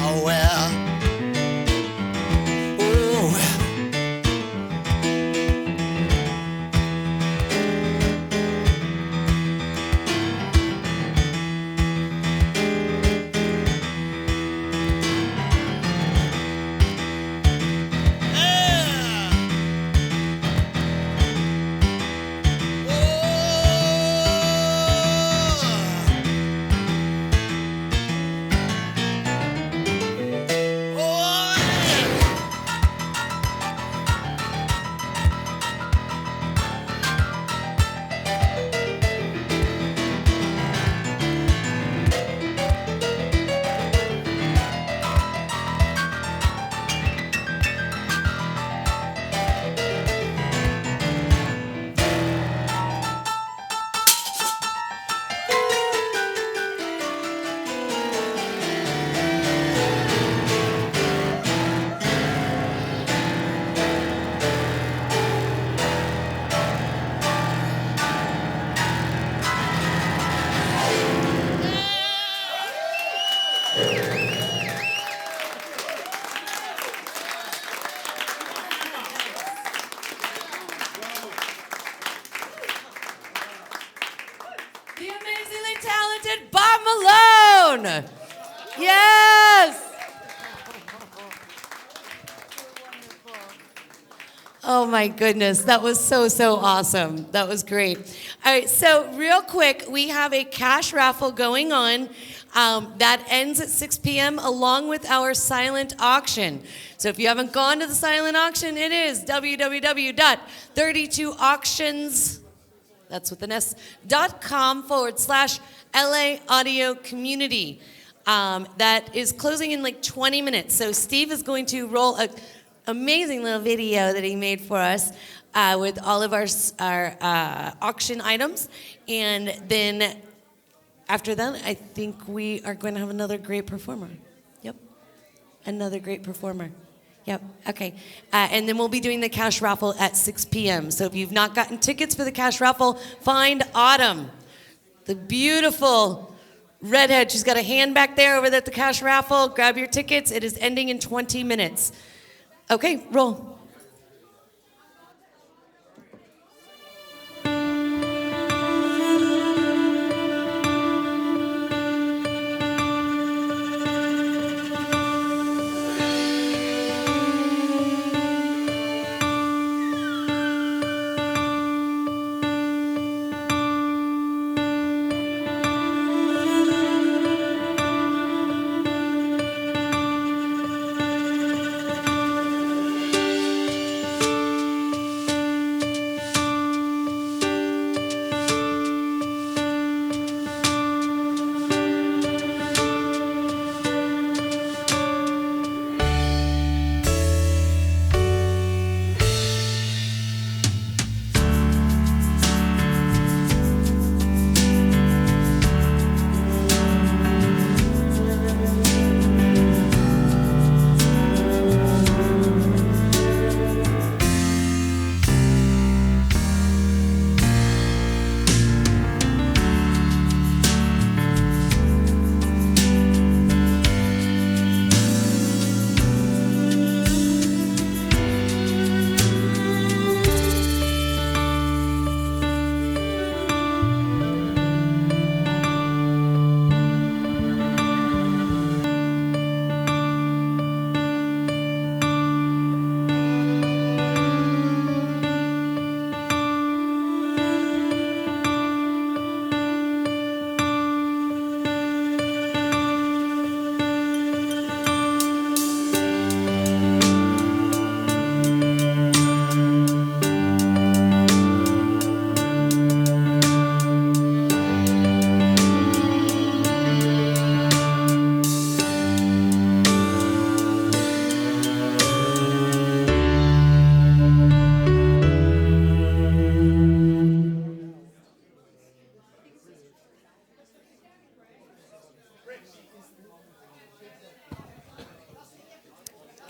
Oh, well. Oh, well. The amazingly talented Bob Malone. Yes. Oh my goodness, that was so awesome. That was great. All right, so real quick, we have a cash raffle going on that ends at 6 p.m. along with our silent auction. So if you haven't gone to the silent auction, it is www.32auctions, that's with an S, .com/LA Audio Community. That is closing in like 20 minutes. So Steve is going to roll a amazing little video that he made for us with all of our auction items. And then after that, I think we are going to have another great performer. Yep. Another great performer. Yep. Okay. And then we'll be doing the cash raffle at 6 p.m. So if you've not gotten tickets for the cash raffle, find Autumn, the beautiful redhead. She's got a hand back there over there at the cash raffle. Grab your tickets. It is ending in 20 minutes. Okay, roll.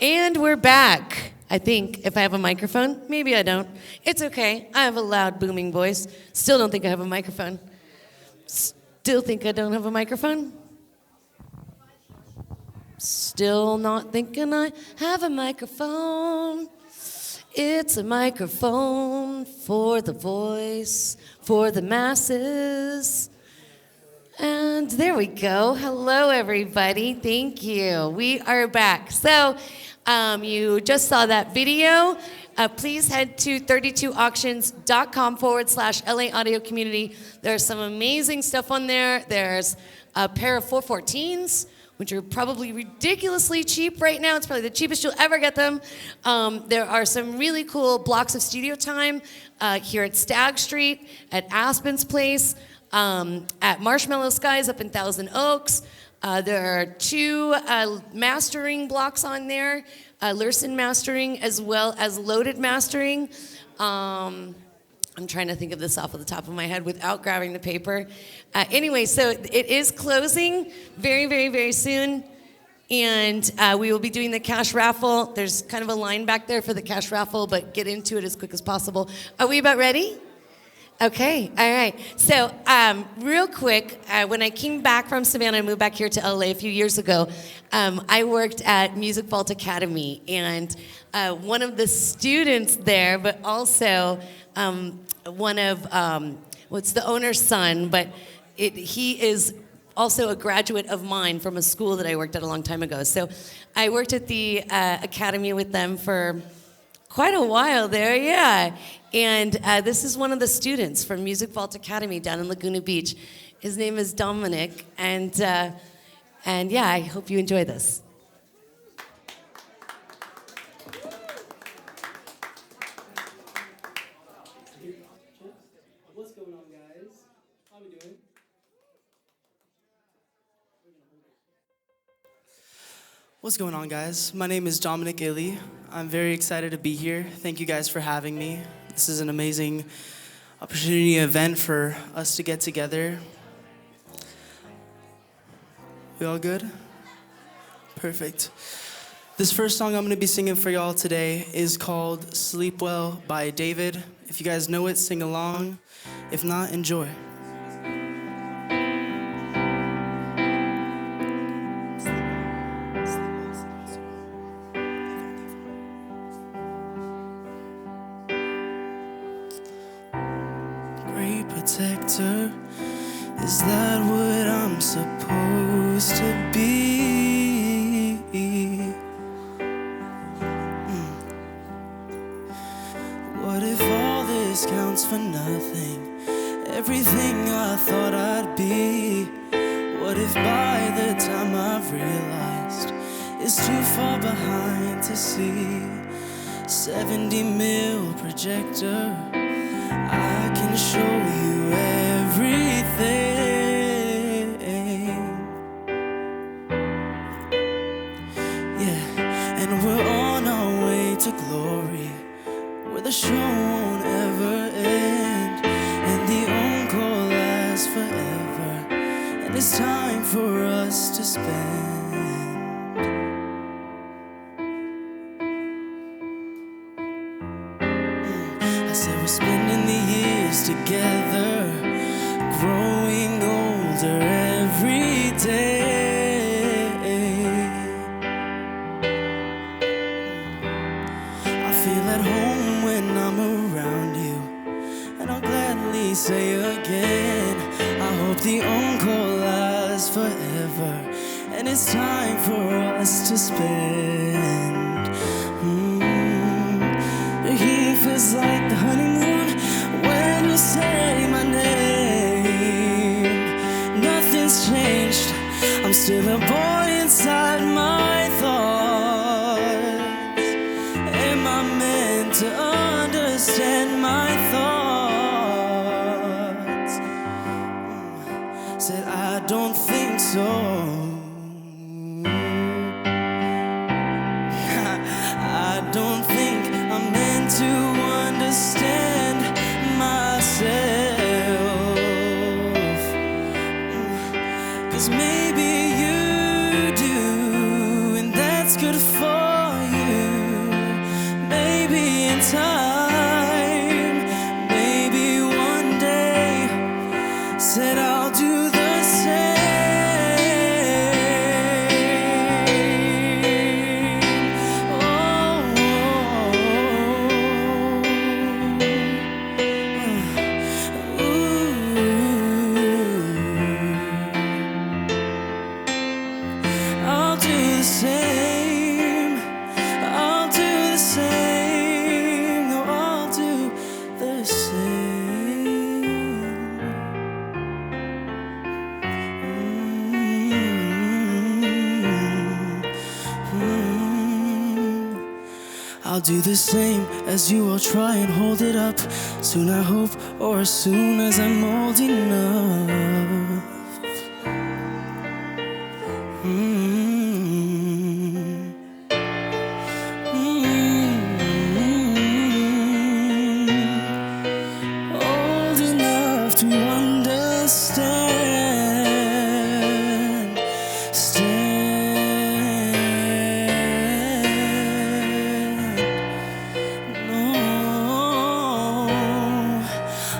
And we're back. I think if I have a microphone, maybe I don't. It's okay. I have a loud, booming voice. Still don't think I have a microphone. Still think I don't have a microphone. Still not thinking I have a microphone. It's a microphone for the voice, for the masses. And there we go. Hello, everybody. Thank you. We are back. So you just saw that video. Please head to 32auctions.com/LA Audio Community. There's some amazing stuff on there. There's a pair of 414s, which are probably ridiculously cheap right now. It's probably the cheapest you'll ever get them. There are some really cool blocks of studio time here at Stagg Street, at Aspen's Place, at Marshmallow Skies up in Thousand Oaks. There are 2 mastering blocks on there, Lursen Mastering as well as Loaded Mastering. I'm trying to think of this off of the top of my head without grabbing the paper. Anyway, so it is closing very, very, very soon. And we will be doing the cash raffle. There's kind of a line back there for the cash raffle, but get into it as quick as possible. Are we about ready? Okay, all right. So real quick, when I came back from Savannah and moved back here to LA a few years ago, I worked at Music Vault Academy. And one of the students there, but also one of, it's the owner's son, but he is also a graduate of mine from a school that I worked at a long time ago. So I worked at the academy with them for quite a while there, yeah. And this is one of the students from Music Vault Academy down in Laguna Beach. His name is Dominique, and yeah, I hope you enjoy this. What's going on, guys? How we doing? What's going on, guys? My name is Dominique Ilie. I'm very excited to be here. Thank you guys for having me. This is an amazing opportunity event for us to get together. We all good? Perfect. This first song I'm going to be singing for y'all today is called Sleep Well by David. If you guys know it, sing along. If not, enjoy. Protector, is that what I'm supposed to be? What if all this counts for nothing? Everything I thought I'd be. What if by the time I've realized it's too far behind to see? 70 mil projector, I can show you everything. Yeah, and we're on our way to glory, where the show won't ever end, and the encore lasts forever, and it's time for us to spend. I said we're spending the years together, growing older every day. I feel at home when I'm around you, and I'll gladly say again, I hope the encore lasts forever, and it's time for us to spend. He feels like the honeymoon when you say my name. Nothing's changed, I'm still a boy inside my thoughts. Am I meant to understand my thoughts? Said I don't think so. I don't think I'm meant to understand myself. 'Cause maybe you do, and that's good for you. I'll do the same as you. I'll try and hold it up. Soon I hope, or as soon as I'm old enough. Old enough to understand.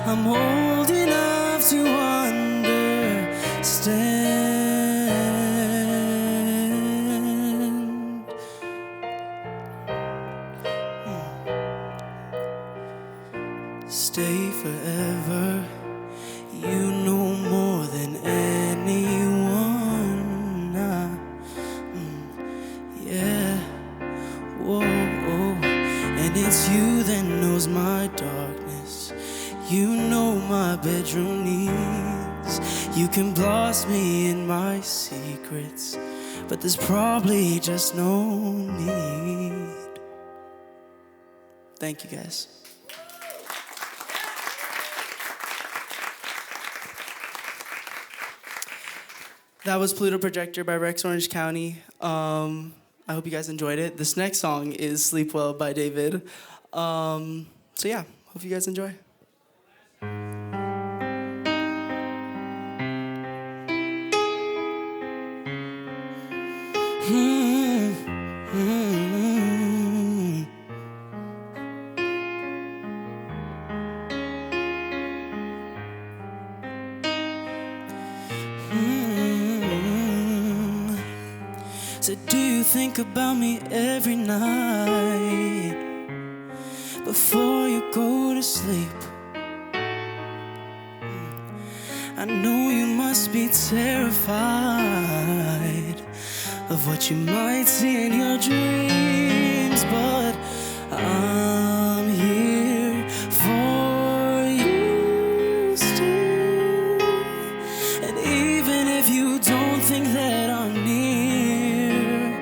I'm old enough to understand. Stay forever. You know more than anyone. Yeah. Whoa. And it's you that knows my darkness. You know my bedroom needs. You can blast me in my secrets, but there's probably just no need. Thank you, guys. That was Pluto Projector by Rex Orange County. I hope you guys enjoyed it. This next song is Sleep Well by David. So yeah, hope you guys enjoy. So do you think about me every night before you go to sleep? I know you must be terrified of what you might see in your dreams, but I'm here for you still. And even if you don't think that I'm near,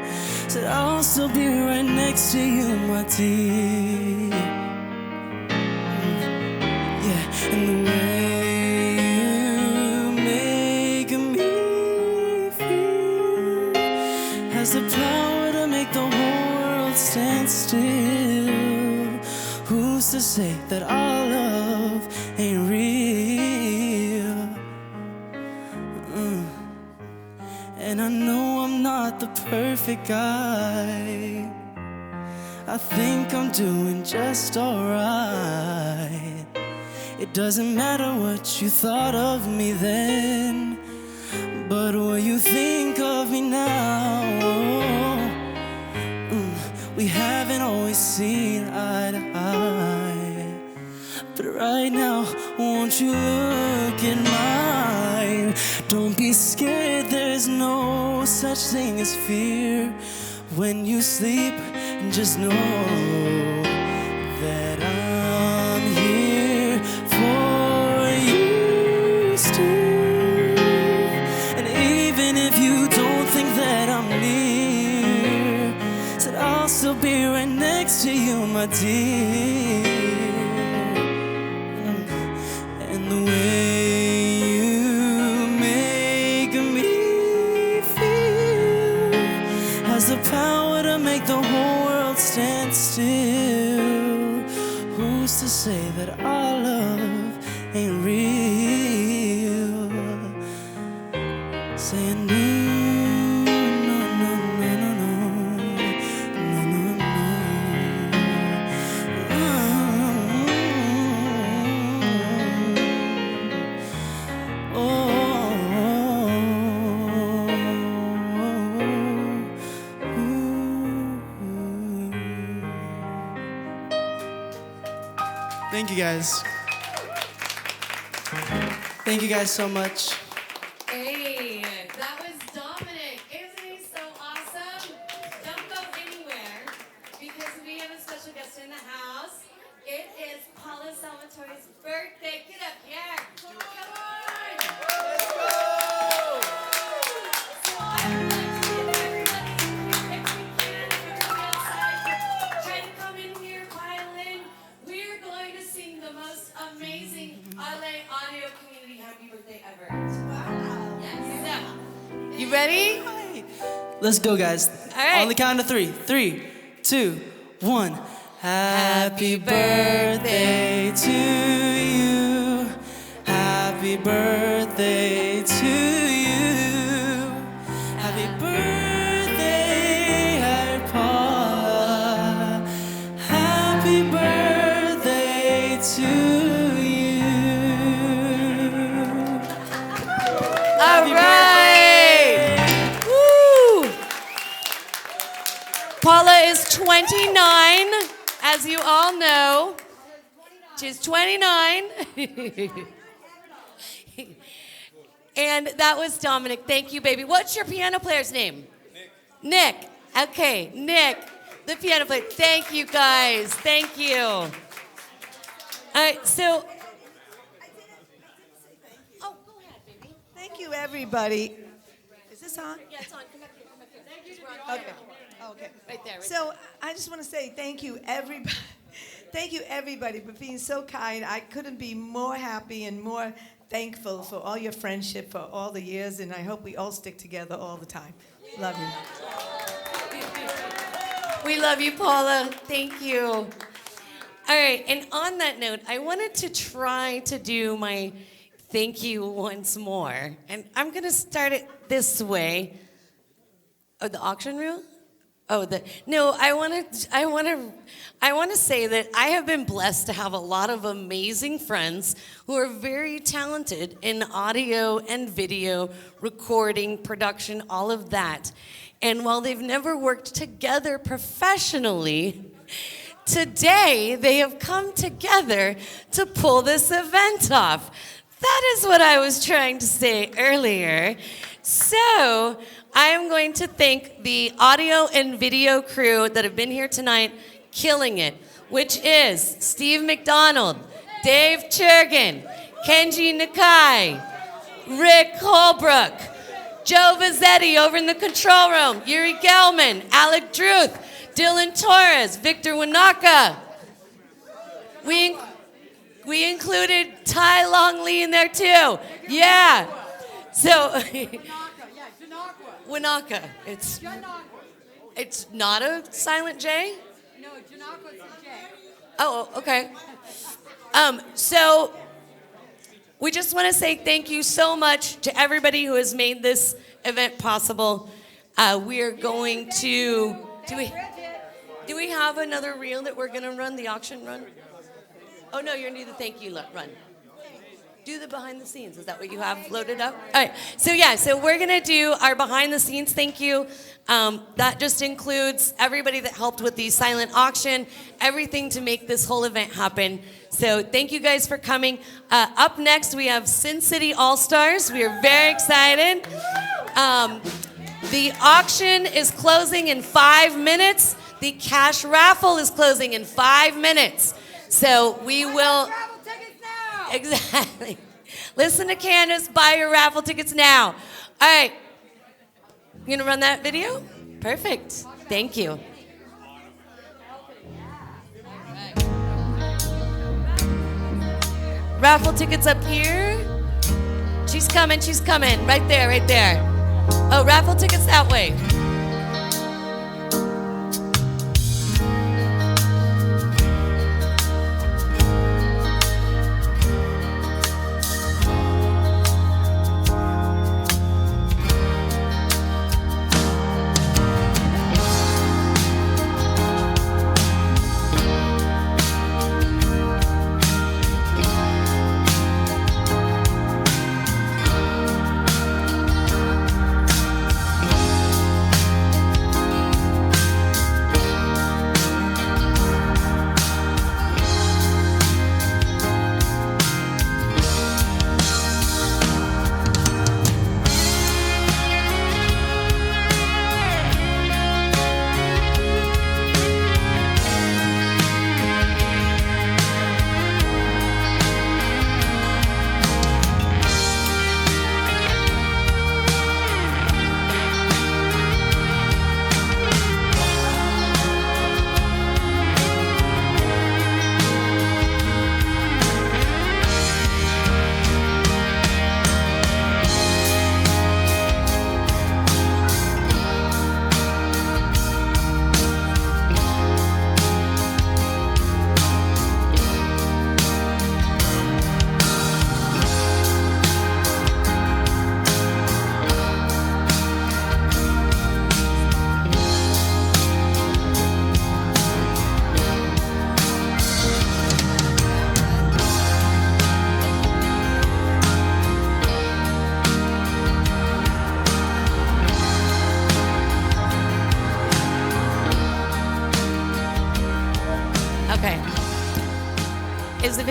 said I'll still be right next to you, my dear. Yeah, and the way has the power to make the whole world stand still. Who's to say that our love ain't real? And I know I'm not the perfect guy. I think I'm doing just alright. It doesn't matter what you thought of me then, but what you think of me now. We haven't always seen eye to eye, but right now, won't you look in mine? Don't be scared, there's no such thing as fear. When you sleep, just know that I'm here for you still. And even if you don't think that I'm near, said I'll still be right next to you, my dear. And the way you make me feel has the power to make the whole world stand still. Who's to say that our love ain't real? Saying no, no, no, no, no, no, no, no, no. Thank you guys. Thank you guys so much. Hey, that was Dominic. Isn't he so awesome? Don't go anywhere because we have a special guest in the house. It is Paula Salvatore's birthday. Get up here. Come on. Let's go. So I would like to give everybody, if we can, everybody outside, try to come in LA audio community happy birthday ever. Wow. Yes. You ready? Let's go, guys. All right. On the count of 3. 3, 2, 1. Happy birthday to you. Happy birthday to you. Happy birthday, dear Paula. Happy birthday to you. All right. Woo. Paula is 29, as you all know. She's 29. And that was Dominic. Thank you, baby. What's your piano player's name? Nick. Okay, Nick, the piano player. Thank you, guys. Thank you. All right, so. Oh, go ahead, baby. Thank you, everybody. Is this on? Yeah, it's on. Come back here. Come back here. Thank you. Okay. Okay. Right there. So I just want to say thank you, everybody. Thank you, everybody, for being so kind. I couldn't be more happy and more thankful for all your friendship for all the years, and I hope we all stick together all the time. Love you. We love you, Paula. Thank you. All right, and on that note, I wanted to try to do my thank you once more, and I'm gonna start it this way. Oh, the auction reel? Oh, I want to say that I have been blessed to have a lot of amazing friends who are very talented in audio and video, recording, production, all of that. And while they've never worked together professionally, today they have come together to pull this event off. That is what I was trying to say earlier. So I am going to thank the audio and video crew that have been here tonight, killing it, which is Steve McDonald, Dave Churgan, Kenji Nakai, Rick Holbrook, Joe Vezzetti over in the control room, Uri Gelman, Alec Druth, Dylan Torres, Victor Wanaka. We included Ty Long Lee in there too. Yeah. So, Wanaka. It's not a silent J? No, Janacua's a J. Oh, okay. So we just want to say thank you so much to everybody who has made this event possible. We are going to. Do we have another reel that we're going to run, the auction run? Oh, no, you're going to do the thank you run. Do the behind the scenes. Is that what you have loaded up? All right. So we're going to do our behind the scenes thank you. That just includes everybody that helped with the silent auction, everything to make this whole event happen. So thank you guys for coming. Up next, we have Sin City All-Stars. We are very excited. The auction is closing in 5 minutes. The cash raffle is closing in 5 minutes. So we will... Exactly. Listen to Candace, buy your raffle tickets now. All right. You gonna run that video? Perfect. Thank you. Raffle tickets up here. She's coming. Right there. Oh, raffle tickets that way.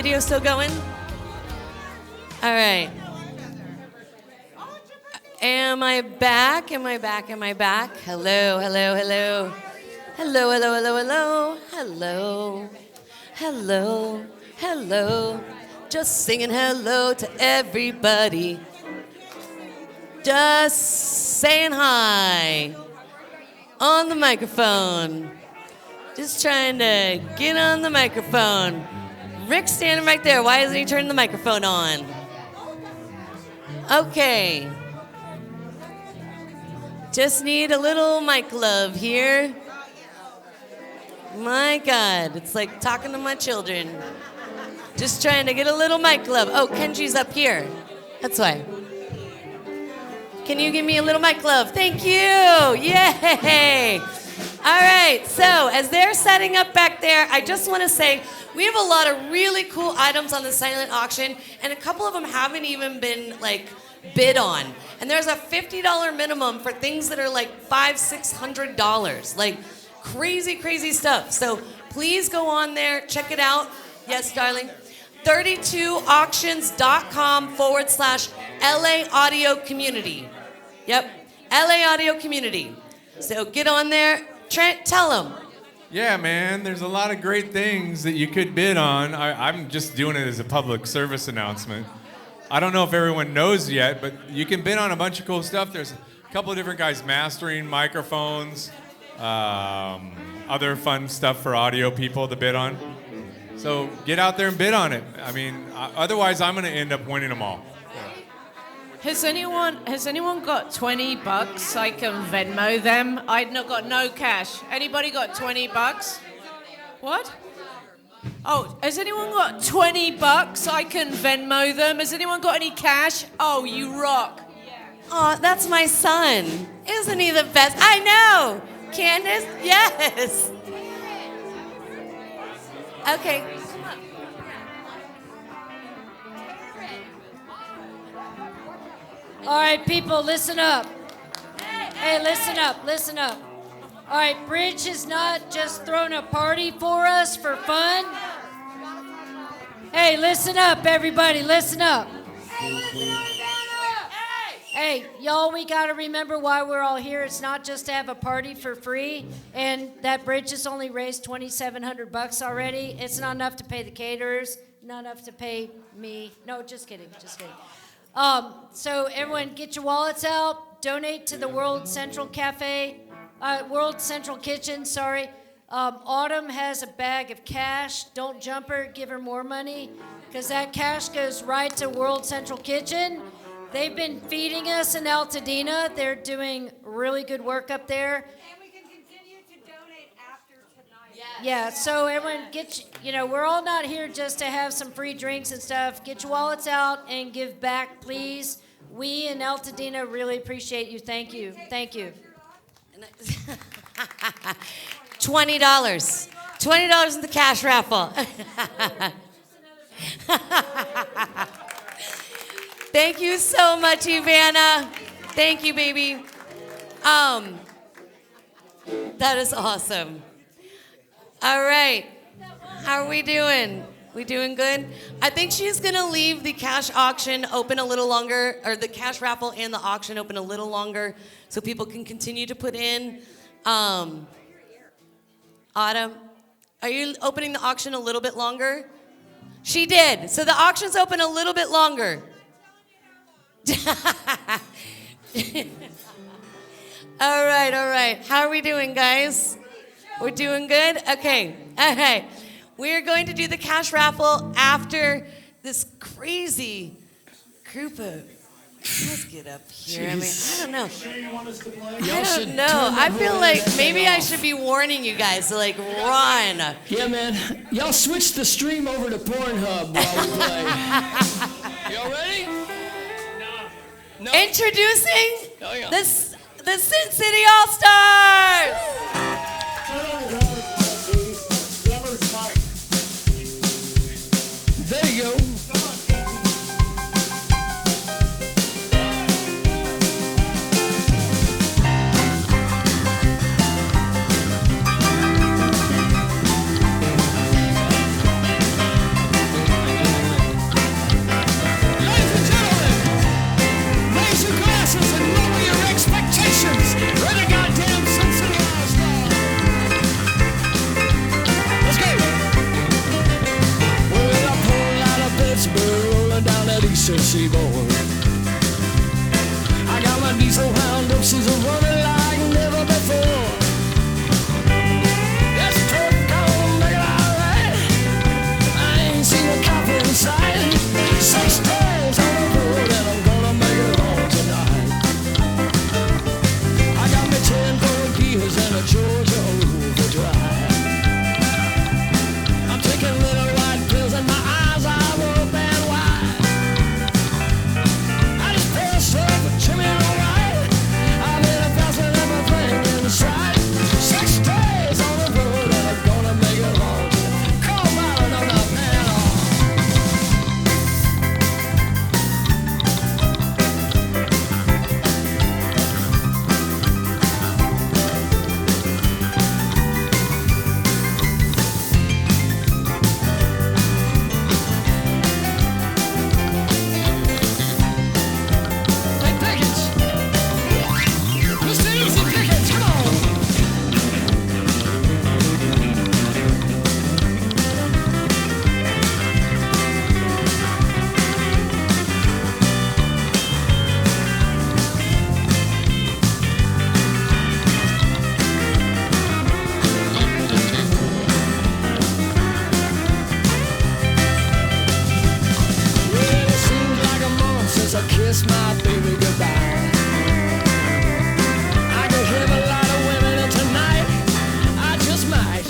video still going? All right. Am I back? Am I back? Am I back? Hello, hello, hello. Hello, hello, hello, hello. Hello. Hello. Hello. Just singing hello to everybody. Just saying hi. On the microphone. Just trying to get on the microphone. Rick's standing right there. Why isn't he turning the microphone on? Okay. Just need a little mic love here. My God, it's like talking to my children. Just trying to get a little mic love. Oh, Kenji's up here. That's why. Can you give me a little mic love? Thank you. Yay. All right, so as they're setting up back there, I just want to say we have a lot of really cool items on the silent auction, and a couple of them haven't even been bid on. And there's a $50 minimum for things that are like $500, $600, like crazy, crazy stuff. So please go on there, check it out. Yes, darling. 32auctions.com/LA Audio Community. Yep, LA Audio Community. So get on there. Trent, tell them. Yeah, man, there's a lot of great things that you could bid on. I'm just doing it as a public service announcement. I don't know if everyone knows yet, but you can bid on a bunch of cool stuff. There's a couple of different guys mastering microphones, other fun stuff for audio people to bid on. So get out there and bid on it. I mean, otherwise I'm going to end up winning them all. Has anyone got $20 I can Venmo them? I've not got no cash. Anybody got $20? What? Oh, has anyone got $20 I can Venmo them? Has anyone got any cash? Oh, you rock. Oh, that's my son. Isn't he the best? I know. Candace? Yes. Okay. All right, people, listen up. Hey, listen up, listen up. All right, Bridge is not just throwing a party for us for fun. Hey, listen up, everybody, listen up. Hey, y'all, we got to remember why we're all here. It's not just to have a party for free, and that Bridge has only raised $2,700 already. It's not enough to pay the caterers, not enough to pay me. No, just kidding, just kidding. So everyone, get your wallets out. Donate to the World Central Kitchen. Sorry. Autumn has a bag of cash. Don't jump her. Give her more money, because that cash goes right to World Central Kitchen. They've been feeding us in Altadena. They're doing really good work up there. Yeah, so everyone we're all not here just to have some free drinks and stuff. Get your wallets out and give back, please. We in Altadena really appreciate you. Thank you. Thank you. $20. $20 in the cash raffle. Thank you so much, Ivana. Thank you, baby. That is awesome. All right. How are we doing? We doing good? I think she's going to leave the cash auction open a little longer, or the cash raffle and the auction open a little longer, so people can continue to put in. Autumn, are you opening the auction a little bit longer? She did. So the auction's open a little bit longer. All right. How are we doing, guys? We're doing good? Okay. All right. We're going to do the cash raffle after this crazy group of... Let's get up here. I mean, I don't know. I don't know. I feel like maybe I should be warning you guys to run. Yeah, man. Y'all switch the stream over to Pornhub while we play. Y'all ready? No. Introducing the Sin City All-Stars. There you go. that eastern seaboard. I got my diesel hound up, she's running like never before. Yes, truck gonna make it alright. I ain't seen a cop inside. 6 days on the road and I'm gonna make it home tonight. I got me 10 gold gears and a Georgia overdrive. I'm taking little white pills and my eyes are open wide. I just passed up a Jimmy O'Reilly. I've been passing everything inside. 6 days on the road and I'm gonna make it home. Come on, I'm not man. Kiss my baby goodbye. I could have a lot of women and tonight I just might.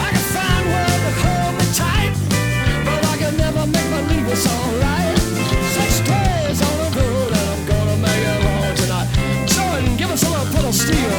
I could find one to hold me tight, but I could never make believe it's alright. 6 days on the road and I'm gonna make it home tonight. Jordan, give us a little pedal steel.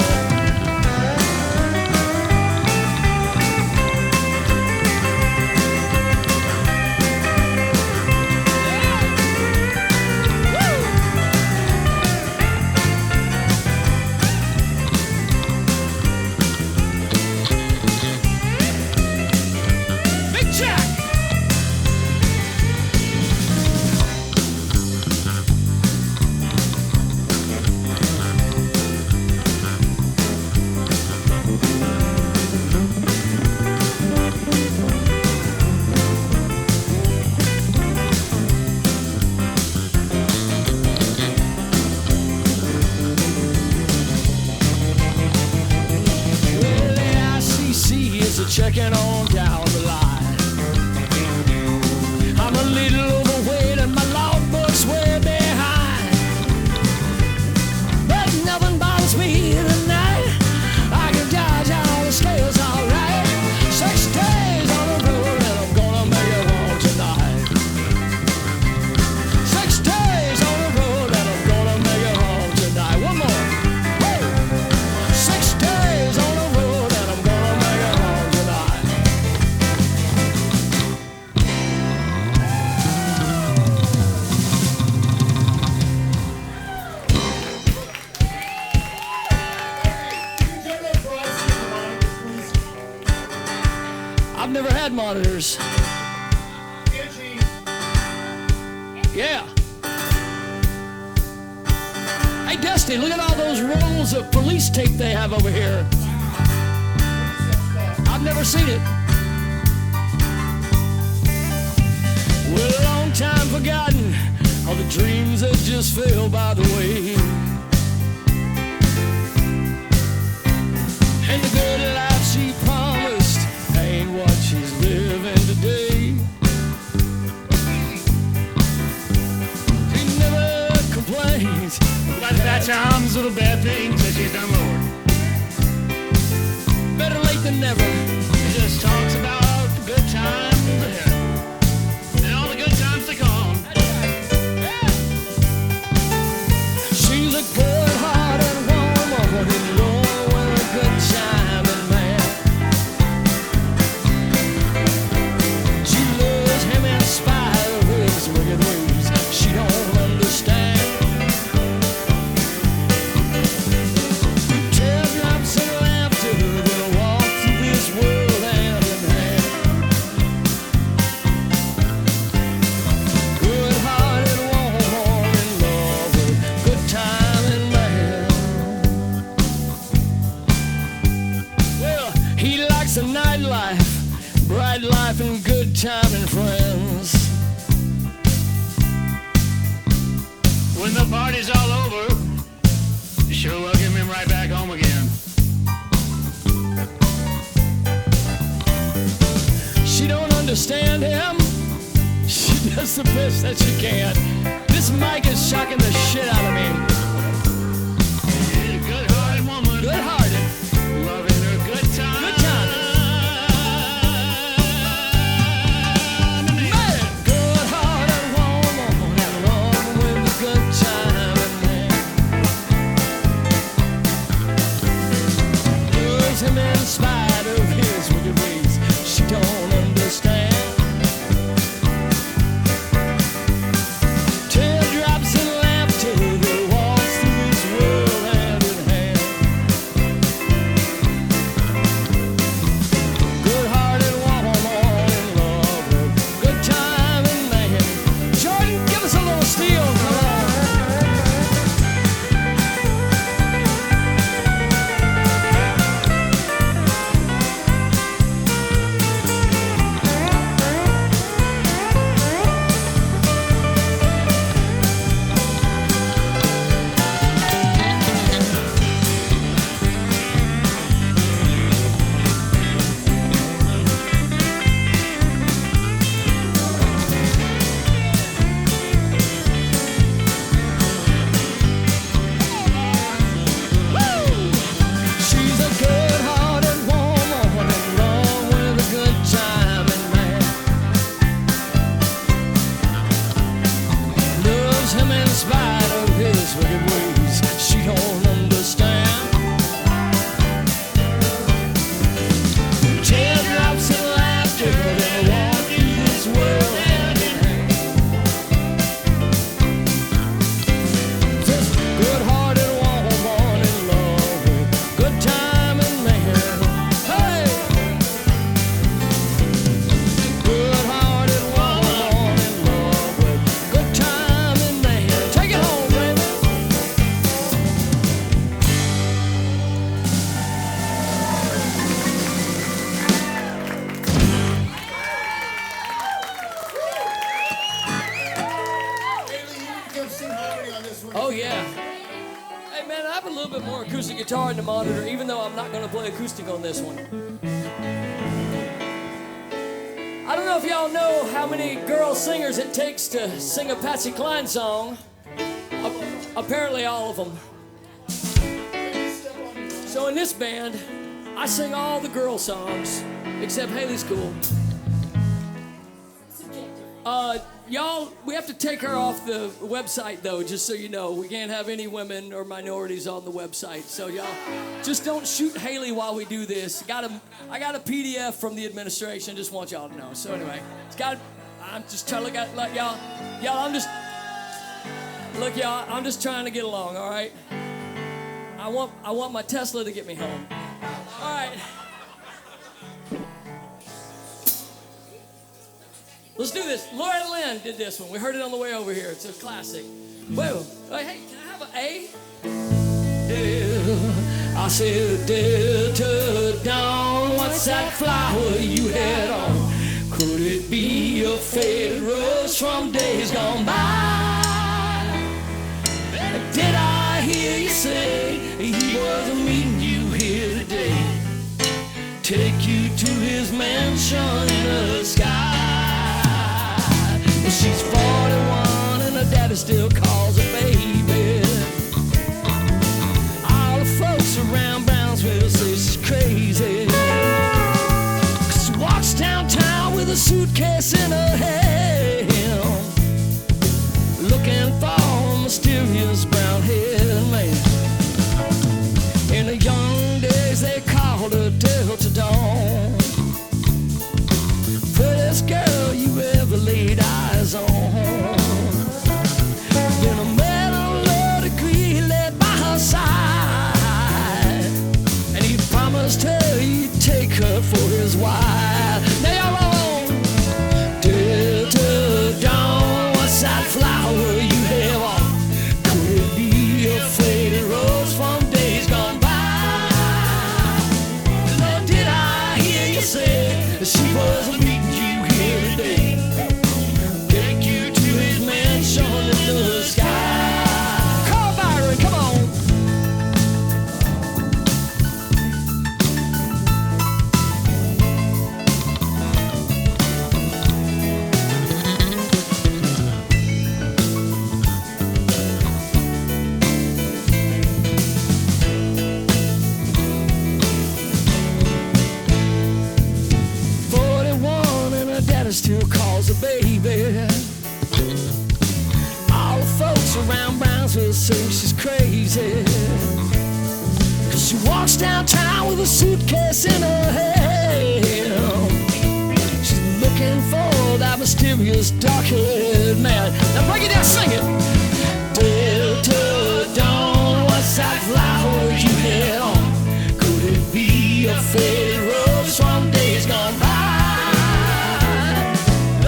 Checking on down the line. I'm a little overweight and my logbook's way behind, but nothing bothers me tonight. I can dodge out all the scales alright. 6 days on the road and I'm gonna make it home tonight. 6 days on the road and I'm gonna make it home tonight. One more. Hey. 6 days on the road and I'm gonna make it home tonight. I've never had monitors. Yeah. Hey, Dusty, look at all those rolls of police tape they have over here. I've never seen it. Well, a long time forgotten, all the dreams that just fell by the way. And the good life she promised ain't what she's living today. She never complains about the bad times or the bad things that she's done, Lord. Better late than never. She just talks about the good times ahead and all the good times to come. She's a good-hearted woman in love with a good time and man. She loves him in spite of his wicked ways. She don't understand. Teardrops and laughter, they'll walk through this world hand in hand. just the best that she can. This mic is shocking the shit out of me. Good-hearted woman. Good-hearted. Loving her good time. Good time. Man, good-hearted woman and love with a good time. Loves him in spite of his wicked ways. She don't understand. Teardrops and laughter, they walk through this world hand in hand. Good-hearted woman in love with good time and man. Jordan, give us a little steel, come on. She's a good-hearted woman in love with a good time and man. Loves him in spite of his wicked ways. She don't understand. Teardrops and laughter, they walk through this world hand in hand. This good-hearted woman in love with good time and man. Hey! Good-hearted woman in love with good time and man. Take it home, baby. Oh yeah. Hey man, I have a little bit more acoustic guitar in the monitor, even though I'm not gonna play acoustic on this one. I don't know if y'all know how many girl singers it takes to sing a Patsy Cline song. Apparently all of them. So in this band, I sing all the girl songs, except Haley's cool. Y'all, we have to take her off the website though, just so you know. We can't have any women or minorities on the website. So y'all, just don't shoot Haley while we do this. I got a PDF from the administration, just want y'all to know. So anyway, I'm just trying to let y'all, I'm just trying to get along, all right? I want my Tesla to get me home. All right. Let's do this. Laura Lynn did this one. We heard it on the way over here. It's a classic. Whoa. Hey, can I have an A? I said, Delta Dawn, what's that flower you had on? Could it be a faded rose from days gone by? Did I hear you say he was meeting you here today? Take you to his mansion in the sky. She's 41 and her daddy still calls her baby. All the folks around Brownsville say she's crazy. 'Cause she walks downtown with a suitcase in her hand, looking for a mysterious brown-haired man. In the young days they called her Delta Dawn. Prettiest girl you ever laid eyes on. Then a man on law degree he led by her side, and he promised her he'd take her for his wife. Now y'all on. to think she's crazy. 'Cause she walks downtown with a suitcase in her hand. She's looking for that mysterious dark-haired man. Now break it down, sing it. Delta Dawn, what's that flower you had on? Could it be a faded rose from days gone by?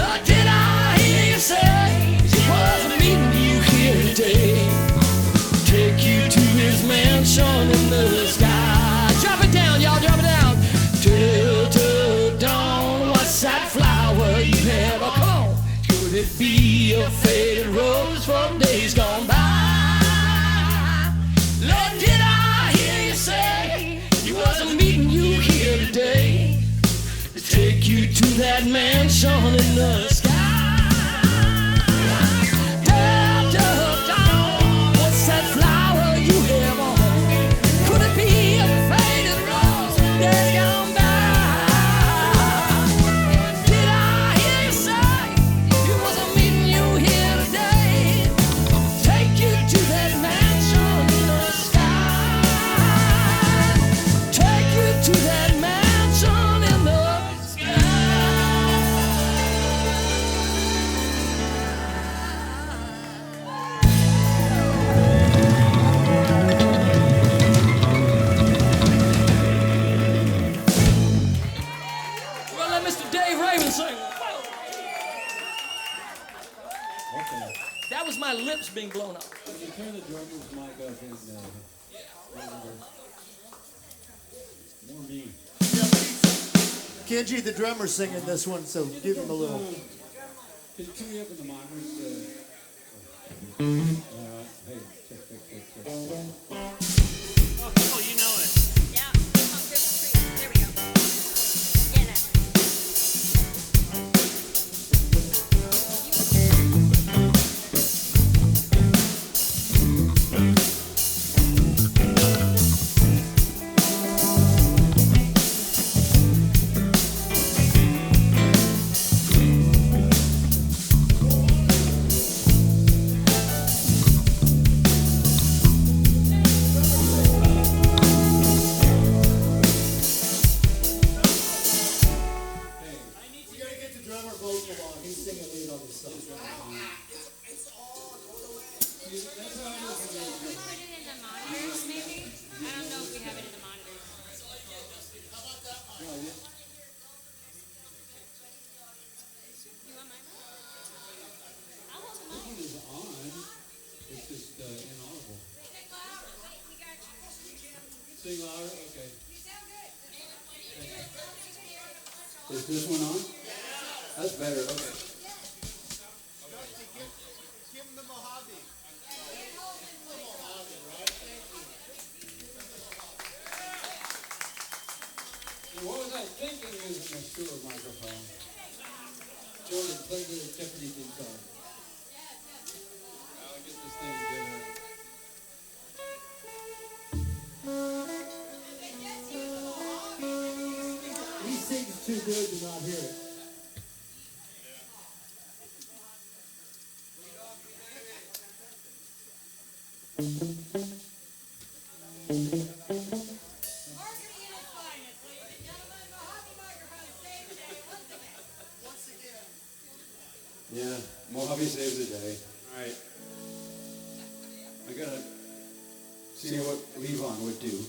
Or did I hear you say she was meeting you here today? Take you to his mansion in the sky. Drop it down, y'all, drop it down. Delta Dawn, what's that flower you had? Oh, come on. Could it be a faded rose from days gone by? Lord, did I hear you say he wasn't meeting you here today? To take you to that mansion in the sky. Delta Dawn, what's that flower you have on? Could it be a faded rose that's gone by? Did I hear you say he wasn't meeting you here today? Take you to that mansion in the sky. Take you to that mansion in the Well, let Mr. Dave Raven sing. That was my lips being blown up. Can you turn the drummer's mic up in more me? Kenji, the drummer's singing this one, so give him a little. Can you turn me up in the monitors? Hey, check. Oh, you know it. Yeah, on Christmas tree. There we go. Get it. Sing louder? Okay. Is this one on? That's better, okay. Give him the Mojave. What was I thinking using a Stewart microphone? Jordan, play the Jeopardy theme song. I'll get this thing together. He sings too good to not hear it. Yeah, Mojave saves the day. All right. I gotta see what Levon would do.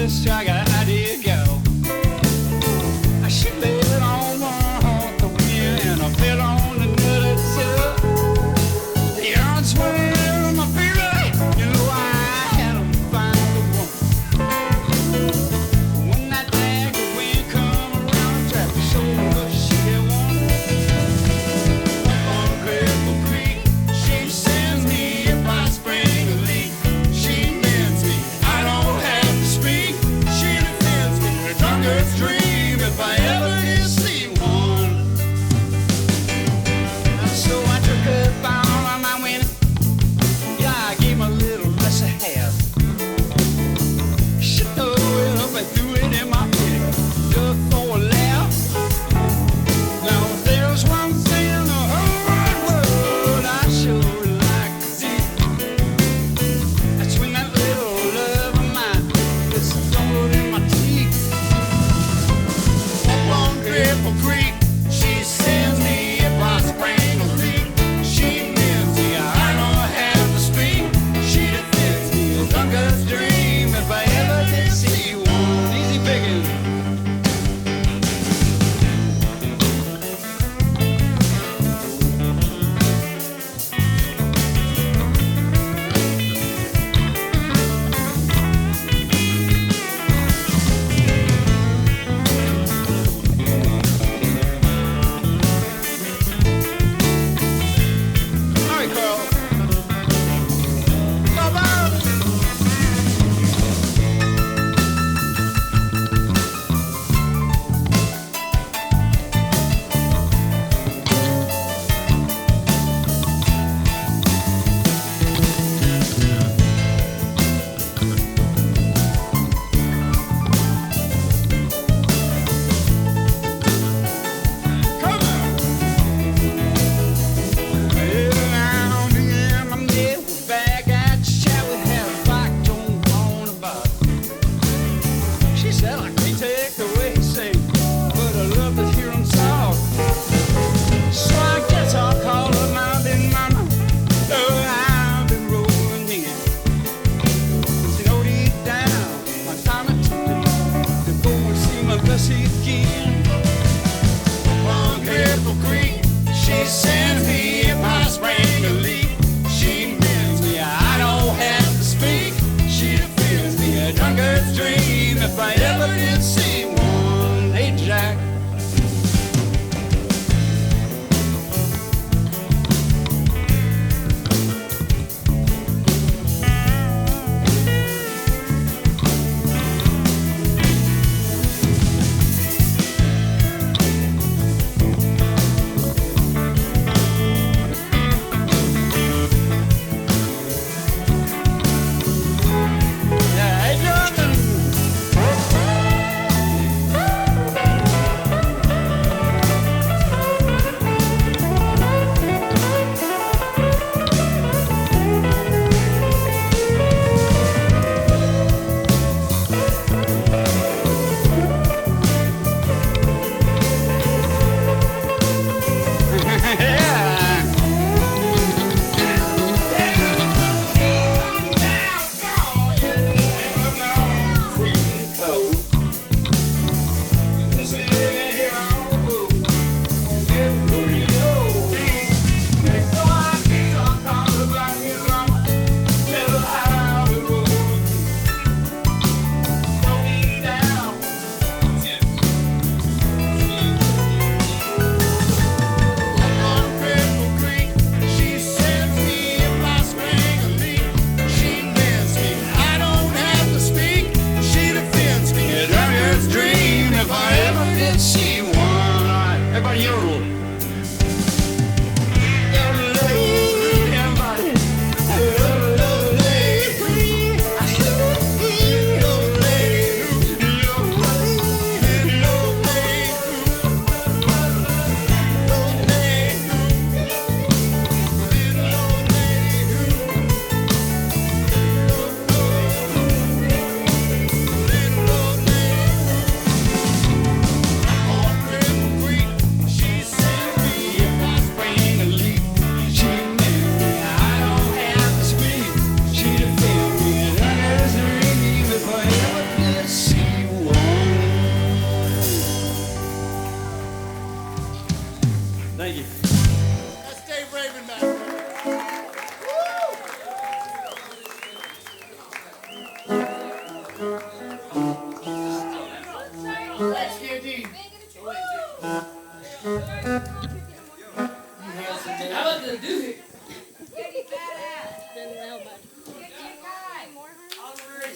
this track I did go. I should lay it on my heart, the wind, and I fell on the nut itself. The yards were my baby, you know I had to find the one. When that dagger wind come around, trapped me so much she had won. Up on Cripple Creek, she sends me if I spring a leak. She mends me, I don't have to speak. She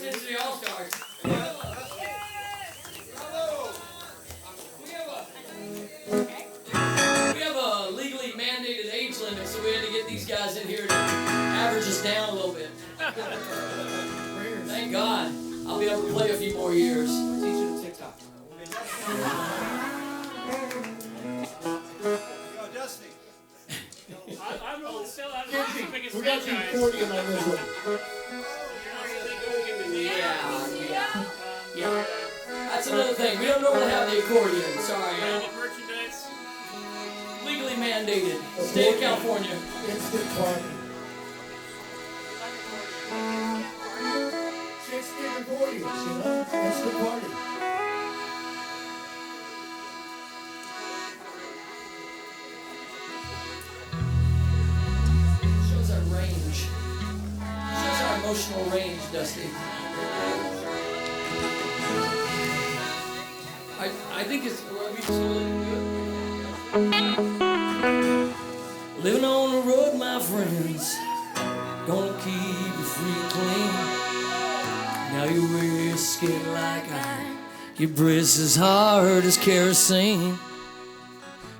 into the All-Stars. We have a legally mandated age limit, so we had to get these guys in here to average us down a little bit. Thank God. I'll be able to play a few more years. Teach you to TikTok. Dusty. I'm rolling still out of the biggest We got the accordion on this one. Yeah. That's another thing. We don't normally have the accordion. Sorry. Merchandise. Legally mandated. State of California. Instant party. Shakespeare accordions, you know? Instant party. Shows our range. Shows our emotional range, Dusty. I think it's. Are we still living on the road, my friends. Gonna keep you free and clean. Now you wear your skin like iron. Your breath as hard as kerosene.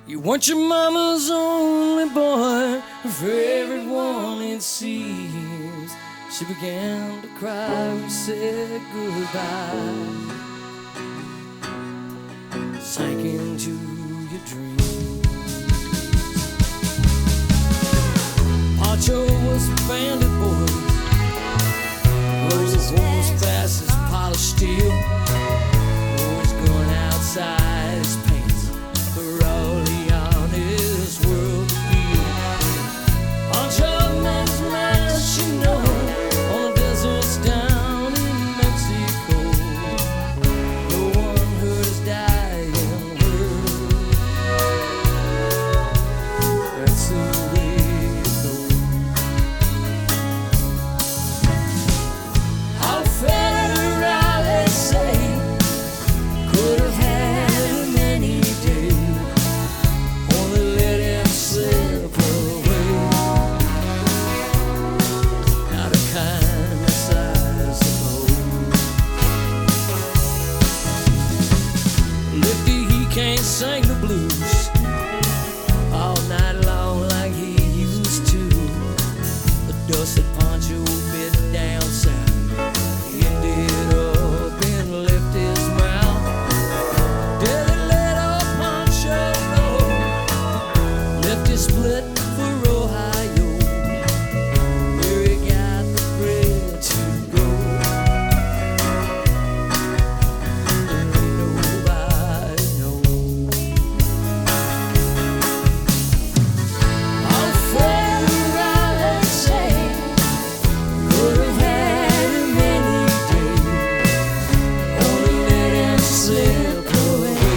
You weren't your mama's only boy. For everyone it seems, she began to cry and said goodbye. Sank into your dreams. Pancho was a bandit boy. Rose as fast as polished steel. Always going outside his pants for all the honest world to feel. Pancho man's mask, you know, on the deserts down in Mexico. No one heard his dying word. That's the way it goes. How fed around, they say, could have had him any day. Only let him slip away. Out of kindness, I suppose. Lifty, he can't sing the blues all night long like he used to. The dusted Pancho bit down south. He ended up and left his mouth. Did it let old Pancho know? Left his split for Ohio, where he got the bread to go. There ain't nobody knows. All fed around, they say, could have had him any day. Only let him slip away.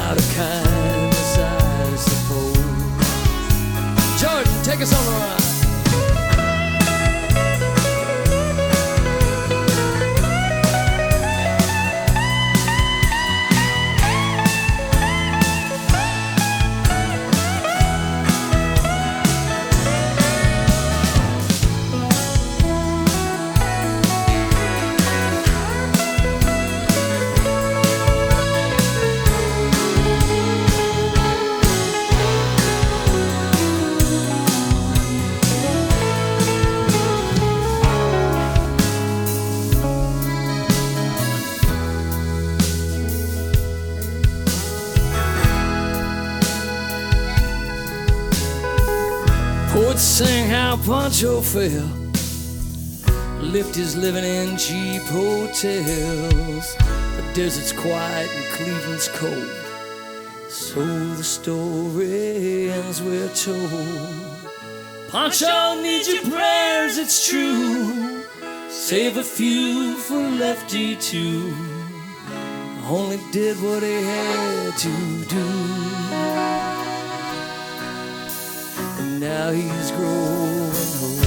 Out of kindness, I suppose. Jordan, take us on the ride. Poets sing how Pancho fell, lived his living in cheap hotels. The desert's quiet and Cleveland's cold, so the story ends, we're told. Pancho needs your prayers, it's true. Save a few for Lefty too. Only did what he had to do. And now he's growing old.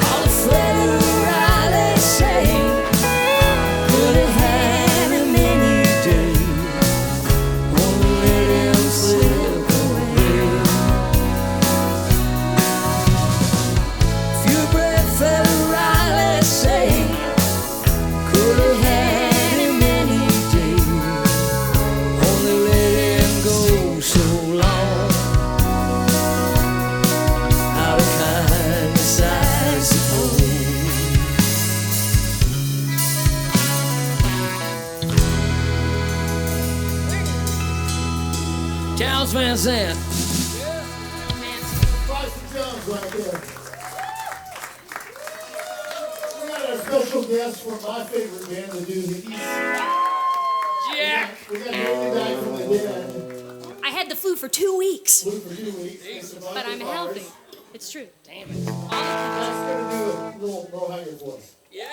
All afraid of what they say, could have had him any day. Only let him slip away. dancing. Jones right there. We got our special guest from my favorite band to do the East. Jack. We got the only guy from the dead. I had the flu for 2 weeks. Flu for 2 weeks. But I'm healthy. It's true. Damn it. That's gonna do a little more higher voice. Yeah.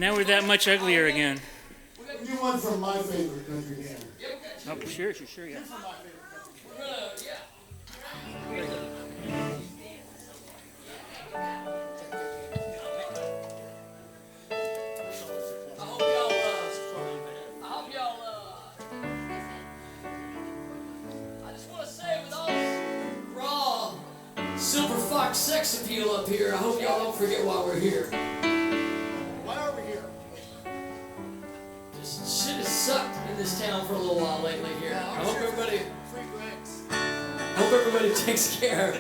Now we're that much uglier again. You want from my favorite country band. Oh, sure, yeah. Silver Fox sex appeal up here. I hope y'all don't forget why we're here. Why are we here? Just shit has sucked in this town for a little while lately here. I hope everybody takes care.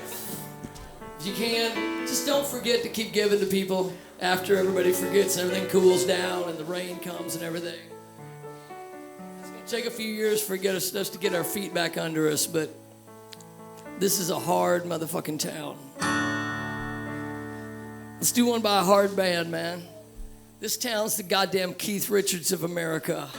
If you can, just don't forget to keep giving to people after everybody forgets and everything cools down and the rain comes and everything. It's gonna take a few years for us to get our feet back under us, but this is a hard motherfucking town. Let's do one by a hard band, man. This town's the goddamn Keith Richards of America.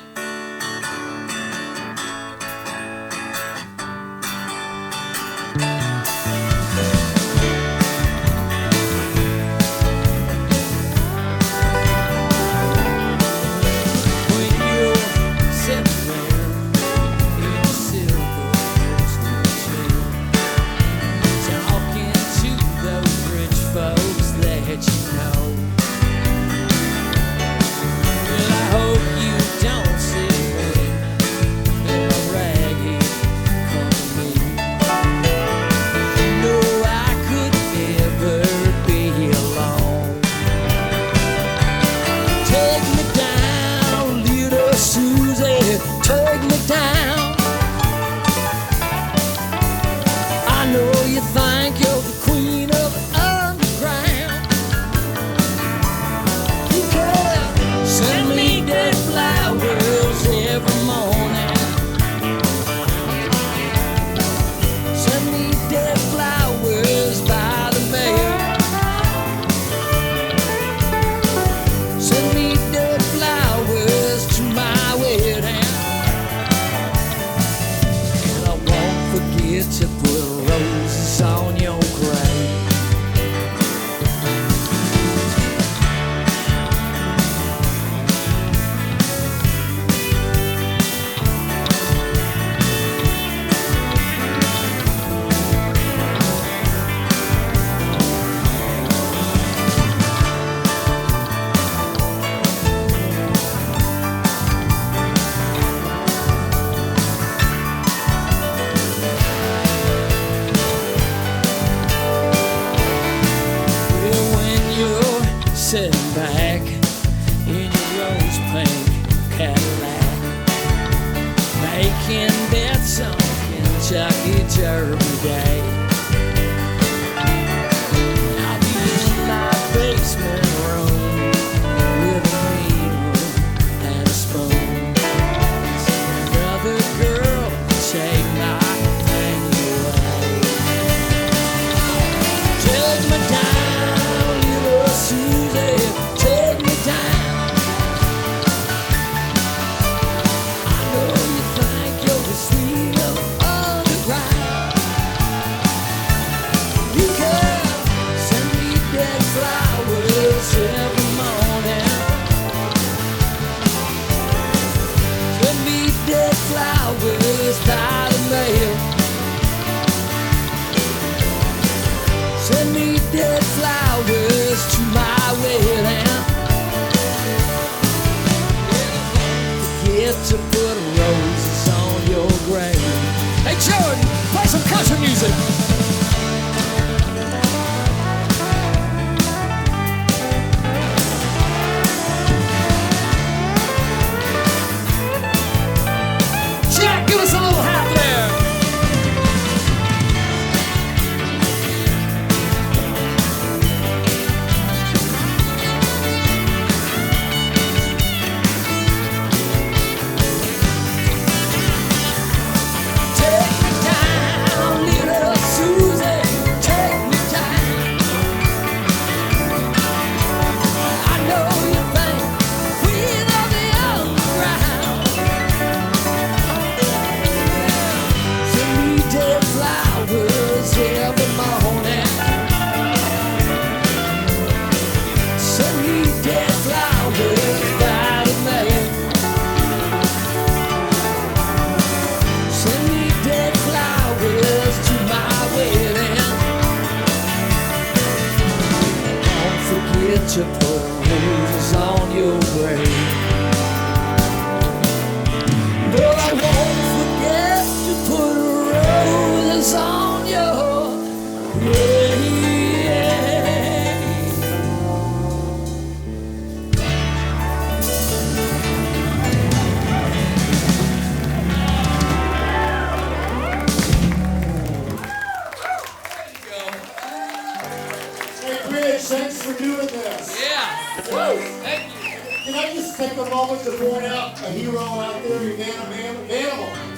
for doing this. Yeah. Woo. Thank you. Can I just take a moment to point out a hero out there, your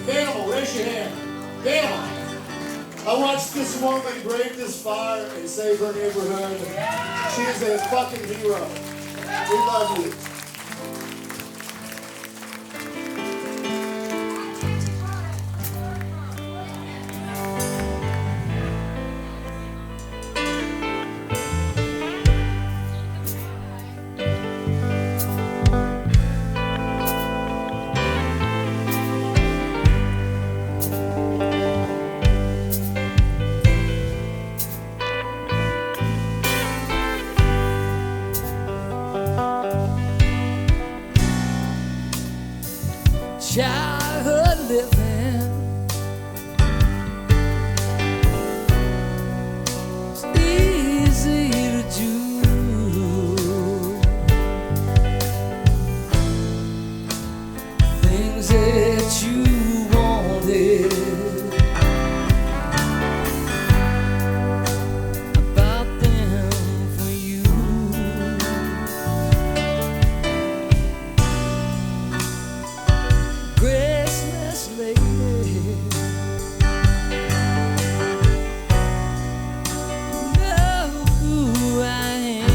Manimal, raise your hand. Manimal. I watched this woman brave this fire and save her neighborhood. She is a fucking hero. We love you. Childhood living, it's easy to do. Things that you wanted, about them for you. Graceless lady, know who I am.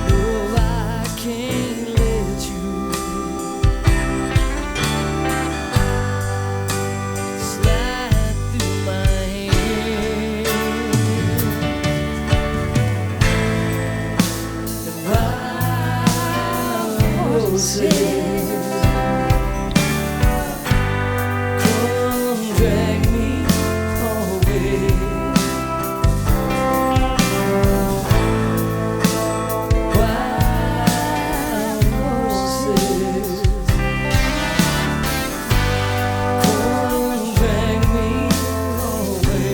No, I can't let you slide through my hands. And wild roses come drag me away. Wild roses come drag me away.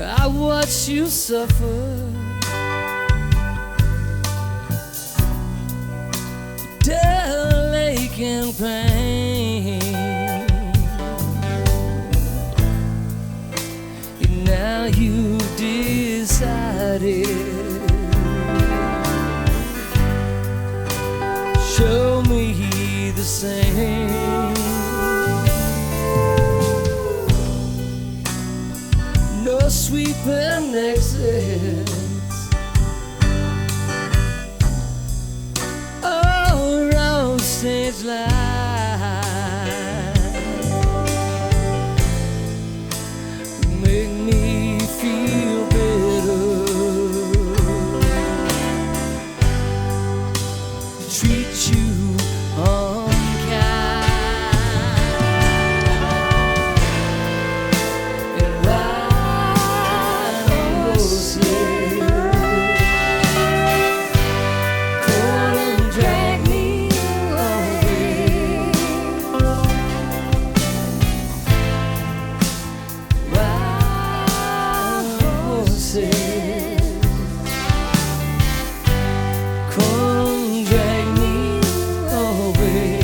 I watch you suffer, dull ache and pain. And now you decided, show me the same. No sweeping exits, oh, round stage light, make me feel better, treat you unkind. And wild roses come and drag me away. Wild roses come drag me away.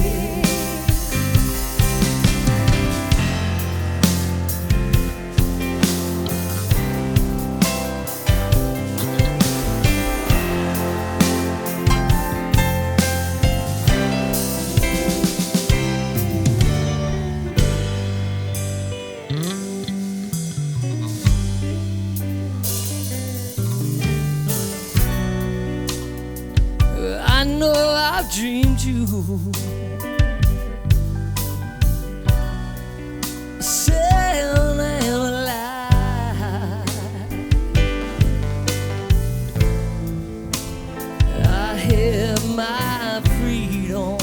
I know I've dreamed you sail and alive. I have my freedom,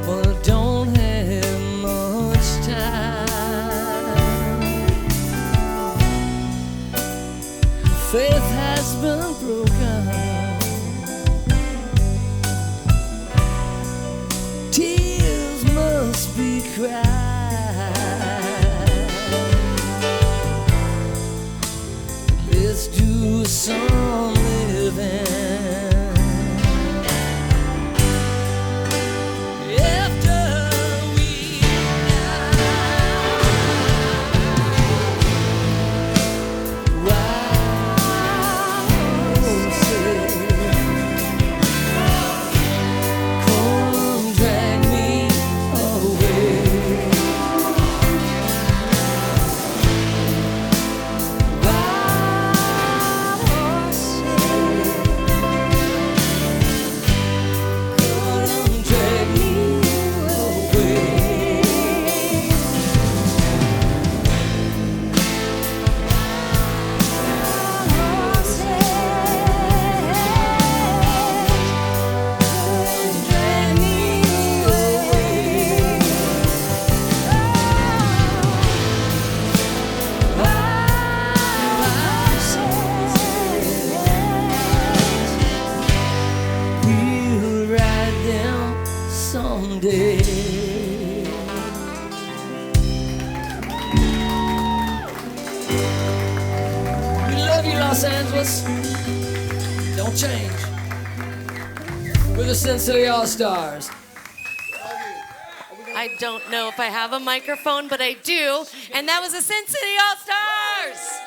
but I don't have much time. Faith has been broken, tears must be cried. Let's do some living. Los Angeles. Don't change. We're the Sin City All-Stars. I don't know if I have a microphone, but I do. And that was the Sin City All-Stars.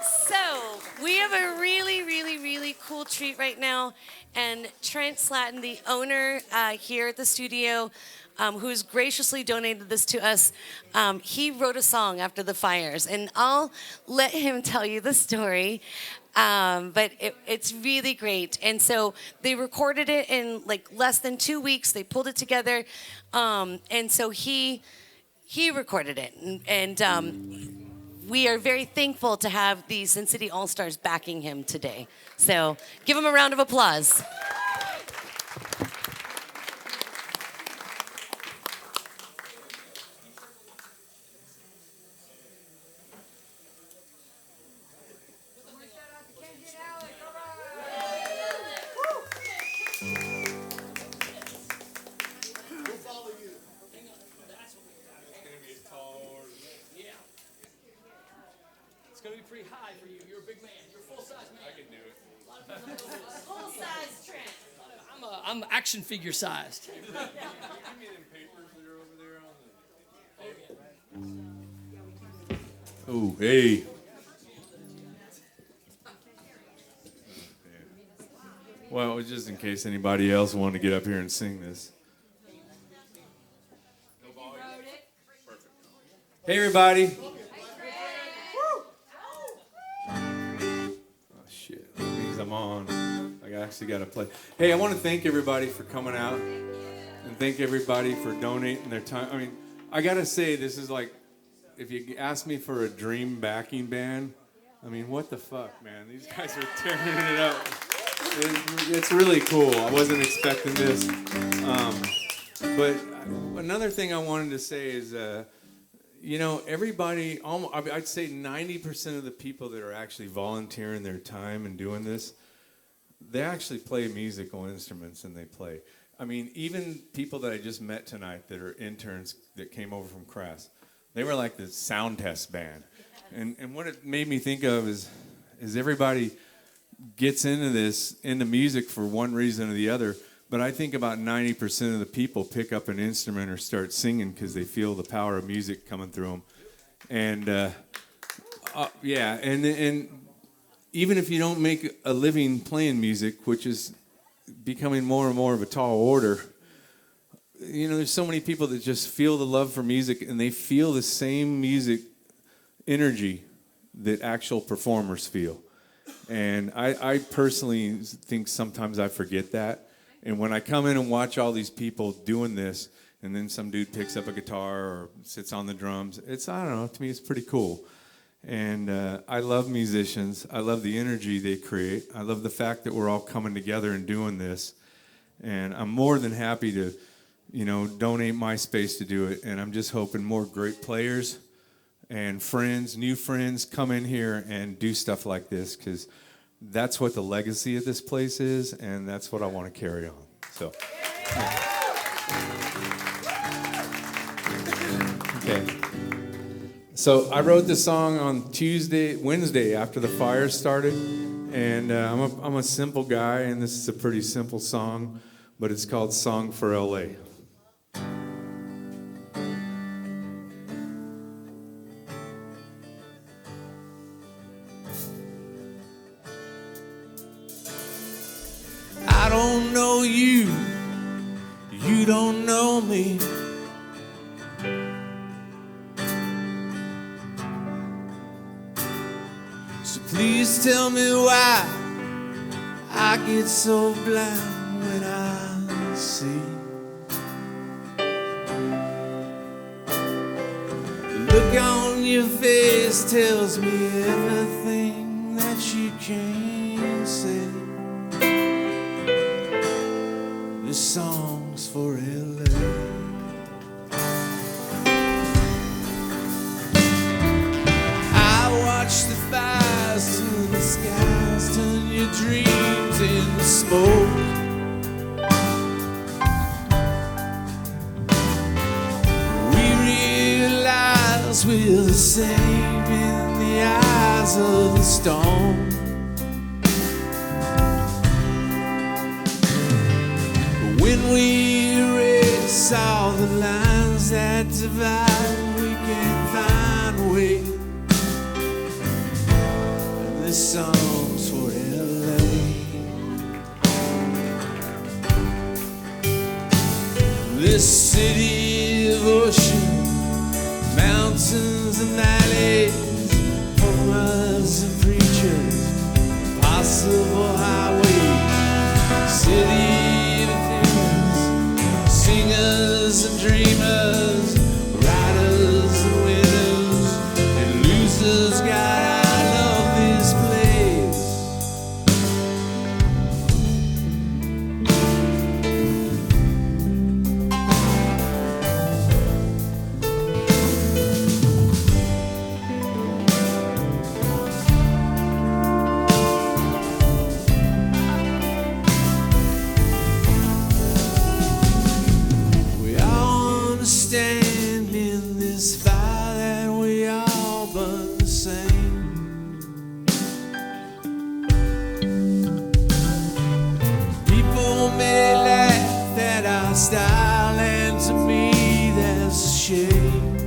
So we have a really, really, really cool treat right now. And Trent Slatton, the owner here at the studio, who's graciously donated this to us, he wrote a song after the fires. And I'll let him tell you the story. But it's really great. And so they recorded it in like less than 2 weeks. They pulled it together. And so he recorded it. And we are very thankful to have the Sin City All-Stars backing him today. So give him a round of applause. It's going to be pretty high for you. You're a big man. You're a full-size man. I can do it. Full-size Trent. I'm action figure sized. Give me them papers that are over there on the... Oh, hey. Well, just in case anybody else wanted to get up here and sing this. Hey, everybody. That means I'm on. I actually got to play. Hey, I want to thank everybody for coming out and thank everybody for donating their time. I mean, I got to say, this is like, if you ask me for a dream backing band, I mean, what the fuck, man? These guys are tearing it up. It's really cool. I wasn't expecting this. But another thing I wanted to say is, you know, everybody, I'd say 90% of the people that are actually volunteering their time and doing this, they actually play musical instruments and they play. I mean, even people that I just met tonight that are interns that came over from Crass, they were like the sound test band. And what it made me think of is everybody gets into music for one reason or the other, but I think about 90% of the people pick up an instrument or start singing because they feel the power of music coming through them. And yeah, and even if you don't make a living playing music, which is becoming more and more of a tall order, you know, there's so many people that just feel the love for music and they feel the same music energy that actual performers feel. And I personally think sometimes I forget that. And when I come in and watch all these people doing this, and then some dude picks up a guitar or sits on the drums, I don't know, to me it's pretty cool. And I love musicians. I love the energy they create. I love the fact that we're all coming together and doing this. And I'm more than happy to, you know, donate my space to do it. And I'm just hoping more great players and friends, new friends, come in here and do stuff like this, because that's what the legacy of this place is, and that's what I want to carry on. So, okay. So I wrote this song on Wednesday after the fire started, and I'm a simple guy, and this is a pretty simple song, but it's called "Song for L.A." I don't know you, you don't know me. So please tell me why I get so blind when I see. The look on your face tells me everything that you can't say. This song's for L.A. I watch the fires turn the skies, turn your dreams into smoke. We realize we're the same in the eyes winds of the storm. When we erase all the lines that divide, we can find a way. And this song's for LA. This city of ocean, mountains and valleys, poemas and preachers, impossible highways, city of things, singers and dreamers, riders and winners, and losers. God, I love this place. We all understand in this fire that we all burn the same. People may laugh at our style, and to me that's a shame.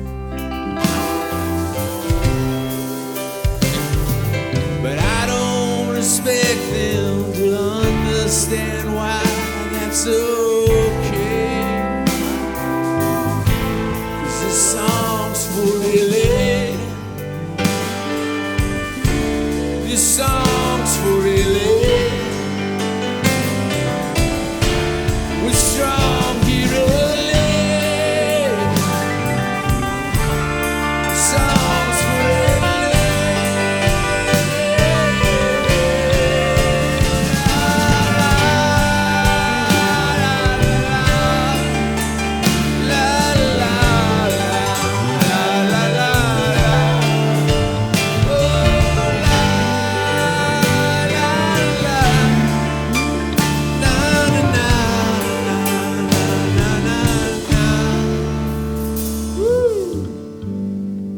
But I don't expect them to understand why that's okay. 'Cause this song's for LA. This song's for LA. We're strong here in LA. Songs for LA.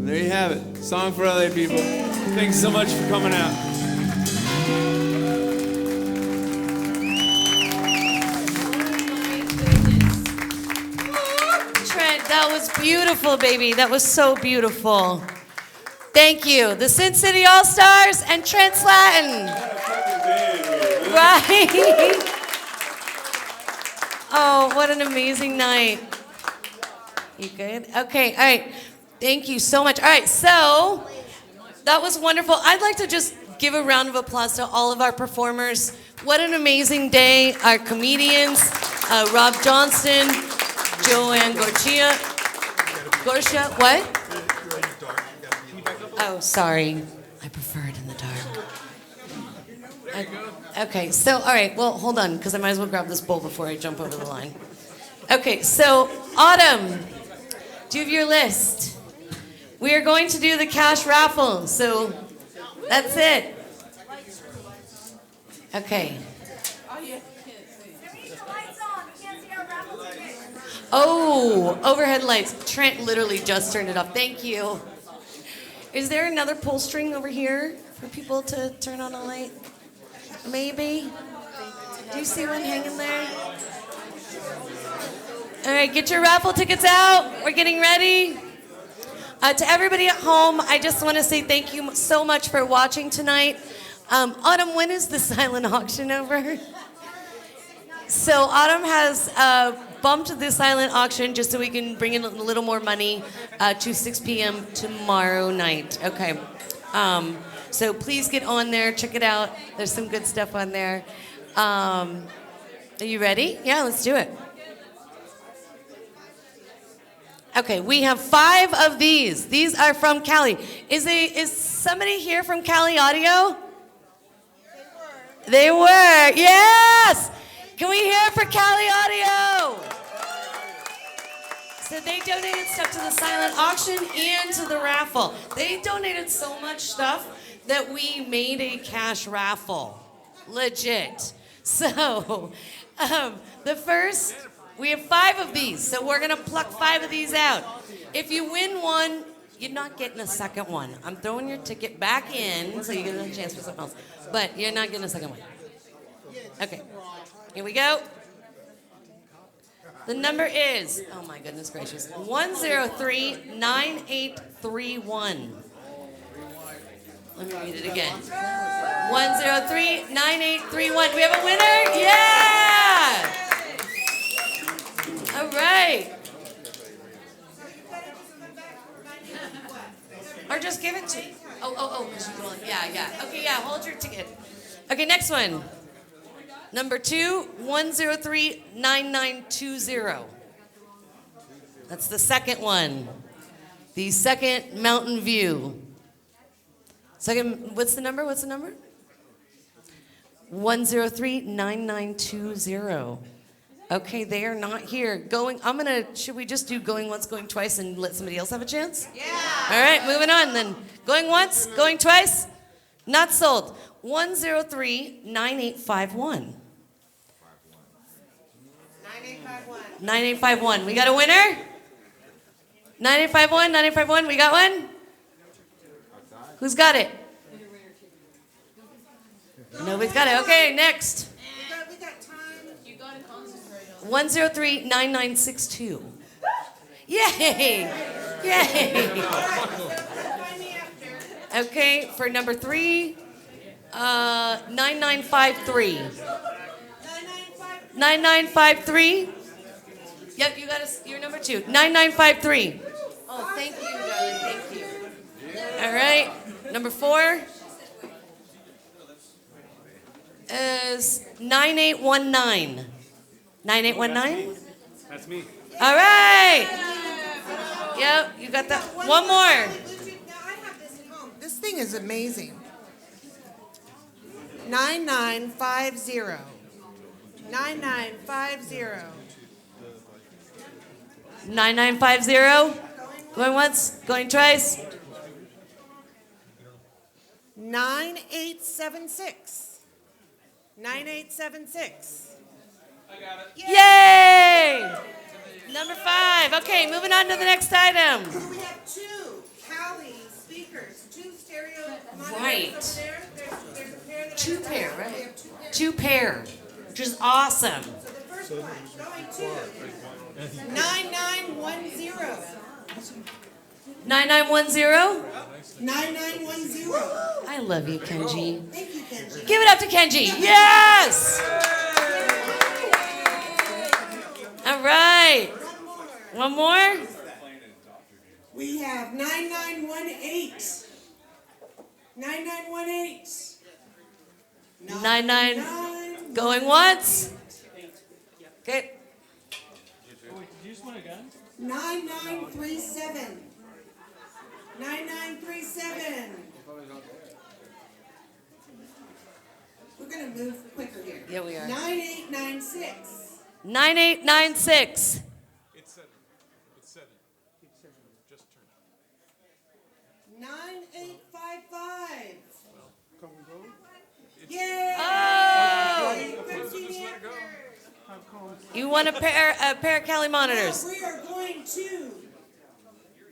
There you have it. Song for LA people. Thanks so much for coming out. Trent, that was beautiful, baby. That was so beautiful. Thank you. The Sin City All-Stars and Trent Slatton. Right? Oh, what an amazing night. You good? Okay, all right. Thank you so much. All right, so that was wonderful. I'd like to just give a round of applause to all of our performers. What an amazing day. Our comedians, Rob Johnston, Joanne Scorcia. What? Oh, sorry. I prefer it in the dark. Okay, so, all right, well, hold on, because I might as well grab this bowl before I jump over the line. Okay, so, Autumn, do you have your list? We are going to do the cash raffle, so that's it. Okay. Oh, overhead lights. Trent literally just turned it off. Thank you. Is there another pull string over here for people to turn on a light? Maybe? Do you see one hanging there? All right, get your raffle tickets out. We're getting ready. To everybody at home, I just want to say thank you so much for watching tonight. Autumn, when is the silent auction over? So Autumn has bumped the silent auction just so we can bring in a little more money to 6 p.m. tomorrow night. Okay. So please get on there, check it out. There's some good stuff on there. Are you ready? Yeah, let's do it. Okay, we have 5 of these. These are from Cali. Is somebody here from Cali Audio? They were. Yes! Can we hear for Cali Audio? So they donated stuff to the silent auction and to the raffle. They donated so much stuff that we made a cash raffle. Legit. So, the first, we have 5 of these, so we're gonna pluck 5 of these out. If you win one, You're not getting a second one. I'm throwing your ticket back in so you get a chance for something else. But you're not getting a second one. Okay. Here we go. The number is, oh my goodness gracious, 103-9831. Let me read it again. 103-9831. Do we have a winner? Yeah! All right. Or just give it to me. Oh, because you're going, yeah. Okay, yeah, hold your ticket. Okay, next one. Number 2, 103-9920. That's the second one. The second Mountain View. Second, what's the number? 103-9920. Okay, they are not here. Should we just do going once, going twice, and let somebody else have a chance? Yeah. All right, moving on then. Going once, going twice, not sold. 103-9851. 9851. We got a winner? 9851, we got one? Who's got it? Nobody's got it. Okay, next. 103-9962. Yay! Okay, for number 3, 9953. 9953. Yep, you got us. You're number 2. 9953. Oh, thank you, darling. Thank you. All right, number 4 is 9819. 9819? That's me. All right. Yep, you got that. One more. This thing is amazing. 9950. 9950. 9950. Going once, going twice. 9876. 9876. I got it. Yay! Number 5. Okay, moving on to the next item. So we have 2 Cali speakers, 2 stereo monitors Right. over there. There's a pair that 2 I pair, got. right? We have 2 pairs. 2 pair, which is awesome. So the first one going to 9910. 9910. 9910. I love you, Kenji. Thank you, Kenji. Give it up to Kenji. Yes! All right. One more? We have 9918. 9918. 99. Going once? Okay. Did you just want a gun? 9937. 9937. We're going to move quicker here. Yeah, we are. 9896. 9896. It's 7. It's 7. Just turned. 9855. Come we go? Yay! Oh! You won a pair of Cali monitors. Now we are going to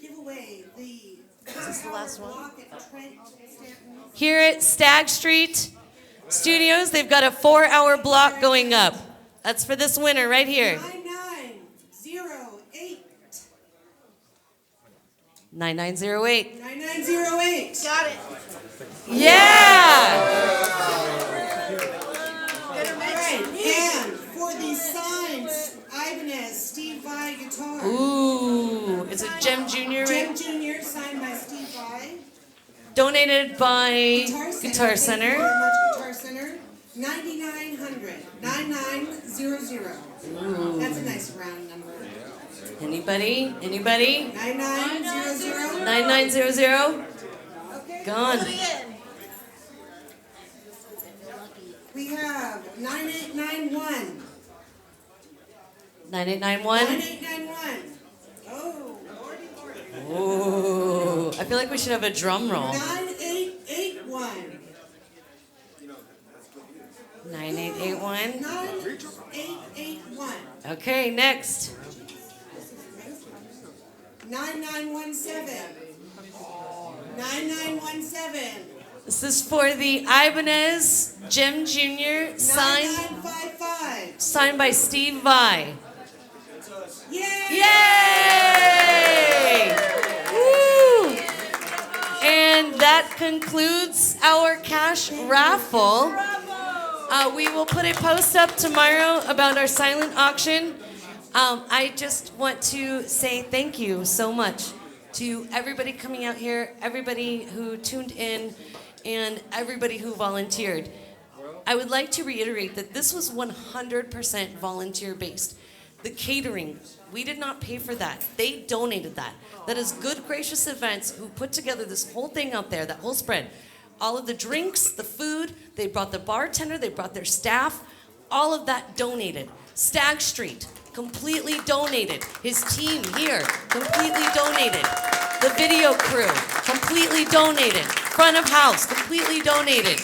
give away the Is this the last one? block at Trent, Stanton. Here at Stagg Street Studios, they've got a 4-hour block going up. That's for this winner right here. 9908. 9908. 9908. Got it. Yeah! Alright, and for the signs, Ibanez, Steve Vai guitar. Ooh, it's a Gem Jr. Gem Jr. signed by Steve Vai. Donated by Guitar Thank you Center. very much, Guitar Center. 9900. 9900. Ooh. That's a nice round number. Anybody? Anybody? 9900. 9900. Gone. We have 9891. 9891. 9891. Oh, lordy, lordy. Ooh, I feel like we should have a drum roll. 9881. 9881. 9881. Okay, next. 9917. 9917. This is for the Ibanez Jim Jr. signed 9955. signed by Steve Vai. Yay! Yay! Woo! And that concludes our cash raffle. We will put a post up tomorrow about our silent auction. I just want to say thank you so much to everybody coming out here, everybody who tuned in, and everybody who volunteered. I would like to reiterate that this was 100% volunteer-based. The catering, we did not pay for that. They donated that. That is Good Gracious Events who put together this whole thing out there, that whole spread. All of the drinks, the food, they brought the bartender, they brought their staff, all of that donated. Stagg Street, completely donated. His team here, completely donated. The video crew, completely donated. Front of house, completely donated.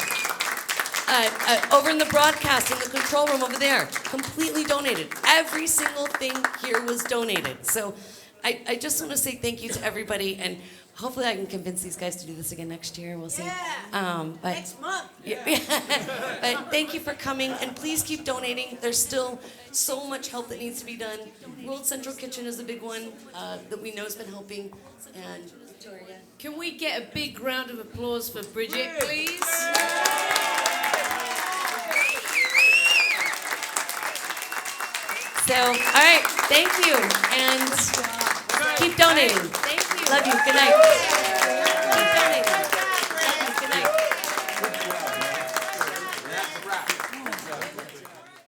Over in the broadcast, in the control room over there, completely donated. Every single thing here was donated. So I just want to say thank you to everybody, and hopefully I can convince these guys to do this again next year. We'll see. Next month. Yeah. But thank you for coming, and please keep donating. There's still so much help that needs to be done. World Central Kitchen is a big one that we know has been helping. And Victoria. Can we get a big round of applause for Bridget, please? So, all right, thank you, and keep donating. Thank you. Love you. Good night.